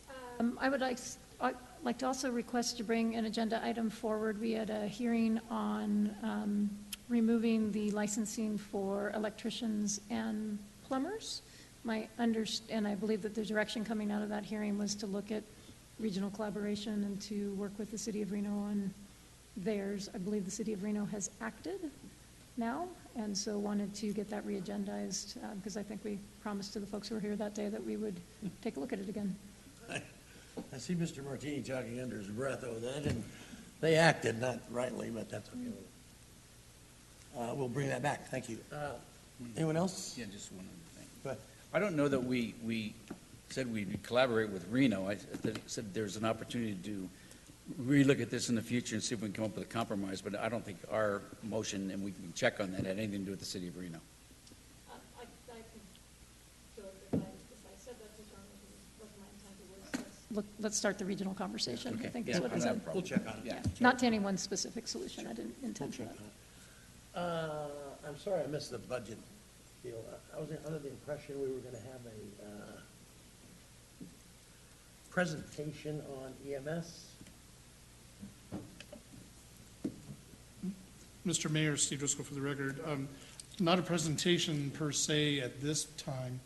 I would like to also request to bring an agenda item forward. We had a hearing on removing the licensing for electricians and plumbers. And I believe that the direction coming out of that hearing was to look at regional collaboration and to work with the City of Reno on theirs. I believe the City of Reno has acted now, and so wanted to get that re-agendized, because I think we promised to the folks who were here that day that we would take a look at it again. I see Mr. Martini talking under his breath over that, and they acted, not rightly, but that's okay. We'll bring that back. Thank you. Anyone else? Yeah, just one other thing. Go ahead. I don't know that we said we'd collaborate with Reno. I said there's an opportunity to relook at this in the future and see if we can come up with a compromise, but I don't think our motion, and we can check on that, had anything to do with the City of Reno. Let's start the regional conversation. Okay. I think Yeah, is what I I don't have a said. problem. We'll check on it. Yeah. Not to any one specific solution. I didn't intend for that. I'm sorry I missed the budget deal. I was under the impression we were going to have a presentation on EMS. Mr. Mayor, Steve Driscoll for the record. Not a presentation per se at this time.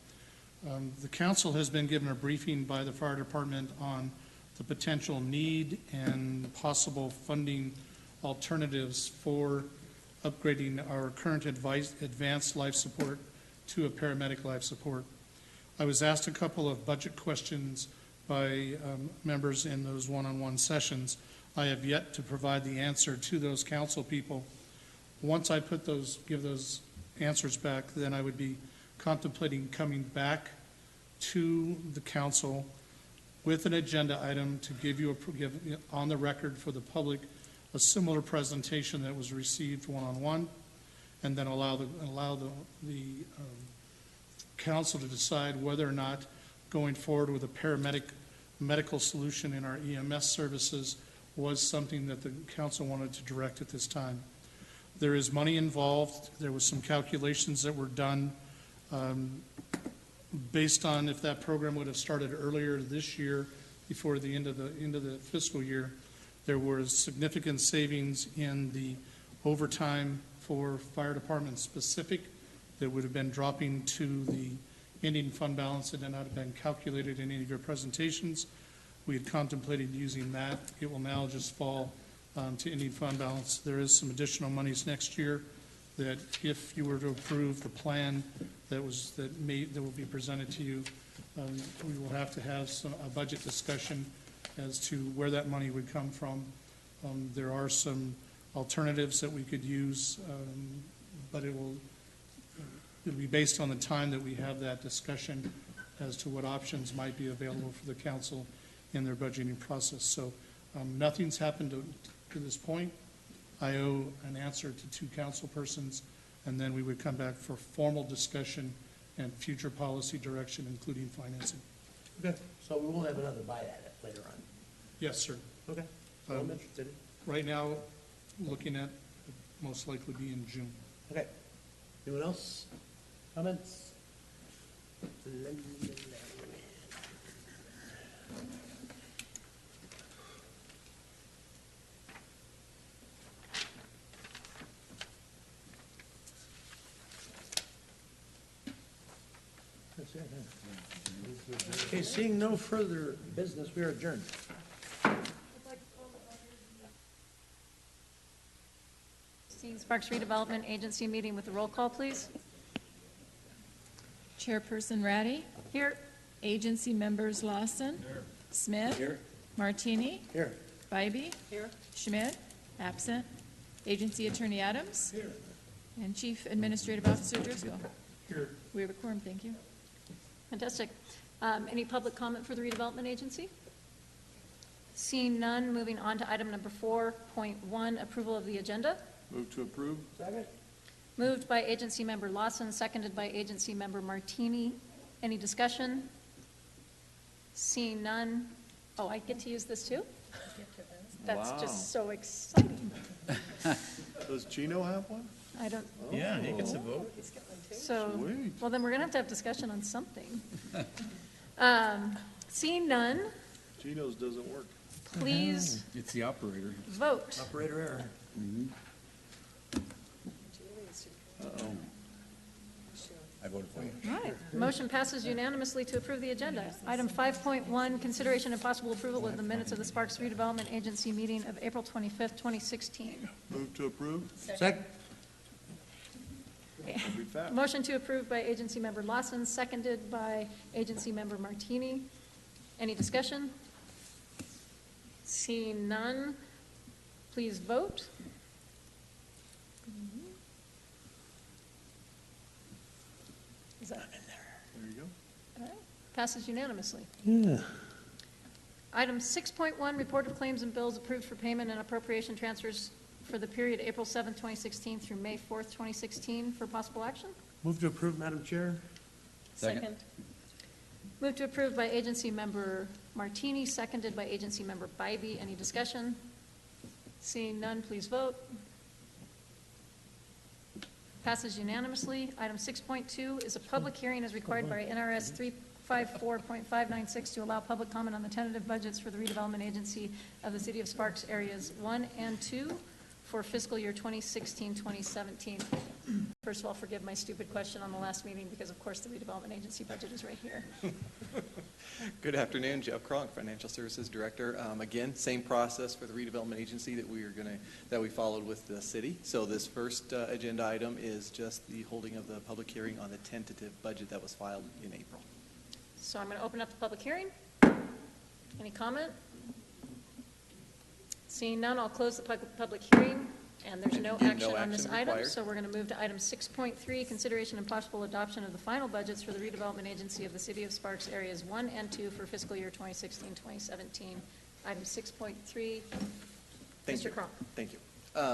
The council has been given a briefing by the fire department on the potential need and possible funding alternatives for upgrading our current advanced life support to a paramedic life support. I was asked a couple of budget questions by members in those one-on-one sessions. I have yet to provide the answer to those council people. Once I give those answers back, then I would be contemplating coming back to the council with an agenda item to give on the record for the public a similar presentation that was received one-on-one, and then allow the council to decide whether or not going forward with a medical solution in our EMS services was something that the council wanted to direct at this time. There is money involved. There was some calculations that were done based on if that program would have started earlier this year, before the end of the fiscal year. There were significant savings in the overtime for fire department specific that would have been dropping to the ending fund balance that had not been calculated in any of your presentations. We had contemplated using that. It will now just fall to ending fund balance. There is some additional monies next year that, if you were to approve the plan that will be presented to you, we will have to have a budget discussion as to where that money would come from. There are some alternatives that we could use, but it'll be based on the time that we have that discussion as to what options might be available for the council in their budgeting process. So nothing's happened to this point. I owe an answer to two council persons, and then we would come back for formal discussion and future policy direction, including financing. Okay. So we won't have another bite at it later on. Yes, sir. Okay. I'm interested in. Right now, looking at most likely be in June. Okay. Anyone else? Comments? Okay, seeing no further business, we are adjourned. Sparks Redevelopment Agency meeting with the roll call, please. Chairperson Ratty? Here. Agency members Lawson? Here. Smith? Here. Martini? Here. Bybee? Here. Schmidt? Absent. Agency Attorney Adams? Here. And Chief Administrative Officer Driscoll? Here. We have a quorum, thank you. Fantastic. Any public comment for the redevelopment agency? Seeing none, moving on to item number 4.1, approval of the agenda. Move to approve. Second. Moved by agency member Lawson, seconded by agency member Martini. Any discussion? Seeing none. Oh, I get to use this too? That's Wow. just so exciting. Does Gino have one? I don't, Yeah, he gets a vote. so, Sweet. well, then we're going to have discussion on something. Seeing none, Gino's doesn't work. please It's the operator. vote. Operator error. Uh-oh. I voted for you. All right. Motion passes unanimously to approve the agenda. Item 5.1, consideration and possible approval of the minutes of the Sparks Redevelopment Agency meeting of April 25th, 2016. Move to approve. Second. Be fast. Motion to approve by agency member Lawson, seconded by agency member Martini. Any discussion? Seeing none, please vote. Is that in there? There you go. All right. Passes unanimously. Yeah. Item 6.1, report of claims and bills approved for payment and appropriation transfers for the period April 7th, 2016 through May 4th, 2016 for possible action. Move to approve, Madam Chair. Second. Move to approve by agency member Martini, seconded by agency member Bybee. Any discussion? Seeing none, please vote. Passes unanimously. Item 6.2 is a public hearing as required by NRS 354.596 to allow public comment on the tentative budgets for the redevelopment agency of the City of Sparks Areas 1 and 2 for fiscal year 2016-2017. First of all, forgive my stupid question on the last meeting because, of course, the redevelopment agency budget is right here. Good afternoon, Jeff Kronk, Financial Services Director. Again, same process for the redevelopment agency that we followed with the city. So this first agenda item is just the holding of the public hearing on the tentative budget that was filed in April. So I'm going to open up the public hearing. Any comment? Seeing none, I'll close the public hearing, and there's no action on this item. required. So we're going to move to item 6.3, consideration and possible adoption of the final budgets for the redevelopment agency of the City of Sparks Areas 1 and 2 for fiscal year 2016-2017. Item 6.3, Mr. Cronk. Thank you.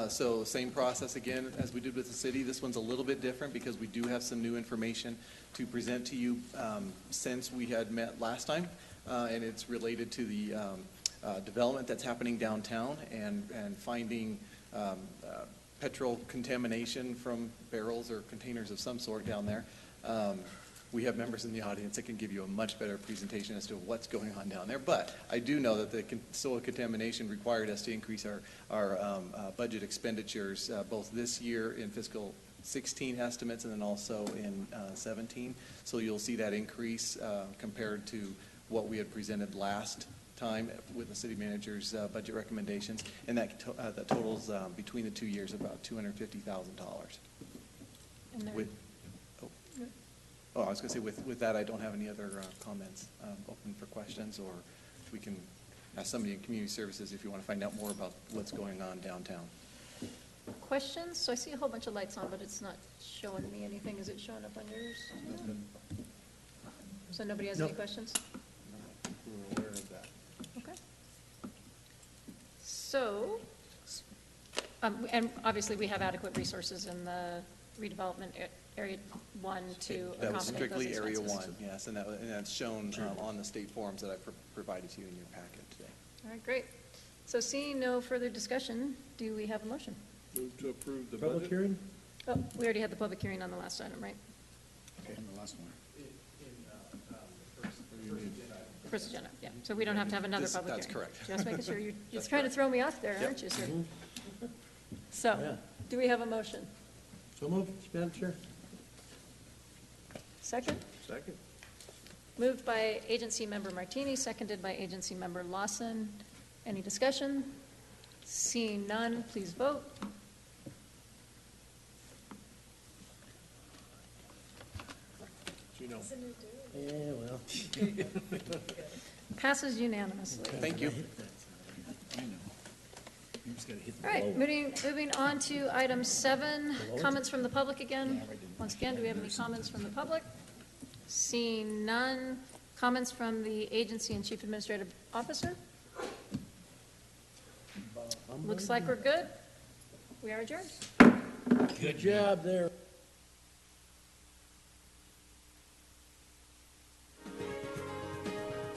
So same process again as we did with the city. This one's a little bit different because we do have some new information to present to you since we had met last time, and it's related to the development that's happening downtown and finding petrol contamination from barrels or containers of some sort down there. We have members in the audience that can give you a much better presentation as to what's going on down there. But I do know that the soil contamination required us to increase our budget expenditures both this year in fiscal 16 estimates and then also in 17. So you'll see that increase compared to what we had presented last time with the city manager's budget recommendations, and that totals between the 2 years about $250,000. I was going to say with that, I don't have any other comments. Open for questions, or we can ask somebody in community services if you want to find out more about what's going on downtown. Questions? So I see a whole bunch of lights on, but it's not showing me anything. Is it showing up on yours? So nobody has any questions? We're aware of that. Okay. So, and obviously we have adequate resources in the redevelopment area 1 to accommodate That was those strictly Area expenses. 1, yes, and that's shown on the state forms that I provided to you in your packet today. All right, great. So seeing no further discussion, do we have a motion? Move to approve the Public budget. hearing? Oh, we already had the public hearing on the last item, right? Okay, the last one. First agenda, yeah. So we don't have to have another public hearing. That's correct. Just making sure you're That's trying to correct. throw me off there, aren't you, sir? So, Yeah. do we have a motion? So moved, Madam Chair. Second? Second. Moved by Agency Member Martini, seconded by Agency Member Lawson. Any discussion? Seeing none, please vote. Yeah, well. Passes unanimously. Thank you. All right, moving on to item 7, comments from the public again. Once again, do we have any comments from the public? Seeing none. Comments from the agency and chief administrative officer? Looks like we're good. We are adjourned. Good job there.